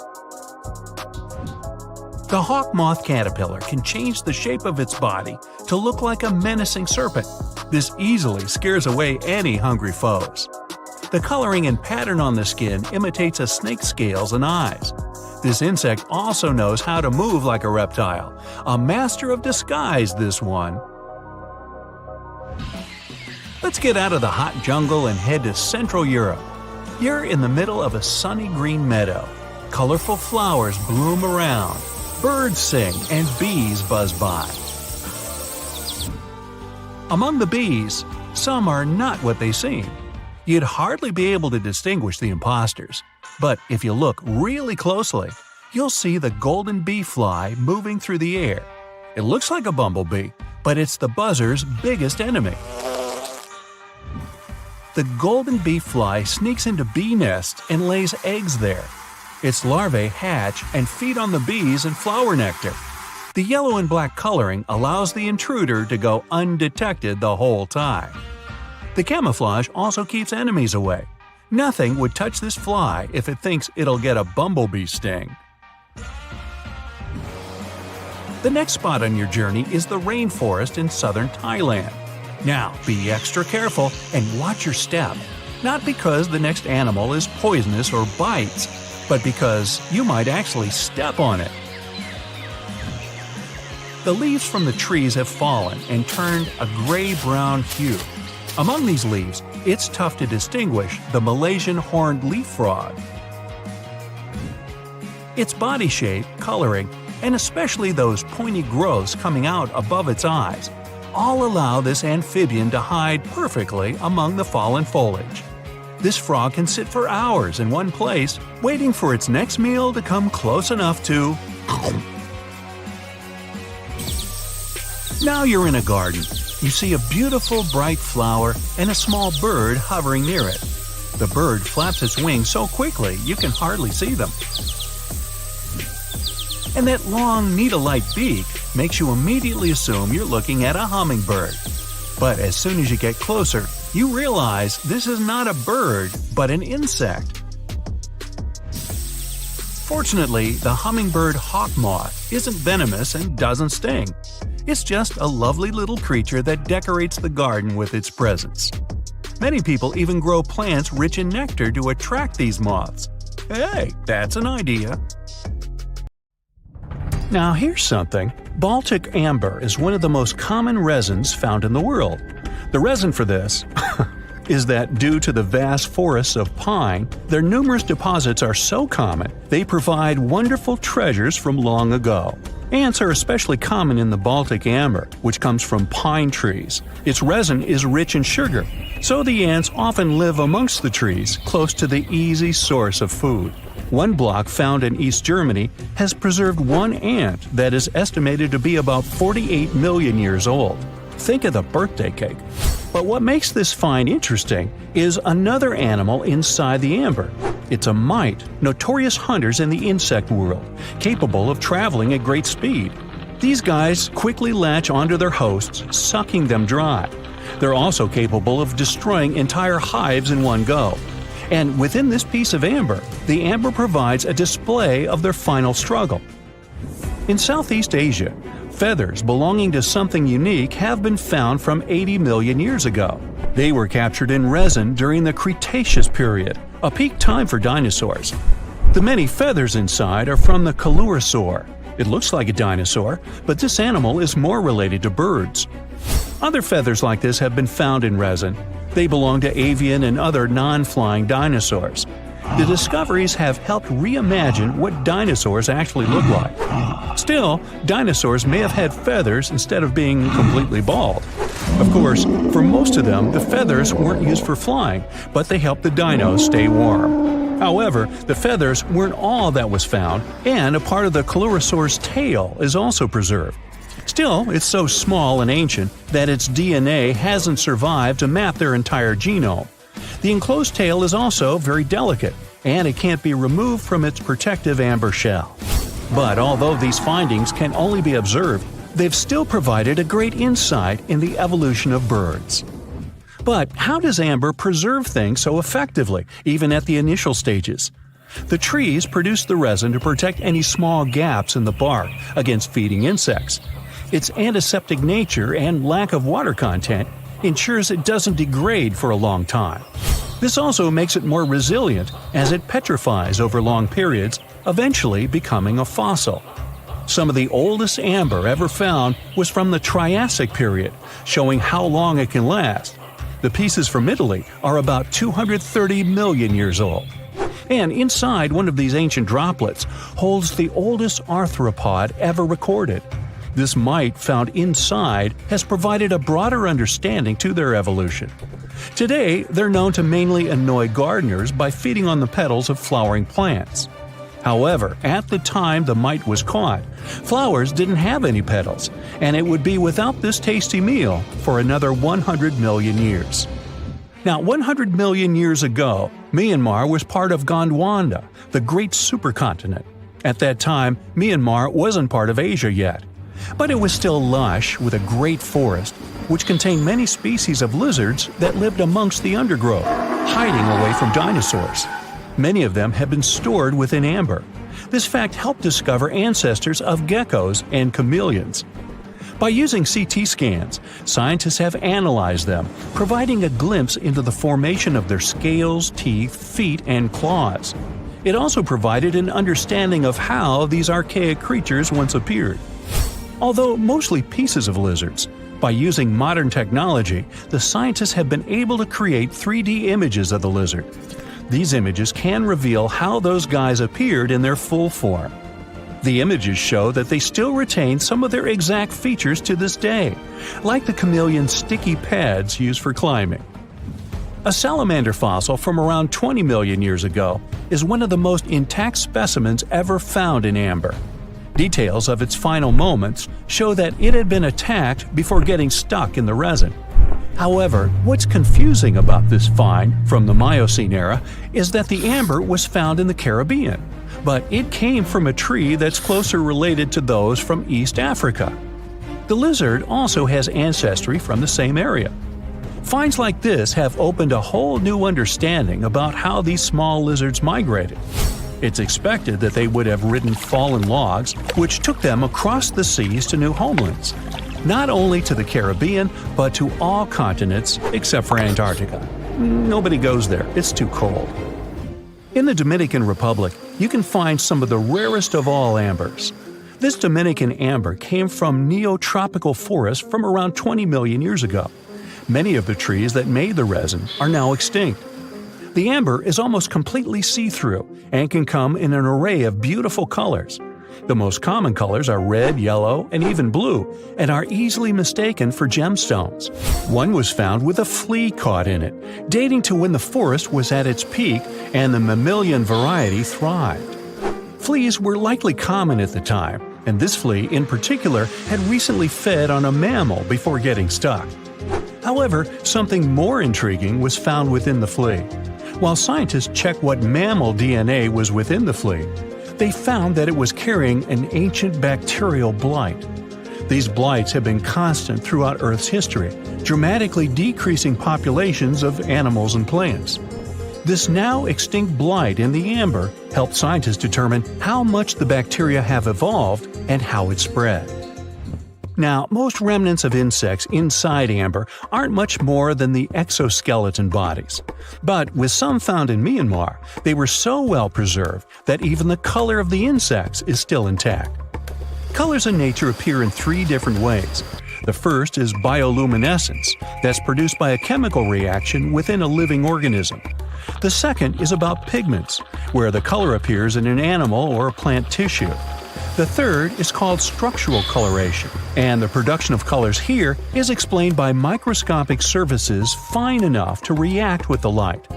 S2: The hawk moth caterpillar can change the shape of its body to look like a menacing serpent. This easily scares away any hungry foes. The coloring and pattern on the skin imitates a snake's scales and eyes. This insect also knows how to move like a reptile. A master of disguise, this one. Let's get out of the hot jungle and head to Central Europe. You're in the middle of a sunny green meadow. Colorful flowers bloom around. Birds sing and bees buzz by. Among the bees, some are not what they seem. You'd hardly be able to distinguish the imposters. But if you look really closely, you'll see the golden bee fly moving through the air. It looks like a bumblebee, but it's the buzzer's biggest enemy. The golden bee fly sneaks into bee nests and lays eggs there. Its larvae hatch and feed on the bees and flower nectar. The yellow and black coloring allows the intruder to go undetected the whole time. The camouflage also keeps enemies away. Nothing would touch this fly if it thinks it'll get a bumblebee sting. The next spot on your journey is the rainforest in southern Thailand. Now, be extra careful and watch your step. Not because the next animal is poisonous or bites, but because you might actually step on it. The leaves from the trees have fallen and turned a gray-brown hue. Among these leaves, it's tough to distinguish the Malaysian horned leaf frog. Its body shape, coloring, and especially those pointy growths coming out above its eyes, all allow this amphibian to hide perfectly among the fallen foliage. This frog can sit for hours in one place, waiting for its next meal to come close enough to… Now you're in a garden. You see a beautiful bright flower and a small bird hovering near it. The bird flaps its wings so quickly you can hardly see them. And that long needle-like beak makes you immediately assume you're looking at a hummingbird. But as soon as you get closer, you realize this is not a bird, but an insect. Fortunately, the hummingbird hawk moth isn't venomous and doesn't sting. It's just a lovely little creature that decorates the garden with its presence. Many people even grow plants rich in nectar to attract these moths. Hey, that's an idea. Now here's something. Baltic amber is one of the most common resins found in the world. The reason for this is that due to the vast forests of pine, their numerous deposits are so common, they provide wonderful treasures from long ago. Ants are especially common in the Baltic amber, which comes from pine trees. Its resin is rich in sugar, so the ants often live amongst the trees, close to the easy source of food. One block found in East Germany has preserved one ant that is estimated to be about 48 million years old. Think of the birthday cake. But what makes this find interesting is another animal inside the amber. It's a mite, notorious hunters in the insect world, capable of traveling at great speed. These guys quickly latch onto their hosts, sucking them dry. They're also capable of destroying entire hives in one go. And within this piece of amber, the amber provides a display of their final struggle. In Southeast Asia, feathers belonging to something unique have been found from 80 million years ago. They were captured in resin during the Cretaceous period, a peak time for dinosaurs. The many feathers inside are from the coelurosaur. It looks like a dinosaur, but this animal is more related to birds. Other feathers like this have been found in resin. They belong to avian and other non-flying dinosaurs. The discoveries have helped reimagine what dinosaurs actually look like. Still, dinosaurs may have had feathers instead of being completely bald. Of course, for most of them, the feathers weren't used for flying, but they helped the dinos stay warm. However, the feathers weren't all that was found, and a part of the coelurosaur's tail is also preserved. Still, it's so small and ancient that its DNA hasn't survived to map their entire genome. The enclosed tail is also very delicate, and it can't be removed from its protective amber shell. But although these findings can only be observed, they've still provided a great insight in the evolution of birds. But how does amber preserve things so effectively, even at the initial stages? The trees produce the resin to protect any small gaps in the bark against feeding insects. Its antiseptic nature and lack of water content ensures it doesn't degrade for a long time. This also makes it more resilient as it petrifies over long periods, eventually becoming a fossil. Some of the oldest amber ever found was from the Triassic period, showing how long it can last. The pieces from Italy are about 230 million years old. And inside one of these ancient droplets holds the oldest arthropod ever recorded. This mite found inside has provided a broader understanding to their evolution. Today, they're known to mainly annoy gardeners by feeding on the petals of flowering plants. However, at the time the mite was caught, flowers didn't have any petals, and it would be without this tasty meal for another 100 million years. Now, 100 million years ago, Myanmar was part of Gondwana, the great supercontinent. At that time, Myanmar wasn't part of Asia yet. But it was still lush with a great forest, which contained many species of lizards that lived amongst the undergrowth, hiding away from dinosaurs. Many of them had been stored within amber. This fact helped discover ancestors of geckos and chameleons. By using CT scans, scientists have analyzed them, providing a glimpse into the formation of their scales, teeth, feet, and claws. It also provided an understanding of how these archaic creatures once appeared. Although mostly pieces of lizards, by using modern technology, the scientists have been able to create 3D images of the lizard. These images can reveal how those guys appeared in their full form. The images show that they still retain some of their exact features to this day, like the chameleon's sticky pads used for climbing. A salamander fossil from around 20 million years ago is one of the most intact specimens ever found in amber. Details of its final moments show that it had been attacked before getting stuck in the resin. However, what's confusing about this find from the Miocene era is that the amber was found in the Caribbean, but it came from a tree that's closer related to those from East Africa. The lizard also has ancestry from the same area. Finds like this have opened a whole new understanding about how these small lizards migrated. It's expected that they would have ridden fallen logs, which took them across the seas to new homelands, not only to the Caribbean, but to all continents except for Antarctica. Nobody goes there, it's too cold. In the Dominican Republic, you can find some of the rarest of all ambers. This Dominican amber came from neotropical forests from around 20 million years ago. Many of the trees that made the resin are now extinct. The amber is almost completely see-through and can come in an array of beautiful colors. The most common colors are red, yellow, and even blue, and are easily mistaken for gemstones. One was found with a flea caught in it, dating to when the forest was at its peak and the mammalian variety thrived. Fleas were likely common at the time, and this flea in particular had recently fed on a mammal before getting stuck. However, something more intriguing was found within the flea. While scientists checked what mammal DNA was within the flea, they found that it was carrying an ancient bacterial blight. These blights have been constant throughout Earth's history, dramatically decreasing populations of animals and plants. This now extinct blight in the amber helped scientists determine how much the bacteria have evolved and how it spread. Now, most remnants of insects inside amber aren't much more than the exoskeleton bodies. But with some found in Myanmar, they were so well preserved that even the color of the insects is still intact. Colors in nature appear in three different ways. The first is bioluminescence, that's produced by a chemical reaction within a living organism. The second is about pigments, where the color appears in an animal or plant tissue. The third is called structural coloration, and the production of colors here is explained by microscopic surfaces fine enough to react with the light.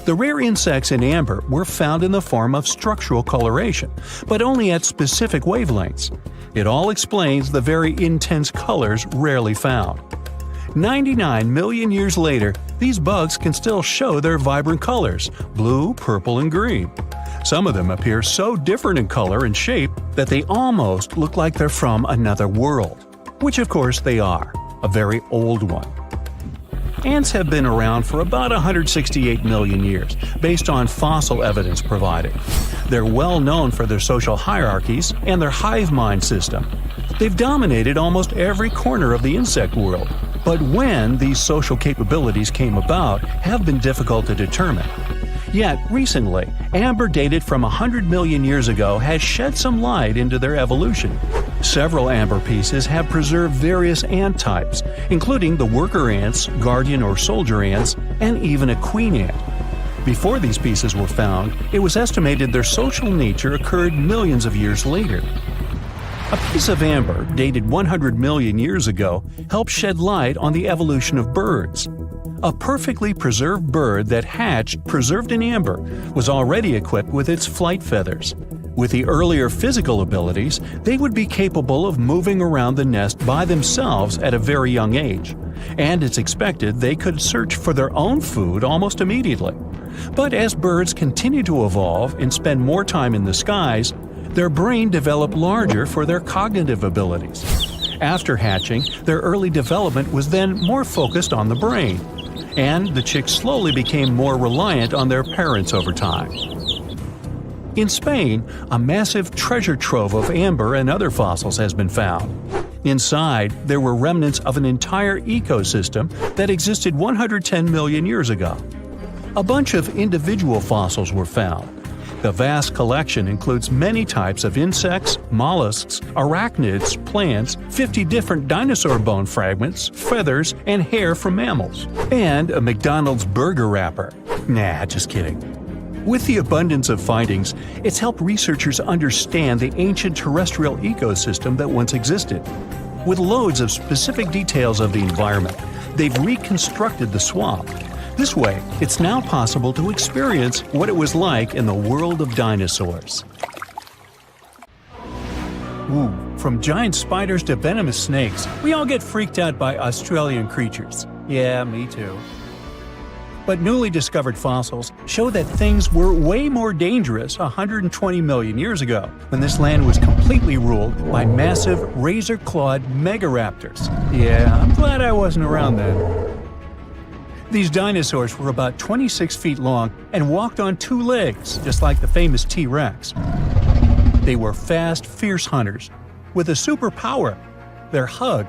S2: The rare insects in amber were found in the form of structural coloration, but only at specific wavelengths. It all explains the very intense colors rarely found. 99 million years later, these bugs can still show their vibrant colors – blue, purple, and green. Some of them appear so different in color and shape that they almost look like they're from another world. Which of course they are, a very old one. ants have been around for about 168 million years, based on fossil evidence provided. They're well known for their social hierarchies and their hive mind system. They've dominated almost every corner of the insect world, but when these social capabilities came about have been difficult to determine. Yet, recently, amber dated from 100 million years ago has shed some light into their evolution. Several amber pieces have preserved various ant types, including the worker ants, guardian or soldier ants, and even a queen ant. Before these pieces were found, it was estimated their social nature occurred millions of years later. A piece of amber, dated 100 million years ago, helped shed light on the evolution of birds. A perfectly preserved bird that hatched preserved in amber was already equipped with its flight feathers. With the earlier physical abilities, they would be capable of moving around the nest by themselves at a very young age, and it's expected they could search for their own food almost immediately. But as birds continue to evolve and spend more time in the skies, their brain developed larger for their cognitive abilities. After hatching, their early development was then more focused on the brain, and the chicks slowly became more reliant on their parents over time. In Spain, a massive treasure trove of amber and other fossils has been found. Inside, there were remnants of an entire ecosystem that existed 110 million years ago. A bunch of individual fossils were found. The vast collection includes many types of insects, mollusks, arachnids, plants, 50 different dinosaur bone fragments, feathers, and hair from mammals, and a McDonald's burger wrapper. Nah, just kidding. With the abundance of findings, it's helped researchers understand the ancient terrestrial ecosystem that once existed. With loads of specific details of the environment, they've reconstructed the swamp. This way, it's now possible to experience what it was like in the world of dinosaurs. Ooh, from giant spiders to venomous snakes, we all get freaked out by Australian creatures. Yeah, me too. But newly discovered fossils show that things were way more dangerous 120 million years ago, when this land was completely ruled by massive razor-clawed megaraptors. Yeah, I'm glad I wasn't around then. These dinosaurs were about 26 feet long and walked on two legs, just like the famous T-Rex. They were fast, fierce hunters, with a superpower: their hug.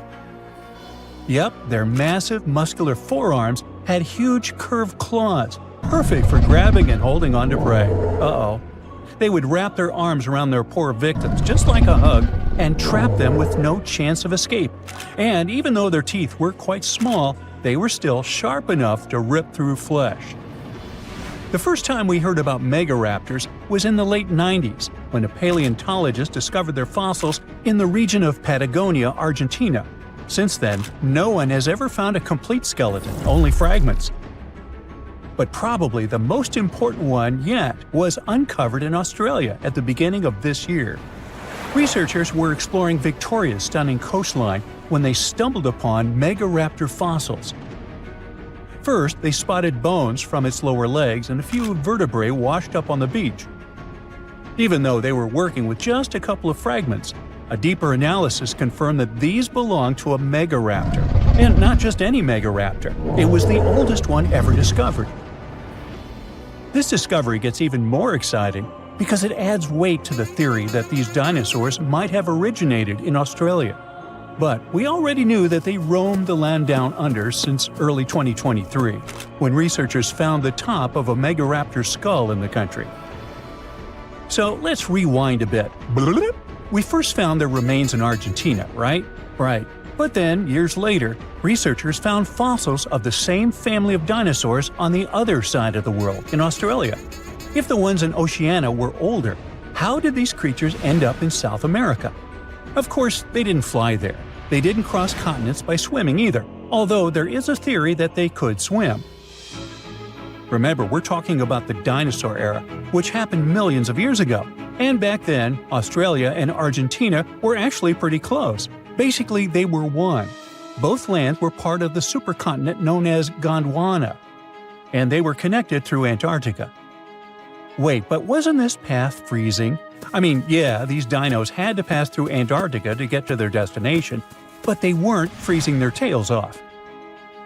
S2: Yep, their massive, muscular forearms had huge curved claws, perfect for grabbing and holding onto prey. Uh-oh. They would wrap their arms around their poor victims, just like a hug, and trap them with no chance of escape. And even though their teeth were quite small, they were still sharp enough to rip through flesh. The first time we heard about megaraptors was in the late 90s, when a paleontologist discovered their fossils in the region of Patagonia, Argentina. Since then, no one has ever found a complete skeleton, only fragments. But probably the most important one yet was uncovered in Australia at the beginning of this year. Researchers were exploring Victoria's stunning coastline when they stumbled upon megaraptor fossils. First, they spotted bones from its lower legs and a few vertebrae washed up on the beach. Even though they were working with just a couple of fragments, a deeper analysis confirmed that these belonged to a megaraptor. And not just any megaraptor, it was the oldest one ever discovered. This discovery gets even more exciting because it adds weight to the theory that these dinosaurs might have originated in Australia. But we already knew that they roamed the land down under since early 2023, when researchers found the top of a megaraptor skull in the country. So let's rewind a bit. We first found their remains in Argentina, right? Right. But then, years later, researchers found fossils of the same family of dinosaurs on the other side of the world, in Australia. If the ones in Oceania were older, how did these creatures end up in South America? Of course, they didn't fly there. They didn't cross continents by swimming either, although there is a theory that they could swim. Remember, we're talking about the dinosaur era, which happened millions of years ago. And back then, Australia and Argentina were actually pretty close. Basically, they were one. Both lands were part of the supercontinent known as Gondwana, and they were connected through Antarctica. Wait, but wasn't this path freezing? I mean, yeah, these dinos had to pass through Antarctica to get to their destination, but they weren't freezing their tails off.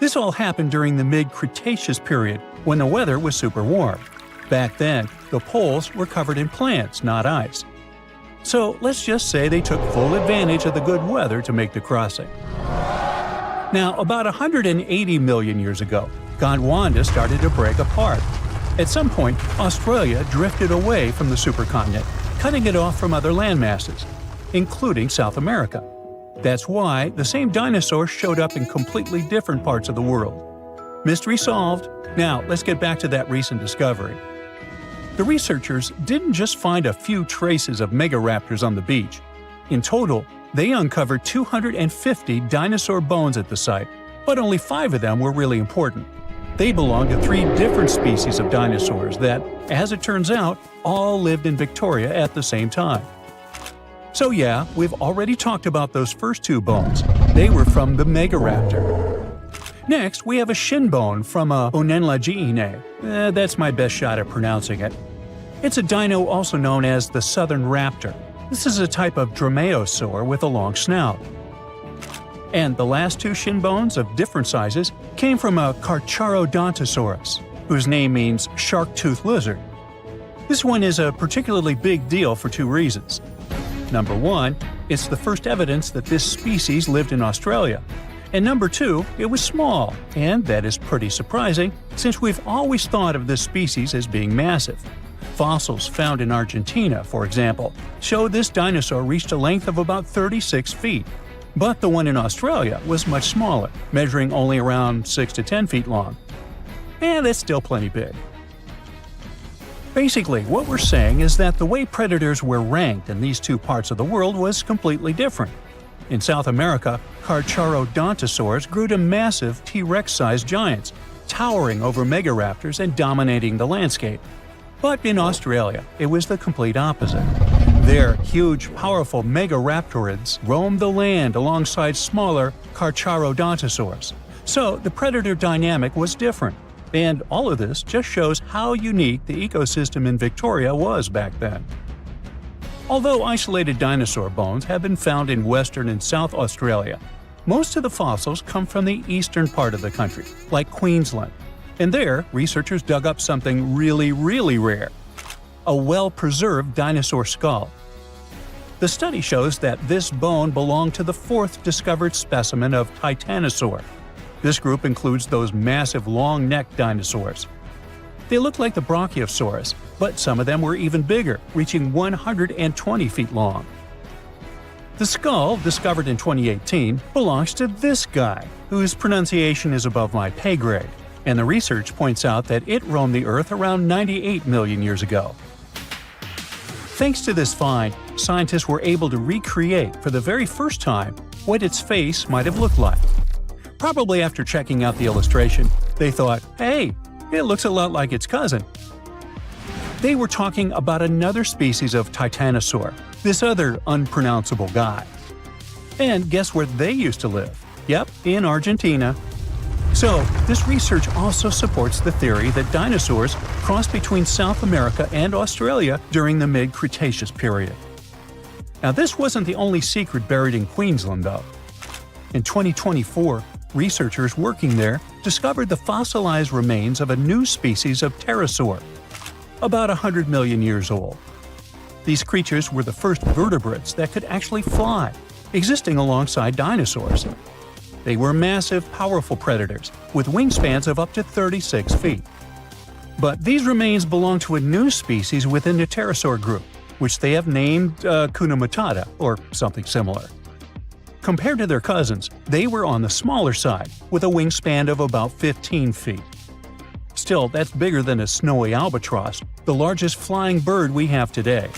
S2: This all happened during the mid-Cretaceous period, when the weather was super warm. Back then, the poles were covered in plants, not ice. So let's just say they took full advantage of the good weather to make the crossing. Now, about 180 million years ago, Gondwana started to break apart. At some point, Australia drifted away from the supercontinent, cutting it off from other landmasses, including South America. That's why the same dinosaurs showed up in completely different parts of the world. Mystery solved. Now, let's get back to that recent discovery. The researchers didn't just find a few traces of megaraptors on the beach. In total, they uncovered 250 dinosaur bones at the site, but only 5 of them were really important. They belonged to 3 different species of dinosaurs that, as it turns out, all lived in Victoria at the same time. So yeah, we've already talked about those first 2 bones. They were from the megaraptor. Next, we have a shin bone from a Onenlagiine. That's my best shot at pronouncing it. It's a dino also known as the southern raptor. This is a type of dromaeosaur with a long snout. And the last 2 shin bones of different sizes came from a Carcharodontosaurus, whose name means shark-toothed lizard. This one is a particularly big deal for 2 reasons. Number 1, it's the first evidence that this species lived in Australia. And number 2, it was small, and that is pretty surprising since we've always thought of this species as being massive. Fossils found in Argentina, for example, show this dinosaur reached a length of about 36 feet. But the one in Australia was much smaller, measuring only around 6 to 10 feet long. And that's still plenty big. Basically, what we're saying is that the way predators were ranked in these 2 parts of the world was completely different. In South America, Carcharodontosaurs grew to massive T-Rex-sized giants, towering over megaraptors and dominating the landscape. But in Australia, it was the complete opposite. There, huge, powerful megaraptorids roamed the land alongside smaller Carcharodontosaurs. So the predator dynamic was different. And all of this just shows how unique the ecosystem in Victoria was back then. Although isolated dinosaur bones have been found in Western and South Australia, most of the fossils come from the eastern part of the country, like Queensland. And there, researchers dug up something really, really rare – a well-preserved dinosaur skull. The study shows that this bone belonged to the 4th discovered specimen of Titanosaur. This group includes those massive long-necked dinosaurs. They look like the Brachiosaurus, but some of them were even bigger, reaching 120 feet long. The skull, discovered in 2018, belongs to this guy, whose pronunciation is above my pay grade, and the research points out that it roamed the Earth around 98 million years ago. Thanks to this find, scientists were able to recreate for the very first time what its face might have looked like. Probably after checking out the illustration, they thought, hey, it looks a lot like its cousin. They were talking about another species of Titanosaur, this other unpronounceable guy. And guess where they used to live? Yep, in Argentina. So, this research also supports the theory that dinosaurs crossed between South America and Australia during the mid-Cretaceous period. Now, this wasn't the only secret buried in Queensland, though. In 2024, researchers working there discovered the fossilized remains of a new species of pterosaur, about 100 million years old. These creatures were the first vertebrates that could actually fly, existing alongside dinosaurs. They were massive, powerful predators, with wingspans of up to 36 feet. But these remains belong to a new species within the pterosaur group, which they have named Kunamatata, or something similar. Compared to their cousins, they were on the smaller side, with a wingspan of about 15 feet. Still, that's bigger than a snowy albatross, the largest flying bird we have today.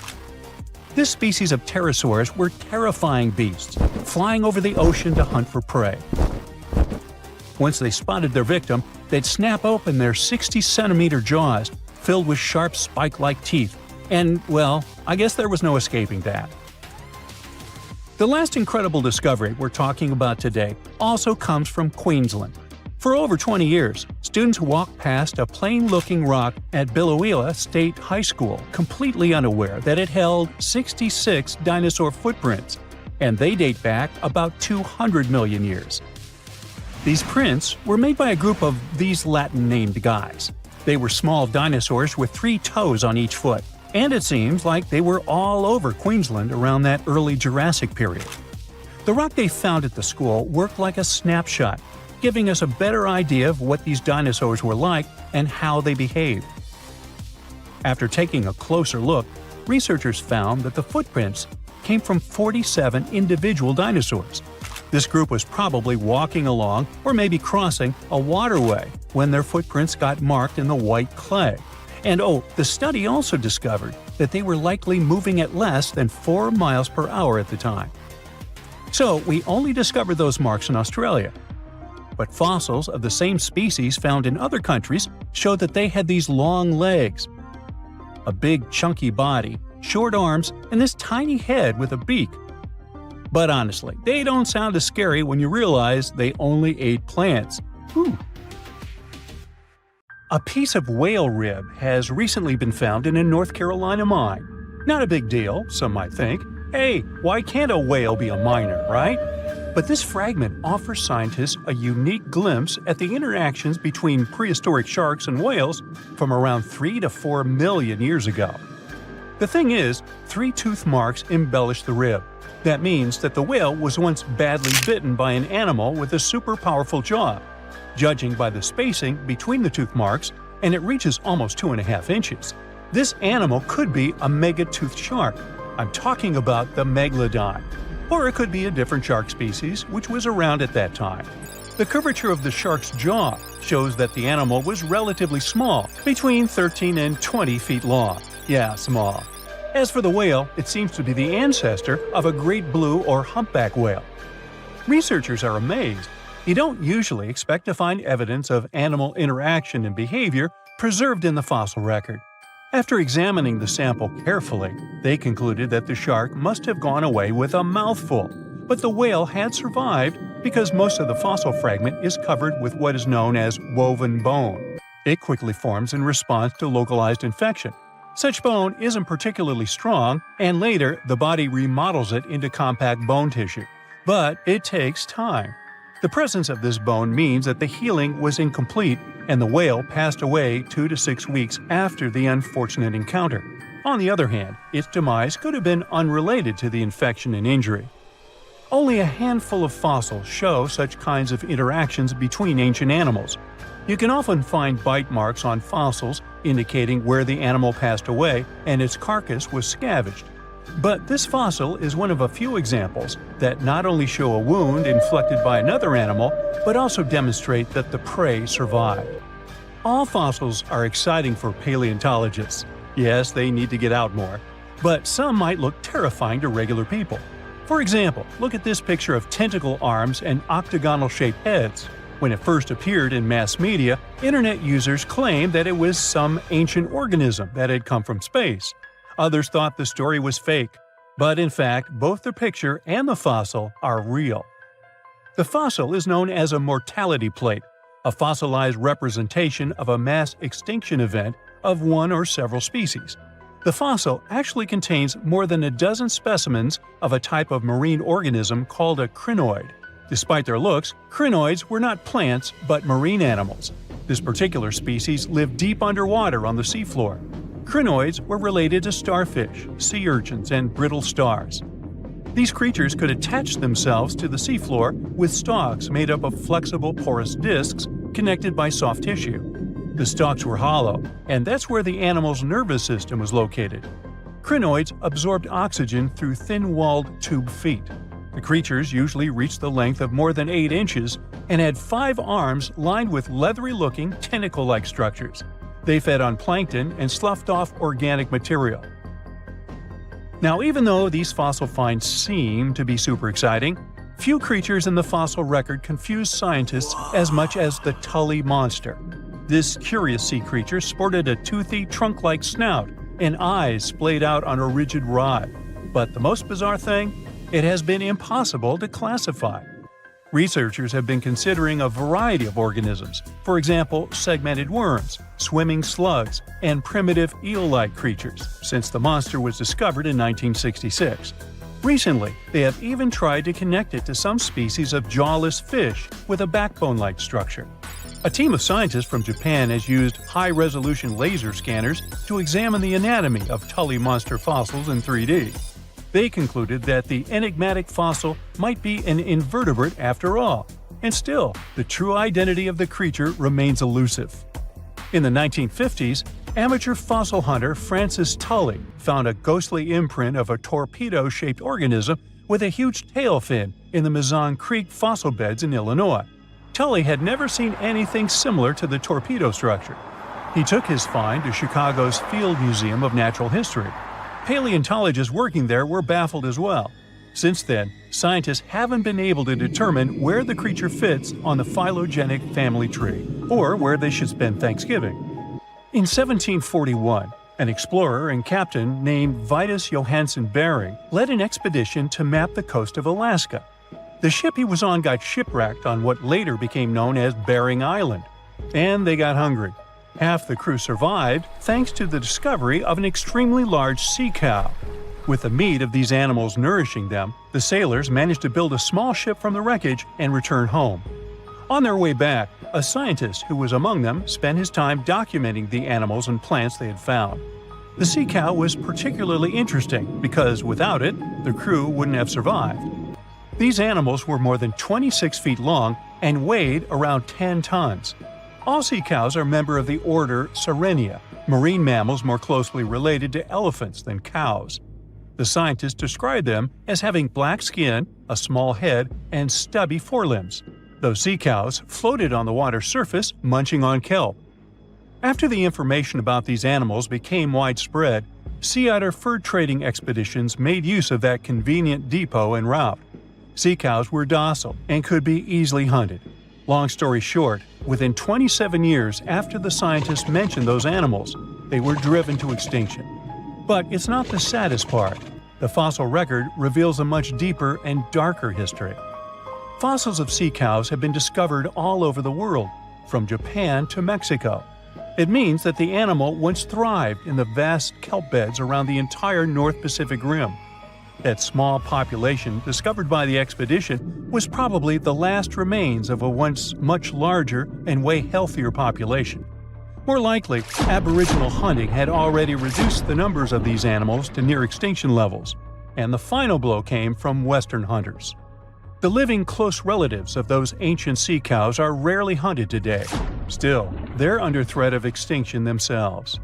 S2: This species of pterosaurs were terrifying beasts, flying over the ocean to hunt for prey. Once they spotted their victim, they'd snap open their 60-centimeter jaws, filled with sharp spike-like teeth, and, well, I guess there was no escaping that. The last incredible discovery we're talking about today also comes from Queensland. For over 20 years, students walked past a plain-looking rock at Biloela State High School completely unaware that it held 66 dinosaur footprints, and they date back about 200 million years. These prints were made by a group of these Latin-named guys. They were small dinosaurs with 3 toes on each foot, and it seems like they were all over Queensland around that early Jurassic period. The rock they found at the school worked like a snapshot, giving us a better idea of what these dinosaurs were like and how they behaved. After taking a closer look, researchers found that the footprints came from 47 individual dinosaurs. This group was probably walking along or maybe crossing a waterway when their footprints got marked in the white clay. And the study also discovered that they were likely moving at less than 4 miles per hour at the time. So we only discovered those marks in Australia. But fossils of the same species found in other countries showed that they had these long legs, a big chunky body, short arms, and this tiny head with a beak. But honestly, they don't sound as scary when you realize they only ate plants. Whew. A piece of whale rib has recently been found in a North Carolina mine. Not a big deal, some might think. Hey, why can't a whale be a miner, right? But this fragment offers scientists a unique glimpse at the interactions between prehistoric sharks and whales from around 3 to 4 million years ago. The thing is, 3 tooth marks embellish the rib. That means that the whale was once badly bitten by an animal with a super powerful jaw. Judging by the spacing between the tooth marks, and it reaches almost 2.5 inches. This animal could be a megatoothed shark. I'm talking about the megalodon. Or it could be a different shark species which was around at that time. The curvature of the shark's jaw shows that the animal was relatively small, between 13 and 20 feet long. Yeah, small. As for the whale, it seems to be the ancestor of a great blue or humpback whale. Researchers are amazed. You don't usually expect to find evidence of animal interaction and behavior preserved in the fossil record. After examining the sample carefully, they concluded that the shark must have gone away with a mouthful, but the whale had survived because most of the fossil fragment is covered with what is known as woven bone. It quickly forms in response to localized infection. Such bone isn't particularly strong, and later the body remodels it into compact bone tissue. But it takes time. The presence of this bone means that the healing was incomplete and the whale passed away 2 to 6 weeks after the unfortunate encounter. On the other hand, its demise could have been unrelated to the infection and injury. Only a handful of fossils show such kinds of interactions between ancient animals. You can often find bite marks on fossils indicating where the animal passed away and its carcass was scavenged. But this fossil is one of a few examples that not only show a wound inflicted by another animal, but also demonstrate that the prey survived. All fossils are exciting for paleontologists. Yes, they need to get out more. But some might look terrifying to regular people. For example, look at this picture of tentacle arms and octagonal-shaped heads. When it first appeared in mass media, internet users claimed that it was some ancient organism that had come from space. Others thought the story was fake, but in fact, both the picture and the fossil are real. The fossil is known as a mortality plate, a fossilized representation of a mass extinction event of one or several species. The fossil actually contains more than a dozen specimens of a type of marine organism called a crinoid. Despite their looks, crinoids were not plants but marine animals. This particular species lived deep underwater on the seafloor. Crinoids were related to starfish, sea urchins, and brittle stars. These creatures could attach themselves to the seafloor with stalks made up of flexible porous discs connected by soft tissue. The stalks were hollow, and that's where the animal's nervous system was located. Crinoids absorbed oxygen through thin-walled tube feet. The creatures usually reached the length of more than 8 inches and had 5 arms lined with leathery-looking tentacle-like structures. They fed on plankton and sloughed off organic material. Now, even though these fossil finds seem to be super exciting, few creatures in the fossil record confuse scientists as much as the Tully monster. This curious sea creature sported a toothy, trunk-like snout and eyes splayed out on a rigid rod. But the most bizarre thing? It has been impossible to classify. Researchers have been considering a variety of organisms, for example, segmented worms, swimming slugs, and primitive eel-like creatures, since the monster was discovered in 1966. Recently, they have even tried to connect it to some species of jawless fish with a backbone-like structure. A team of scientists from Japan has used high-resolution laser scanners to examine the anatomy of Tully monster fossils in 3D. They concluded that the enigmatic fossil might be an invertebrate after all, and still, the true identity of the creature remains elusive. In the 1950s, amateur fossil hunter Francis Tully found a ghostly imprint of a torpedo-shaped organism with a huge tail fin in the Mazon Creek fossil beds in Illinois. Tully had never seen anything similar to the torpedo structure. He took his find to Chicago's Field Museum of Natural History. Paleontologists working there were baffled as well. Since then, scientists haven't been able to determine where the creature fits on the phylogenetic family tree, or where they should spend Thanksgiving. In 1741, an explorer and captain named Vitus Johansen Bering led an expedition to map the coast of Alaska. The ship he was on got shipwrecked on what later became known as Bering Island, and they got hungry. Half the crew survived thanks to the discovery of an extremely large sea cow. With the meat of these animals nourishing them, the sailors managed to build a small ship from the wreckage and return home. On their way back, a scientist who was among them spent his time documenting the animals and plants they had found. The sea cow was particularly interesting because without it, the crew wouldn't have survived. These animals were more than 26 feet long and weighed around 10 tons. All sea cows are member of the order Sirenia, marine mammals more closely related to elephants than cows. The scientists described them as having black skin, a small head, and stubby forelimbs. Those sea cows floated on the water's surface, munching on kelp. After the information about these animals became widespread, sea otter fur trading expeditions made use of that convenient depot en route. Sea cows were docile and could be easily hunted. Long story short, within 27 years after the scientists mentioned those animals, they were driven to extinction. But it's not the saddest part. The fossil record reveals a much deeper and darker history. Fossils of sea cows have been discovered all over the world, from Japan to Mexico. It means that the animal once thrived in the vast kelp beds around the entire North Pacific Rim. That small population discovered by the expedition was probably the last remains of a once much larger and way healthier population. More likely, Aboriginal hunting had already reduced the numbers of these animals to near extinction levels, and the final blow came from Western hunters. The living close relatives of those ancient sea cows are rarely hunted today. Still, they're under threat of extinction themselves.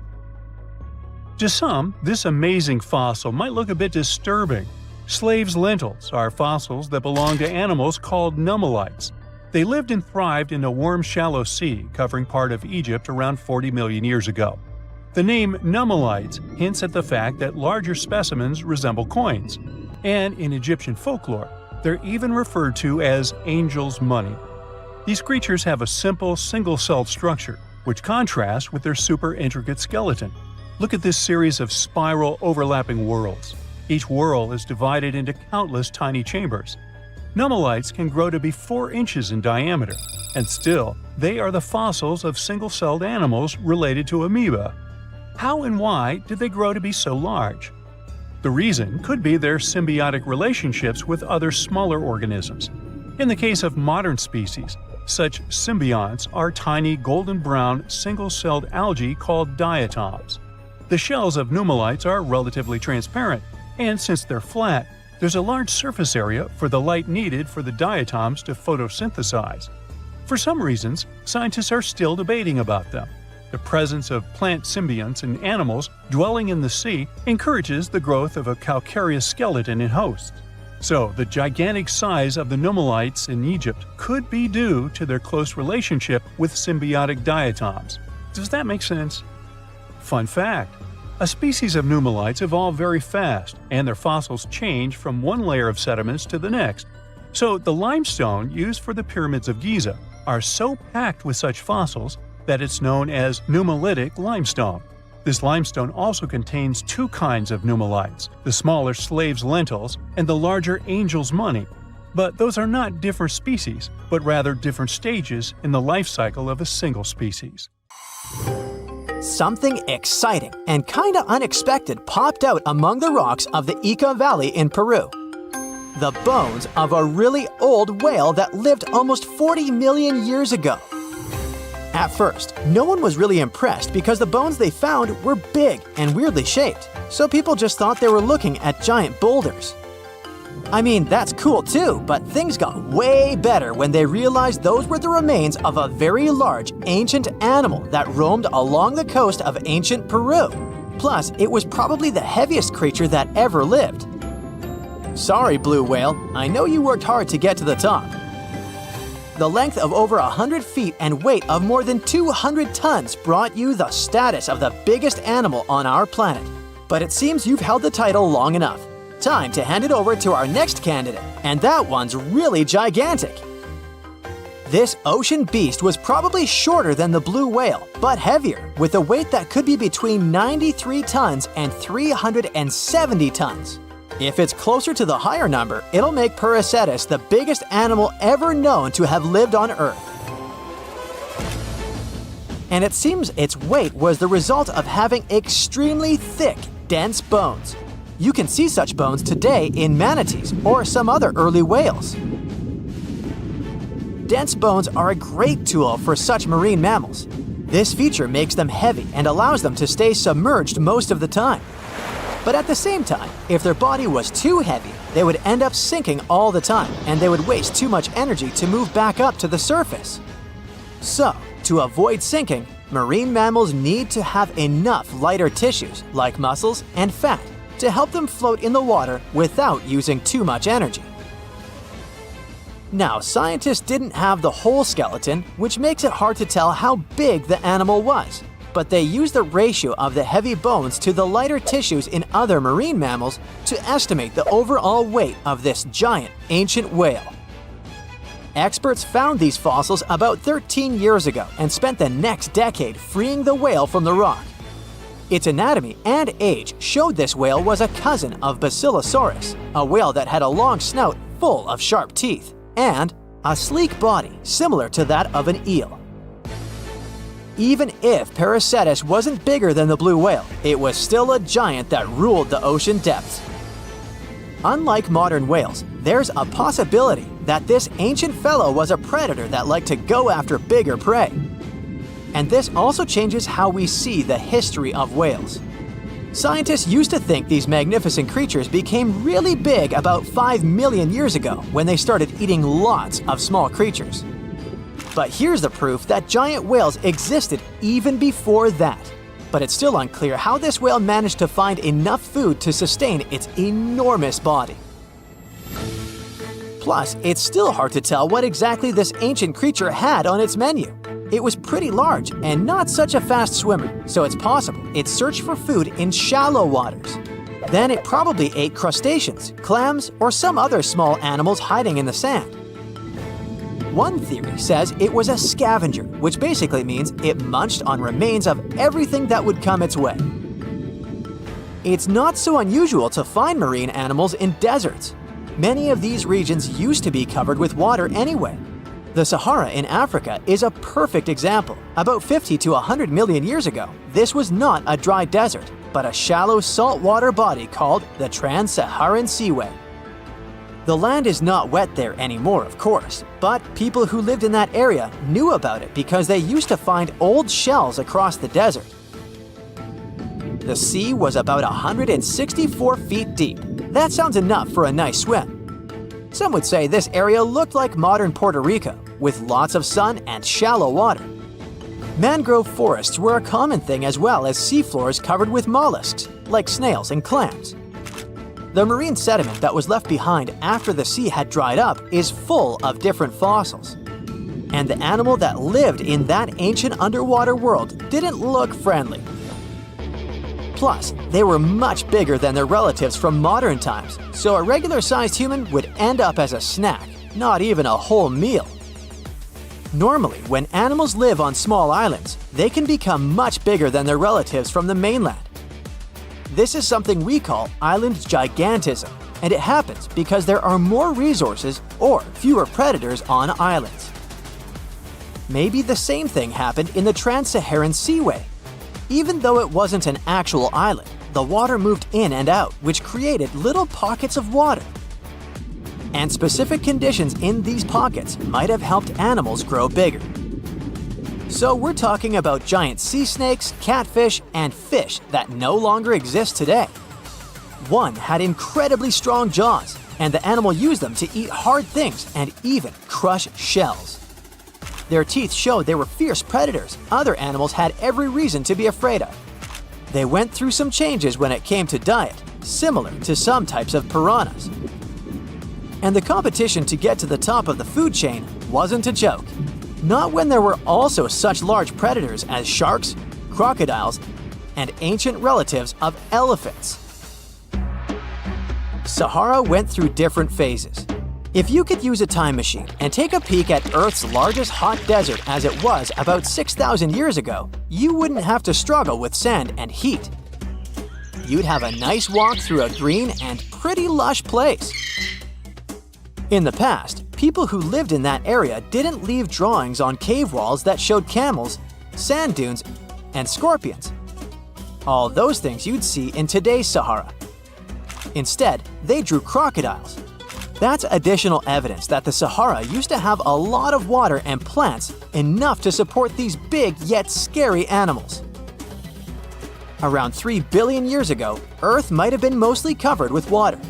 S2: To some, this amazing fossil might look a bit disturbing. Slaves' lentils are fossils that belong to animals called nummelites. They lived and thrived in a warm, shallow sea covering part of Egypt around 40 million years ago. The name nummelites hints at the fact that larger specimens resemble coins, and in Egyptian folklore, they're even referred to as angel's money. These creatures have a simple, single-celled structure, which contrasts with their super intricate skeleton. Look at this series of spiral overlapping whorls. Each whorl is divided into countless tiny chambers. Nummelites can grow to be 4 inches in diameter, and still, they are the fossils of single-celled animals related to amoeba. How and why did they grow to be so large? The reason could be their symbiotic relationships with other smaller organisms. In the case of modern species, such symbionts are tiny golden-brown single-celled algae called diatoms. The shells of nummelites are relatively transparent, and since they're flat, there's a large surface area for the light needed for the diatoms to photosynthesize. For some reasons, scientists are still debating about them. The presence of plant symbionts in animals dwelling in the sea encourages the growth of a calcareous skeleton in hosts. So, the gigantic size of the nummelites in Egypt could be due to their close relationship with symbiotic diatoms. Does that make sense? Fun fact: a species of nummelites evolve very fast, and their fossils change from one layer of sediments to the next. So the limestone used for the pyramids of Giza are so packed with such fossils that it's known as nummulitic limestone. This limestone also contains 2 kinds of nummelites, the smaller slave's lentils and the larger angel's money. But those are not different species, but rather different stages in the life cycle of a single species.
S1: Something exciting and kinda unexpected popped out among the rocks of the Ica Valley in Peru. the bones of a really old whale that lived almost 40 million years ago. At first, no one was really impressed because the bones they found were big and weirdly shaped, so people just thought they were looking at giant boulders. I mean, that's cool too, but things got way better when they realized those were the remains of a very large ancient animal that roamed along the coast of ancient Peru. Plus, it was probably the heaviest creature that ever lived. Sorry, blue whale, I know you worked hard to get to the top. The length of over 100 feet and weight of more than 200 tons brought you the status of the biggest animal on our planet. But it seems you've held the title long enough. Time to hand it over to our next candidate, and that one's really gigantic. This ocean beast was probably shorter than the blue whale, but heavier, with a weight that could be between 93 tons and 370 tons. If it's closer to the higher number, it'll make Perseus the biggest animal ever known to have lived on Earth. And it seems its weight was the result of having extremely thick, dense bones. You can see such bones today in manatees or some other early whales. Dense bones are a great tool for such marine mammals. This feature makes them heavy and allows them to stay submerged most of the time. But at the same time, if their body was too heavy, they would end up sinking all the time and they would waste too much energy to move back up to the surface. So, to avoid sinking, marine mammals need to have enough lighter tissues, like muscles and fat, to help them float in the water without using too much energy. Now, scientists didn't have the whole skeleton, which makes it hard to tell how big the animal was, but they used the ratio of the heavy bones to the lighter tissues in other marine mammals to estimate the overall weight of this giant ancient whale. Experts found these fossils about 13 years ago and spent the next decade freeing the whale from the rock. Its anatomy and age showed this whale was a cousin of Basilosaurus, a whale that had a long snout full of sharp teeth, and a sleek body similar to that of an eel. Even if Perseus wasn't bigger than the blue whale, it was still a giant that ruled the ocean depths. Unlike modern whales, there's a possibility that this ancient fellow was a predator that liked to go after bigger prey. And this also changes how we see the history of whales. Scientists used to think these magnificent creatures became really big about 5 million years ago when they started eating lots of small creatures. But here's the proof that giant whales existed even before that. But it's still unclear how this whale managed to find enough food to sustain its enormous body. Plus, it's still hard to tell what exactly this ancient creature had on its menu. It was pretty large and not such a fast swimmer, so it's possible it searched for food in shallow waters. Then it probably ate crustaceans, clams, or some other small animals hiding in the sand. One theory says it was a scavenger, which basically means it munched on remains of everything that would come its way. It's not so unusual to find marine animals in deserts. Many of these regions used to be covered with water anyway. The Sahara in Africa is a perfect example. About 50 to 100 million years ago, this was not a dry desert, but a shallow saltwater body called the Trans-Saharan Seaway. The land is not wet there anymore, of course, but people who lived in that area knew about it because they used to find old shells across the desert. The sea was about 164 feet deep. That sounds enough for a nice swim. Some would say this area looked like modern Puerto Rico, with lots of sun and shallow water. Mangrove forests were a common thing as well as seafloors covered with mollusks, like snails and clams. The marine sediment that was left behind after the sea had dried up is full of different fossils. And the animal that lived in that ancient underwater world didn't look friendly. Plus, they were much bigger than their relatives from modern times, so a regular-sized human would end up as a snack, not even a whole meal. Normally, when animals live on small islands, they can become much bigger than their relatives from the mainland. This is something we call island gigantism, and it happens because there are more resources or fewer predators on islands. Maybe the same thing happened in the Trans-Saharan Seaway. Even though it wasn't an actual island, the water moved in and out, which created little pockets of water. and specific conditions in these pockets might have helped animals grow bigger. So we're talking about giant sea snakes, catfish, and fish that no longer exist today. One had incredibly strong jaws, and the animal used them to eat hard things and even crush shells. Their teeth showed they were fierce predators other animals had every reason to be afraid of. They went through some changes when it came to diet, similar to some types of piranhas. And the competition to get to the top of the food chain wasn't a joke. Not when there were also such large predators as sharks, crocodiles, and ancient relatives of elephants. Sahara went through different phases. If you could use a time machine and take a peek at Earth's largest hot desert as it was about 6,000 years ago, you wouldn't have to struggle with sand and heat. You'd have a nice walk through a green and pretty lush place. In the past, people who lived in that area didn't leave drawings on cave walls that showed camels, sand dunes, and scorpions. All those things you'd see in today's Sahara. Instead, they drew crocodiles. That's additional evidence that the Sahara used to have a lot of water and plants enough to support these big yet scary animals. Around 3 billion years ago, Earth might have been mostly covered with water.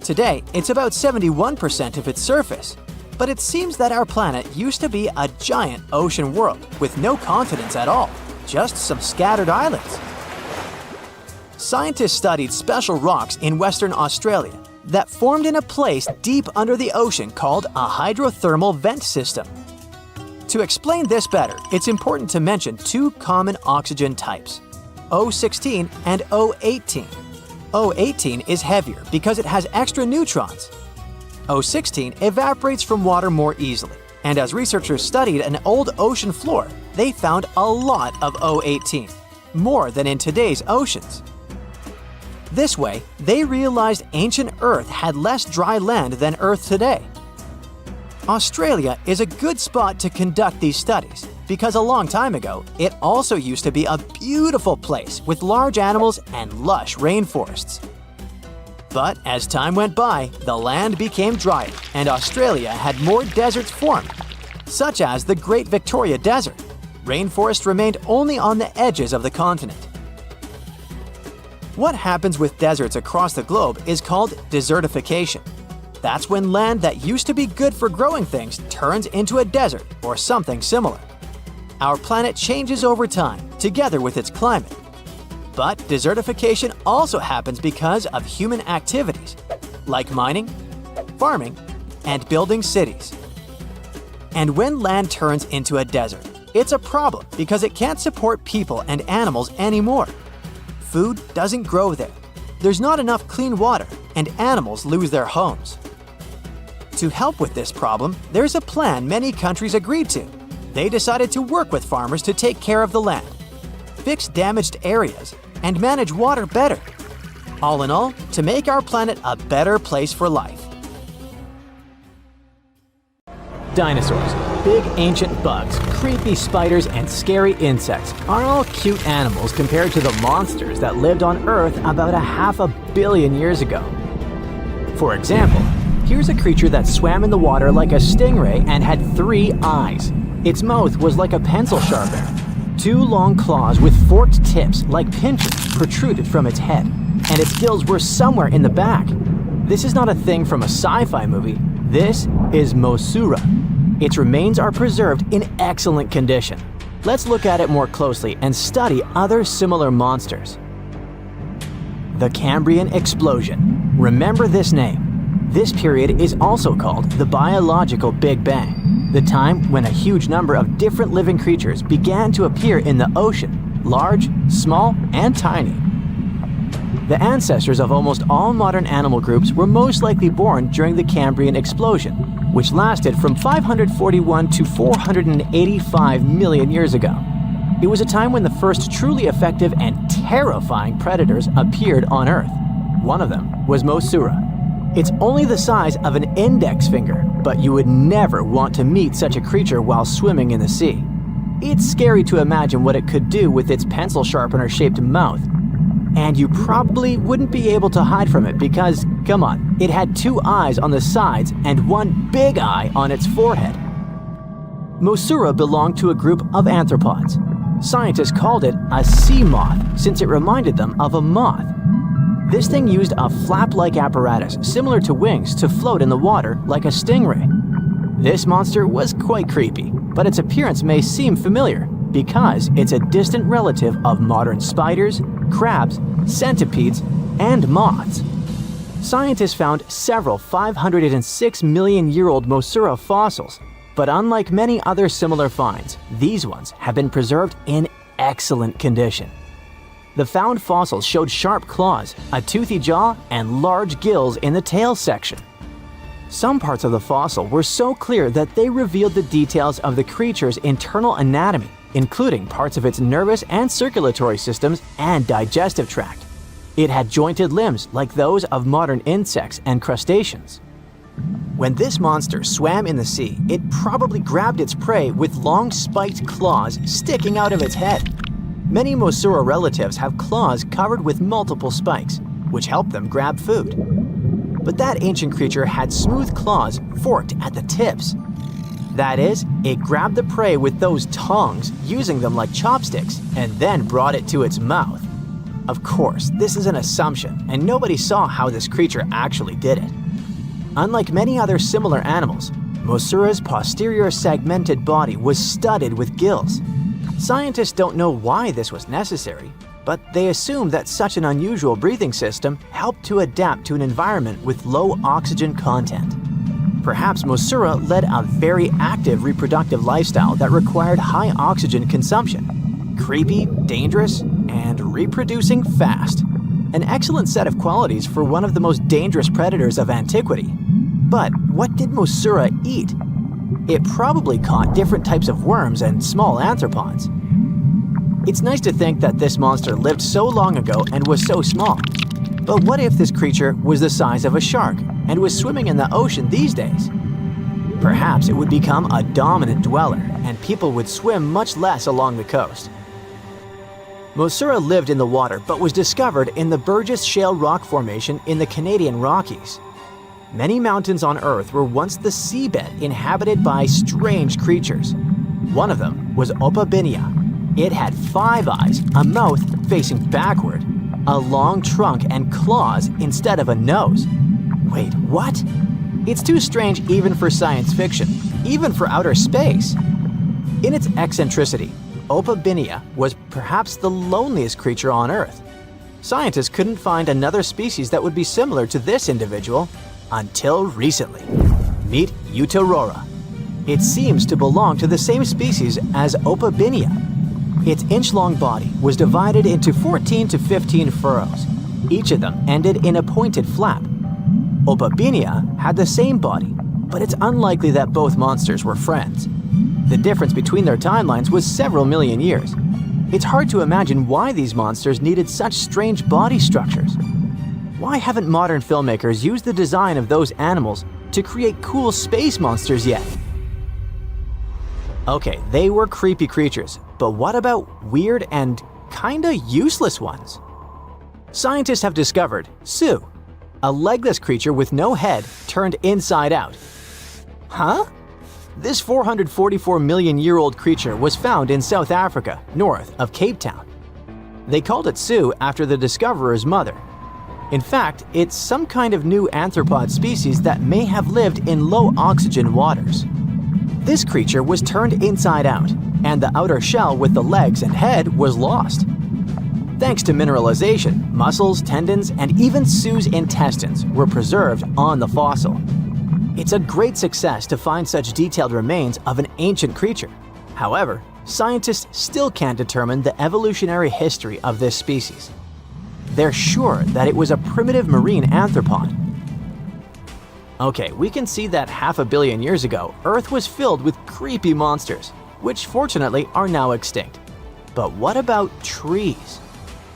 S1: Today, it's about 71% of its surface, but it seems that our planet used to be a giant ocean world with no continents at all, just some scattered islands. Scientists studied special rocks in Western Australia that formed in a place deep under the ocean called a hydrothermal vent system. To explain this better, it's important to mention two common oxygen types, O16 and O18. O18 is heavier because it has extra neutrons. O16 evaporates from water more easily, and as researchers studied an old ocean floor, they found a lot of O18, more than in today's oceans. This way, they realized ancient Earth had less dry land than Earth today. Australia is a good spot to conduct these studies because a long time ago, it also used to be a beautiful place with large animals and lush rainforests. But as time went by, the land became drier and Australia had more deserts formed, such as the Great Victoria Desert. Rainforest remained only on the edges of the continent. What happens with deserts across the globe is called desertification. That's when land that used to be good for growing things turns into a desert or something similar. Our planet changes over time, together with its climate. But desertification also happens because of human activities, like mining, farming, and building cities. And when land turns into a desert, it's a problem because it can't support people and animals anymore. Food doesn't grow there. There's not enough clean water, and animals lose their homes. To help with this problem, there's a plan many countries agreed to. They decided to work with farmers to take care of the land, fix damaged areas, and manage water better. All in all, to make our planet a better place for life. Dinosaurs, big ancient bugs, creepy spiders, and scary insects are all cute animals compared to the monsters that lived on Earth about 500 million years ago. For example, here's a creature that swam in the water like a stingray and had 3 eyes. Its mouth was like a pencil sharpener. 2 long claws with forked tips like pincers protruded from its head, and its gills were somewhere in the back. This is not a thing from a sci-fi movie. This is Mosura. Its remains are preserved in excellent condition. Let's look at it more closely and study other similar monsters. The Cambrian Explosion. Remember this name. This period is also called the Biological Big Bang, the time when a huge number of different living creatures began to appear in the ocean, large, small, and tiny. The ancestors of almost all modern animal groups were most likely born during the Cambrian Explosion, which lasted from 541 to 485 million years ago. It was a time when the first truly effective and terrifying predators appeared on Earth. One of them was Mosura. It's only the size of an index finger, but you would never want to meet such a creature while swimming in the sea. It's scary to imagine what it could do with its pencil sharpener-shaped mouth. And you probably wouldn't be able to hide from it because, come on, it had 2 eyes on the sides and 1 big eye on its forehead. Mosura belonged to a group of arthropods. Scientists called it a sea moth since it reminded them of a moth. This thing used a flap-like apparatus similar to wings to float in the water like a stingray. This monster was quite creepy, but its appearance may seem familiar because it's a distant relative of modern spiders, crabs, centipedes, and moths. Scientists found several 506 million-year-old Mosura fossils, but unlike many other similar finds, these ones have been preserved in excellent condition. The found fossils showed sharp claws, a toothy jaw, and large gills in the tail section. Some parts of the fossil were so clear that they revealed the details of the creature's internal anatomy, including parts of its nervous and circulatory systems and digestive tract. It had jointed limbs like those of modern insects and crustaceans. When this monster swam in the sea, it probably grabbed its prey with long spiked claws sticking out of its head. Many Mosura relatives have claws covered with multiple spikes, which help them grab food. But that ancient creature had smooth claws forked at the tips. That is, it grabbed the prey with those tongs, using them like chopsticks, and then brought it to its mouth. Of course, this is an assumption, and nobody saw how this creature actually did it. Unlike many other similar animals, Mosura's posterior segmented body was studded with gills. Scientists don't know why this was necessary, but they assume that such an unusual breathing system helped to adapt to an environment with low oxygen content. Perhaps Mosura led a very active reproductive lifestyle that required high oxygen consumption. Creepy, dangerous, and reproducing fast. An excellent set of qualities for one of the most dangerous predators of antiquity. But what did Mosura eat? It probably caught different types of worms and small arthropods. It's nice to think that this monster lived so long ago and was so small. But what if this creature was the size of a shark and was swimming in the ocean these days? Perhaps it would become a dominant dweller and people would swim much less along the coast. Mosura lived in the water but was discovered in the Burgess Shale Rock Formation in the Canadian Rockies. Many mountains on Earth were once the seabed inhabited by strange creatures. One of them was Opabinia. It had 5 eyes, a mouth facing backward, a long trunk and claws instead of a nose. Wait, what? It's too strange even for science fiction, even for outer space. In its eccentricity, Opabinia was perhaps the loneliest creature on Earth. Scientists couldn't find another species that would be similar to this individual until recently. Meet Utaurora. It seems to belong to the same species as Opabinia. Its inch-long body was divided into 14 to 15 furrows. Each of them ended in a pointed flap. Opabinia had the same body, but it's unlikely that both monsters were friends. The difference between their timelines was several million years. It's hard to imagine why these monsters needed such strange body structures. Why haven't modern filmmakers used the design of those animals to create cool space monsters yet? Okay, they were creepy creatures, but what about weird and kinda useless ones? Scientists have discovered Su, a legless creature with no head turned inside out. Huh? This 444 million-year-old creature was found in South Africa, north of Cape Town. They called it Su after the discoverer's mother. In fact, it's some kind of new arthropod species that may have lived in low-oxygen waters. This creature was turned inside out, and the outer shell with the legs and head was lost. Thanks to mineralization, muscles, tendons, and even Su's intestines were preserved on the fossil. It's a great success to find such detailed remains of an ancient creature. However, scientists still can't determine the evolutionary history of this species. They're sure that it was a primitive marine arthropod. Okay, we can see that 500 million years ago, Earth was filled with creepy monsters, which fortunately are now extinct. But what about trees?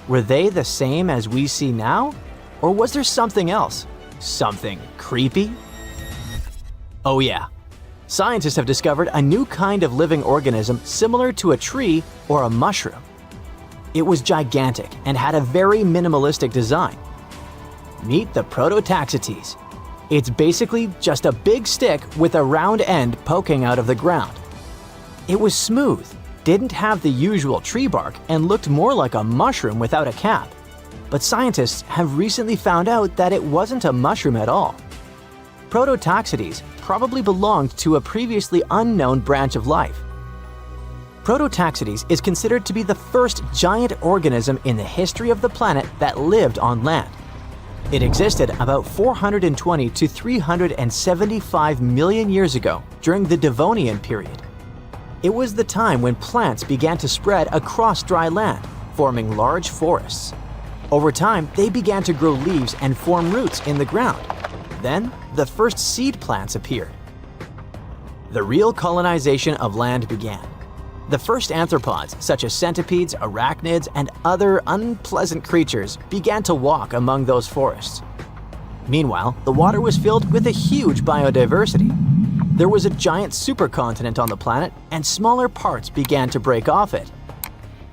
S1: Were they the same as we see now? Or was there something else? Something creepy? Oh yeah. Scientists have discovered a new kind of living organism similar to a tree or a mushroom. It was gigantic and had a very minimalistic design. Meet the Prototaxites. It's basically just a big stick with a round end poking out of the ground. It was smooth, didn't have the usual tree bark, and looked more like a mushroom without a cap. But scientists have recently found out that it wasn't a mushroom at all. Prototaxites probably belonged to a previously unknown branch of life. Prototaxites is considered to be the first giant organism in the history of the planet that lived on land. It existed about 420 to 375 million years ago during the Devonian period. It was the time when plants began to spread across dry land, forming large forests. Over time, they began to grow leaves and form roots in the ground. Then, the first seed plants appeared. The real colonization of land began. The first arthropods, such as centipedes, arachnids, and other unpleasant creatures, began to walk among those forests. Meanwhile, the water was filled with a huge biodiversity. There was a giant supercontinent on the planet, and smaller parts began to break off it.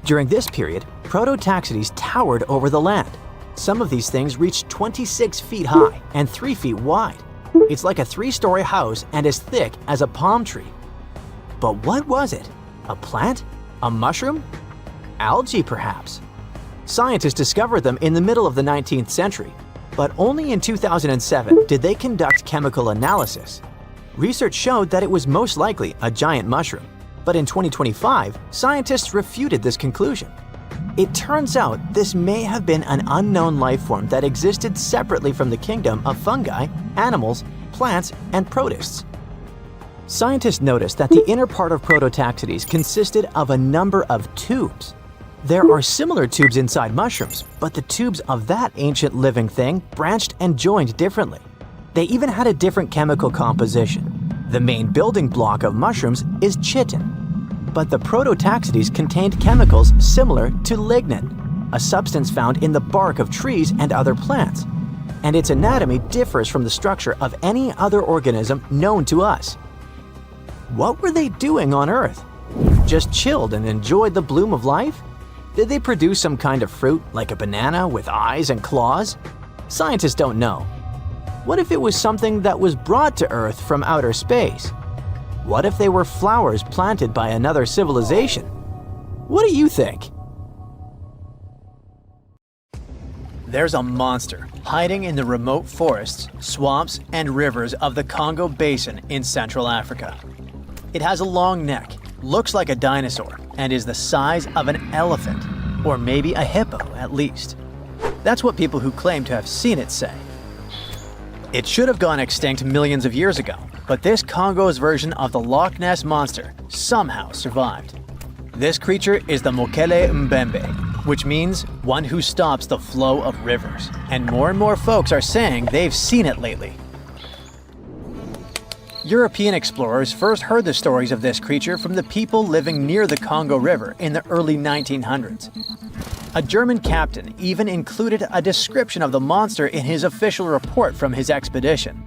S1: During this period, Prototaxites towered over the land. Some of these things reached 26 feet high and 3 feet wide. It's like a 3-story house and as thick as a palm tree. But what was it? A plant? A mushroom? Algae, perhaps? Scientists discovered them in the middle of the 19th century, but only in 2007 did they conduct chemical analysis. Research showed that it was most likely a giant mushroom, but in 2025, scientists refuted this conclusion. It turns out this may have been an unknown life form that existed separately from the kingdom of fungi, animals, plants, and protists. Scientists noticed that the inner part of Prototaxites consisted of a number of tubes. There are similar tubes inside mushrooms, but the tubes of that ancient living thing branched and joined differently. They even had a different chemical composition. The main building block of mushrooms is chitin, but the Prototaxites contained chemicals similar to lignin, a substance found in the bark of trees and other plants, and its anatomy differs from the structure of any other organism known to us. What were they doing on Earth? Just chilled and enjoyed the bloom of life? Did they produce some kind of fruit, like a banana with eyes and claws? Scientists don't know. What if it was something that was brought to Earth from outer space? What if they were flowers planted by another civilization? What do you think? There's a monster hiding in the remote forests, swamps, and rivers of the Congo Basin in Central Africa. It has a long neck, looks like a dinosaur, and is the size of an elephant, or maybe a hippo at least. That's what people who claim to have seen it say. It should have gone extinct millions of years ago, but this Congo's version of the Loch Ness Monster somehow survived. This creature is the Mokele Mbembe, which means one who stops the flow of rivers, and more folks are saying they've seen it lately. European explorers first heard the stories of this creature from the people living near the Congo River in the early 1900s. A German captain even included a description of the monster in his official report from his expedition.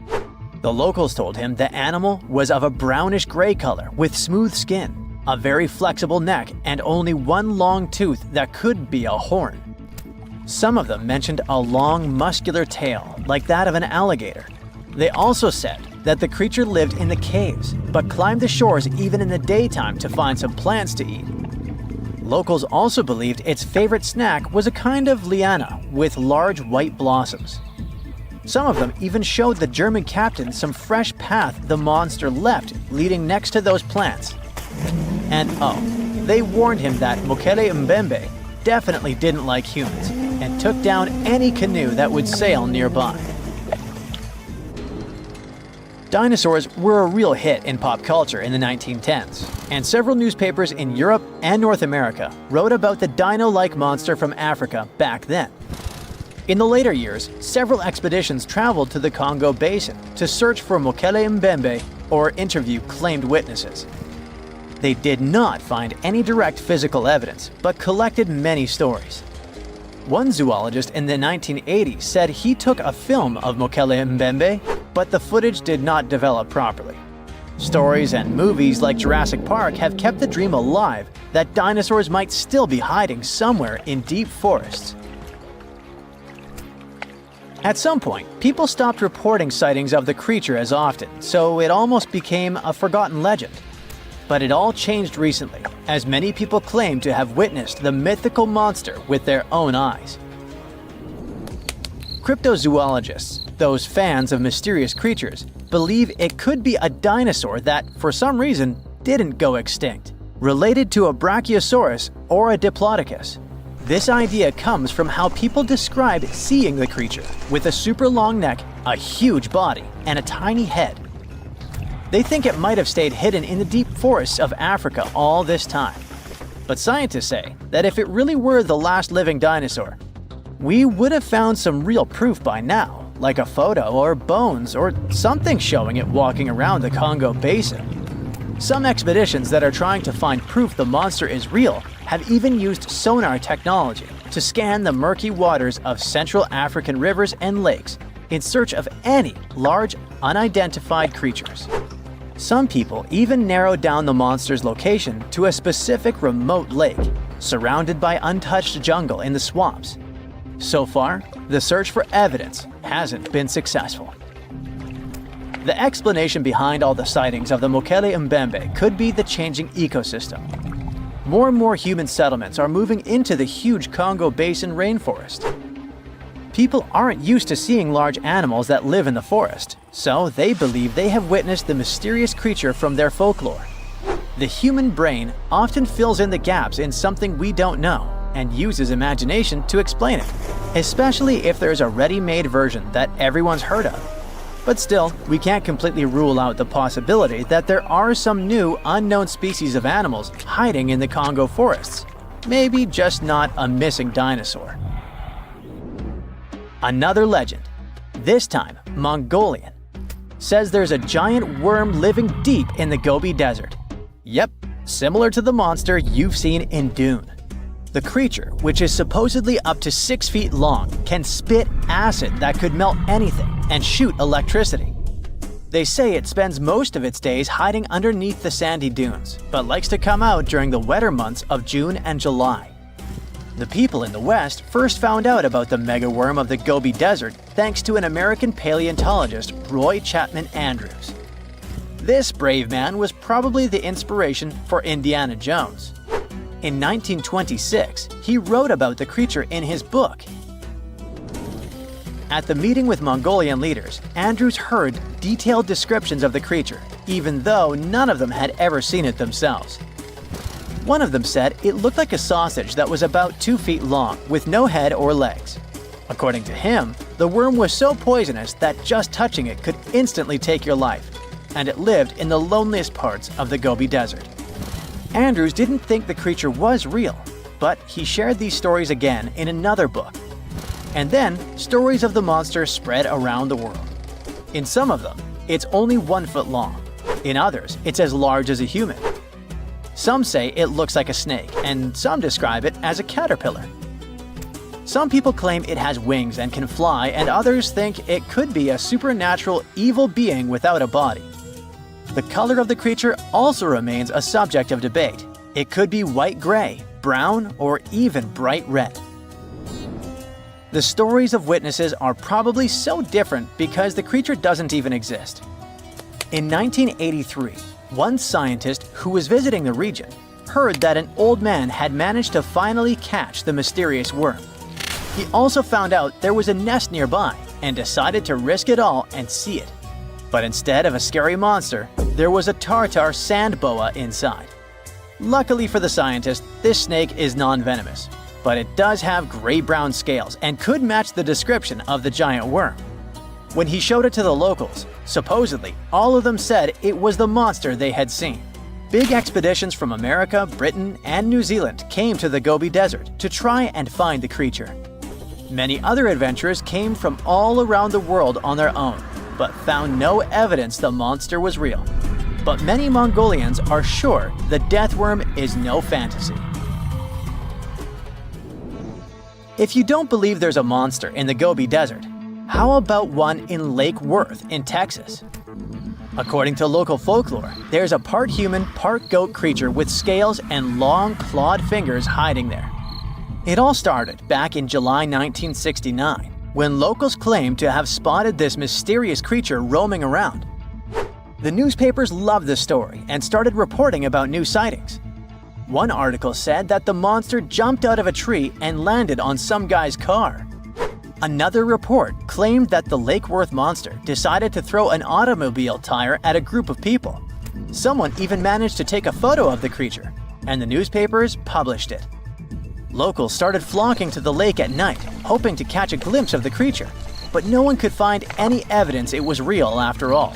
S1: The locals told him the animal was of a brownish-gray color with smooth skin, a very flexible neck, and only one long tooth that could be a horn. Some of them mentioned a long, muscular tail, like that of an alligator. They also said that the creature lived in the caves, but climbed the shores even in the daytime to find some plants to eat. Locals also believed its favorite snack was a kind of liana with large white blossoms. Some of them even showed the German captain some fresh path the monster left leading next to those plants. And they warned him that Mokele Mbembe definitely didn't like humans and took down any canoe that would sail nearby. Dinosaurs were a real hit in pop culture in the 1910s, and several newspapers in Europe and North America wrote about the dino-like monster from Africa back then. In the later years, several expeditions traveled to the Congo Basin to search for Mokele Mbembe or interview claimed witnesses. They did not find any direct physical evidence, but collected many stories. One zoologist in the 1980s said he took a film of Mokele Mbembe, but the footage did not develop properly. Stories and movies like Jurassic Park have kept the dream alive that dinosaurs might still be hiding somewhere in deep forests. At some point, people stopped reporting sightings of the creature as often, so it almost became a forgotten legend. But it all changed recently, as many people claim to have witnessed the mythical monster with their own eyes. Cryptozoologists, those fans of mysterious creatures, believe it could be a dinosaur that, for some reason, didn't go extinct, related to a brachiosaurus or a diplodocus. This idea comes from how people describe seeing the creature, with a super long neck, a huge body, and a tiny head. They think it might have stayed hidden in the deep forests of Africa all this time. But scientists say that if it really were the last living dinosaur, we would have found some real proof by now, like a photo or bones or something showing it walking around the Congo Basin. Some expeditions that are trying to find proof the monster is real have even used sonar technology to scan the murky waters of Central African rivers and lakes in search of any large, unidentified creatures. Some people even narrowed down the monster's location to a specific remote lake, surrounded by untouched jungle in the swamps. So far, the search for evidence hasn't been successful. The explanation behind all the sightings of the Mokele Mbembe could be the changing ecosystem. More and more human settlements are moving into the huge Congo Basin rainforest. People aren't used to seeing large animals that live in the forest, so they believe they have witnessed the mysterious creature from their folklore. The human brain often fills in the gaps in something we don't know and uses imagination to explain it, especially if there's a ready-made version that everyone's heard of. But still, we can't completely rule out the possibility that there are some new, unknown species of animals hiding in the Congo forests. Maybe just not a missing dinosaur. Another legend, this time Mongolian, says there's a giant worm living deep in the Gobi Desert. Yep, similar to the monster you've seen in Dune. The creature, which is supposedly up to 6 feet long, can spit acid that could melt anything and shoot electricity. They say it spends most of its days hiding underneath the sandy dunes, but likes to come out during the wetter months of June and July. The people in the West first found out about the megaworm of the Gobi Desert thanks to an American paleontologist, Roy Chapman Andrews. This brave man was probably the inspiration for Indiana Jones. In 1926, he wrote about the creature in his book. At the meeting with Mongolian leaders, Andrews heard detailed descriptions of the creature, even though none of them had ever seen it themselves. One of them said it looked like a sausage that was about 2 feet long, with no head or legs. According to him, the worm was so poisonous that just touching it could instantly take your life, and it lived in the loneliest parts of the Gobi Desert. Andrews didn't think the creature was real, but he shared these stories again in another book. And then, stories of the monster spread around the world. In some of them, it's only 1 foot long. In others, it's as large as a human. Some say it looks like a snake, and some describe it as a caterpillar. Some people claim it has wings and can fly, and others think it could be a supernatural evil being without a body. The color of the creature also remains a subject of debate. It could be white-gray, brown, or even bright red. The stories of witnesses are probably so different because the creature doesn't even exist. In 1983, one scientist who was visiting the region heard that an old man had managed to finally catch the mysterious worm. He also found out there was a nest nearby and decided to risk it all and see it. But instead of a scary monster, there was a tartar sand boa inside. Luckily for the scientist, this snake is non-venomous, but it does have gray-brown scales and could match the description of the giant worm. When he showed it to the locals, supposedly all of them said it was the monster they had seen. Big expeditions from America, Britain, and New Zealand came to the Gobi Desert to try and find the creature. Many other adventurers came from all around the world on their own, but found no evidence the monster was real. But many Mongolians are sure the death worm is no fantasy. If you don't believe there's a monster in the Gobi Desert, how about one in Lake Worth in Texas? According to local folklore, there's a part human, part goat creature with scales and long, clawed fingers hiding there. It all started back in July 1969, when locals claimed to have spotted this mysterious creature roaming around. The newspapers loved the story and started reporting about new sightings. One article said that the monster jumped out of a tree and landed on some guy's car. Another report claimed that the Lake Worth monster decided to throw an automobile tire at a group of people. Someone even managed to take a photo of the creature, and the newspapers published it. Locals started flocking to the lake at night, hoping to catch a glimpse of the creature, but no one could find any evidence it was real after all.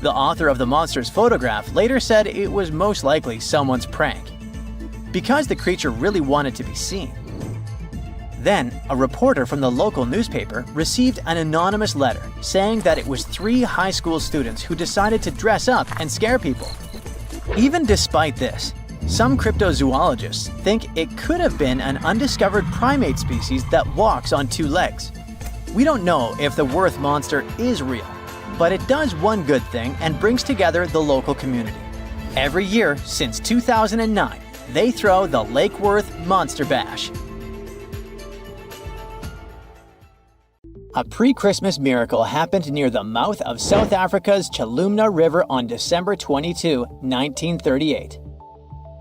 S1: The author of the monster's photograph later said it was most likely someone's prank, because the creature really wanted to be seen. Then, a reporter from the local newspaper received an anonymous letter saying that it was 3 high school students who decided to dress up and scare people. Even despite this, some cryptozoologists think it could have been an undiscovered primate species that walks on 2 legs. We don't know if the Worth monster is real, but it does one good thing and brings together the local community. Every year since 2009, they throw the Lake Worth Monster Bash. A pre-Christmas miracle happened near the mouth of South Africa's Chalumna River on December 22, 1938.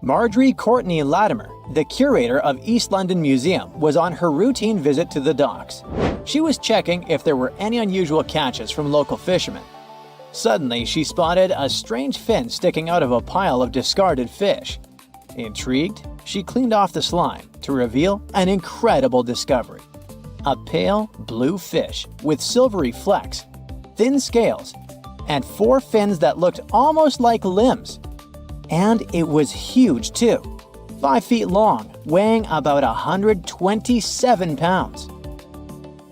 S1: Marjorie Courtney Latimer, the curator of East London Museum, was on her routine visit to the docks. She was checking if there were any unusual catches from local fishermen. Suddenly, she spotted a strange fin sticking out of a pile of discarded fish. Intrigued, she cleaned off the slime to reveal an incredible discovery. A pale blue fish with silvery flecks, thin scales, and 4 fins that looked almost like limbs. And it was huge too, 5 feet long, weighing about 127 pounds.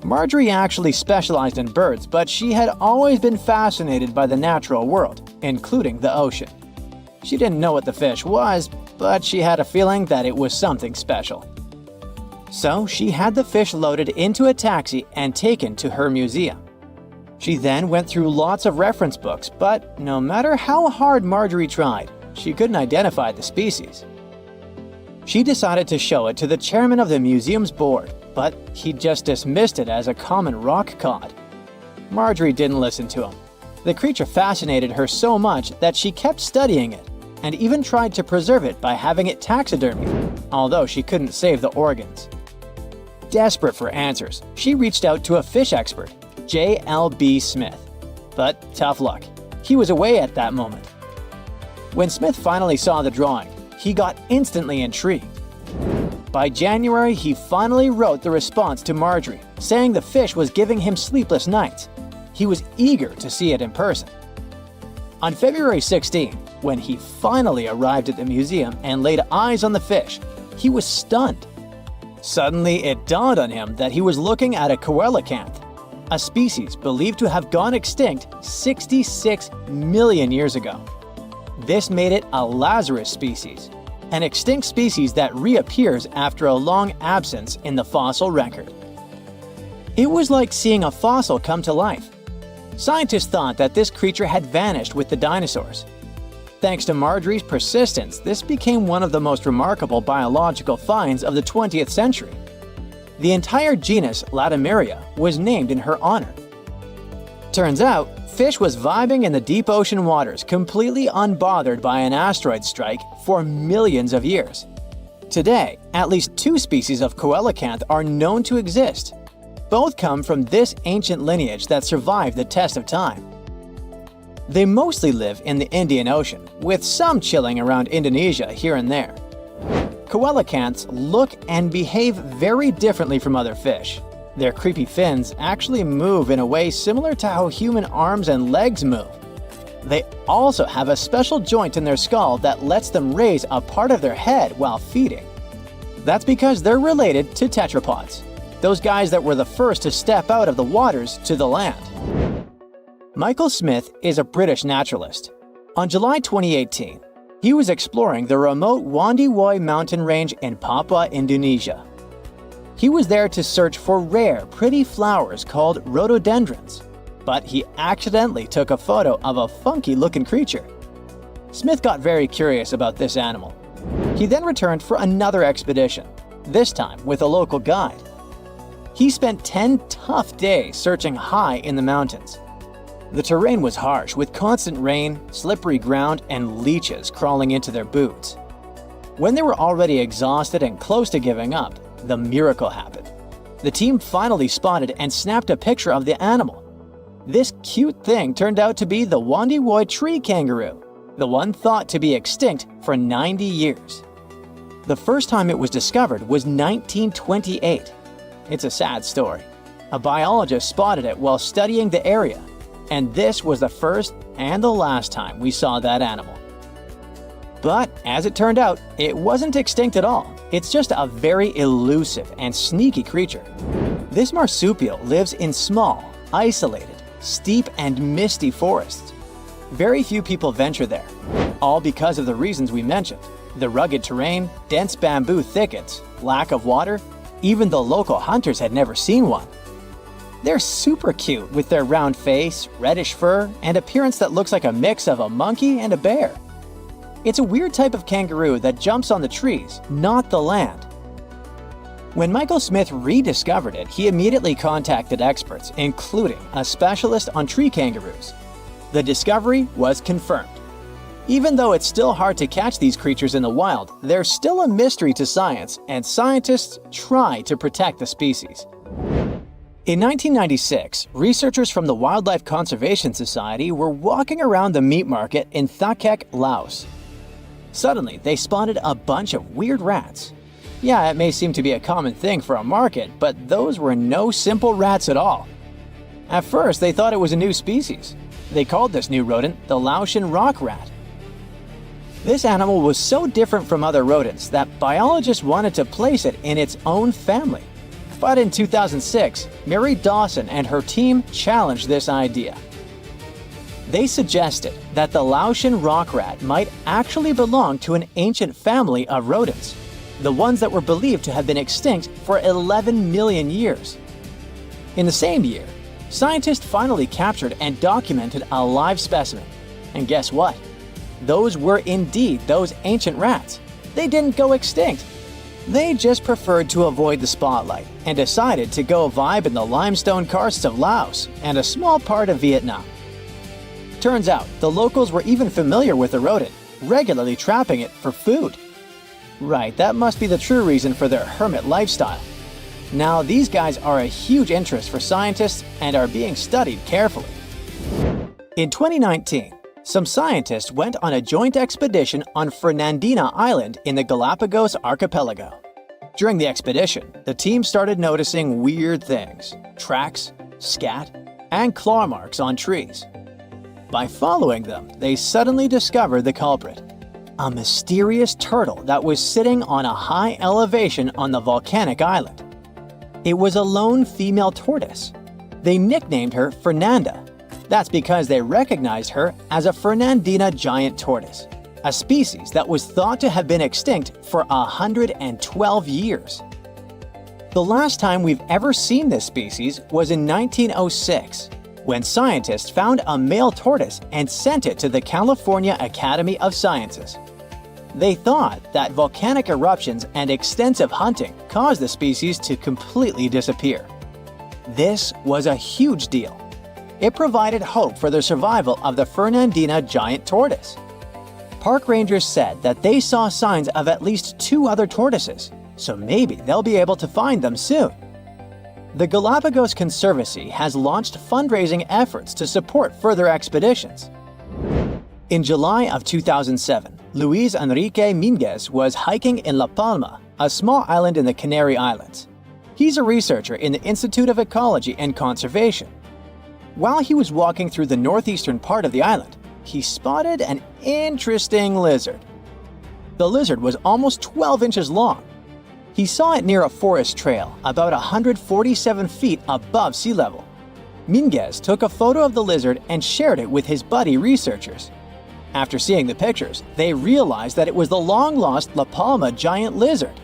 S1: Marjorie actually specialized in birds, but she had always been fascinated by the natural world, including the ocean. She didn't know what the fish was, but she had a feeling that it was something special. So she had the fish loaded into a taxi and taken to her museum. She then went through lots of reference books, but no matter how hard Marjorie tried, she couldn't identify the species. She decided to show it to the chairman of the museum's board, but he just dismissed it as a common rock cod. Marjorie didn't listen to him. The creature fascinated her so much that she kept studying it, and even tried to preserve it by having it taxidermied, although she couldn't save the organs. Desperate for answers, she reached out to a fish expert, J.L.B. Smith. But tough luck, he was away at that moment. When Smith finally saw the drawing, he got instantly intrigued. By January, he finally wrote the response to Marjorie, saying the fish was giving him sleepless nights. He was eager to see it in person. On February 16, when he finally arrived at the museum and laid eyes on the fish, he was stunned. Suddenly, it dawned on him that he was looking at a coelacanth, a species believed to have gone extinct 66 million years ago. This made it a Lazarus species, an extinct species that reappears after a long absence in the fossil record. It was like seeing a fossil come to life. Scientists thought that this creature had vanished with the dinosaurs. Thanks to Marjorie's persistence, this became one of the most remarkable biological finds of the 20th century. The entire genus Latimeria was named in her honor. Turns out, fish was vibing in the deep ocean waters completely unbothered by an asteroid strike for millions of years. Today, at least 2 species of coelacanth are known to exist. Both come from this ancient lineage that survived the test of time. They mostly live in the Indian Ocean, with some chilling around Indonesia here and there. Coelacanths look and behave very differently from other fish. Their creepy fins actually move in a way similar to how human arms and legs move. They also have a special joint in their skull that lets them raise a part of their head while feeding. That's because they're related to tetrapods, those guys that were the first to step out of the waters to the land. Michael Smith is a British naturalist. On July 2018, he was exploring the remote Wandiwoi mountain range in Papua, Indonesia. He was there to search for rare, pretty flowers called rhododendrons. but he accidentally took a photo of a funky-looking creature. Smith got very curious about this animal. He then returned for another expedition, this time with a local guide. He spent 10 tough days searching high in the mountains. The terrain was harsh, with constant rain, slippery ground, and leeches crawling into their boots. When they were already exhausted and close to giving up, the miracle happened. The team finally spotted and snapped a picture of the animal. This cute thing turned out to be the Wandiwoy tree kangaroo, the one thought to be extinct for 90 years. The first time it was discovered was 1928. It's a sad story. A biologist spotted it while studying the area, and this was the first and the last time we saw that animal. But as it turned out, it wasn't extinct at all. It's just a very elusive and sneaky creature. This marsupial lives in small, isolated, steep and misty forests. Very few people venture there, all because of the reasons we mentioned: the rugged terrain, dense bamboo thickets, lack of water. Even the local hunters had never seen one. They're super cute with their round face, reddish fur, and appearance that looks like a mix of a monkey and a bear. It's a weird type of kangaroo that jumps on the trees, not the land. When Michael Smith rediscovered it, he immediately contacted experts, including a specialist on tree kangaroos. The discovery was confirmed. Even though it's still hard to catch these creatures in the wild, they're still a mystery to science, and scientists try to protect the species. In 1996, researchers from the Wildlife Conservation Society were walking around the meat market in Thakek, Laos. Suddenly, they spotted a bunch of weird rats. Yeah, it may seem to be a common thing for a market, but those were no simple rats at all. At first, they thought it was a new species. They called this new rodent the Laotian rock rat. This animal was so different from other rodents that biologists wanted to place it in its own family. But in 2006, Mary Dawson and her team challenged this idea. They suggested that the Laotian rock rat might actually belong to an ancient family of rodents, the ones that were believed to have been extinct for 11 million years. In the same year, scientists finally captured and documented a live specimen. And guess what? Those were indeed those ancient rats. They didn't go extinct. They just preferred to avoid the spotlight and decided to go vibe in the limestone karsts of Laos and a small part of Vietnam. Turns out, the locals were even familiar with the rodent, regularly trapping it for food. Right, that must be the true reason for their hermit lifestyle. Now, these guys are a huge interest for scientists and are being studied carefully. In 2019, some scientists went on a joint expedition on Fernandina Island in the Galapagos archipelago. During the expedition, the team started noticing weird things: tracks, scat, and claw marks on trees. By following them, they suddenly discovered the culprit: a mysterious turtle that was sitting on a high elevation on the volcanic island. It was a lone female tortoise. They nicknamed her Fernanda. That's because they recognized her as a Fernandina giant tortoise, a species that was thought to have been extinct for 112 years. The last time we've ever seen this species was in 1906, when scientists found a male tortoise and sent it to the California Academy of Sciences. They thought that volcanic eruptions and extensive hunting caused the species to completely disappear. This was a huge deal. It provided hope for the survival of the Fernandina giant tortoise. Park rangers said that they saw signs of at least 2 other tortoises, so maybe they'll be able to find them soon. The Galapagos Conservancy has launched fundraising efforts to support further expeditions. In July of 2007, Luis Enrique Minguez was hiking in La Palma, a small island in the Canary Islands. He's a researcher in the Institute of Ecology and Conservation. While he was walking through the northeastern part of the island, he spotted an interesting lizard. The lizard was almost 12 inches long. He saw it near a forest trail, about 147 feet above sea level. Minguez took a photo of the lizard and shared it with his buddy researchers. After seeing the pictures, they realized that it was the long-lost La Palma giant lizard.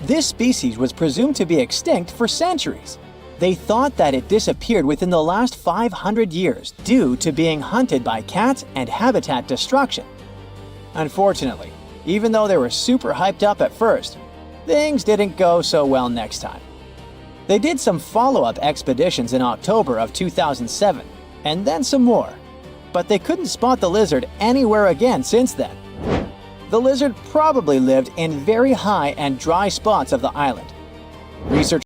S1: This species was presumed to be extinct for centuries. They thought that it disappeared within the last 500 years due to being hunted by cats and habitat destruction. Unfortunately, even though they were super hyped up at first, things didn't go so well next time. They did some follow-up expeditions in October of 2007, and then some more, but they couldn't spot the lizard anywhere again since then. The lizard probably lived in very high and dry spots of the island. Researchers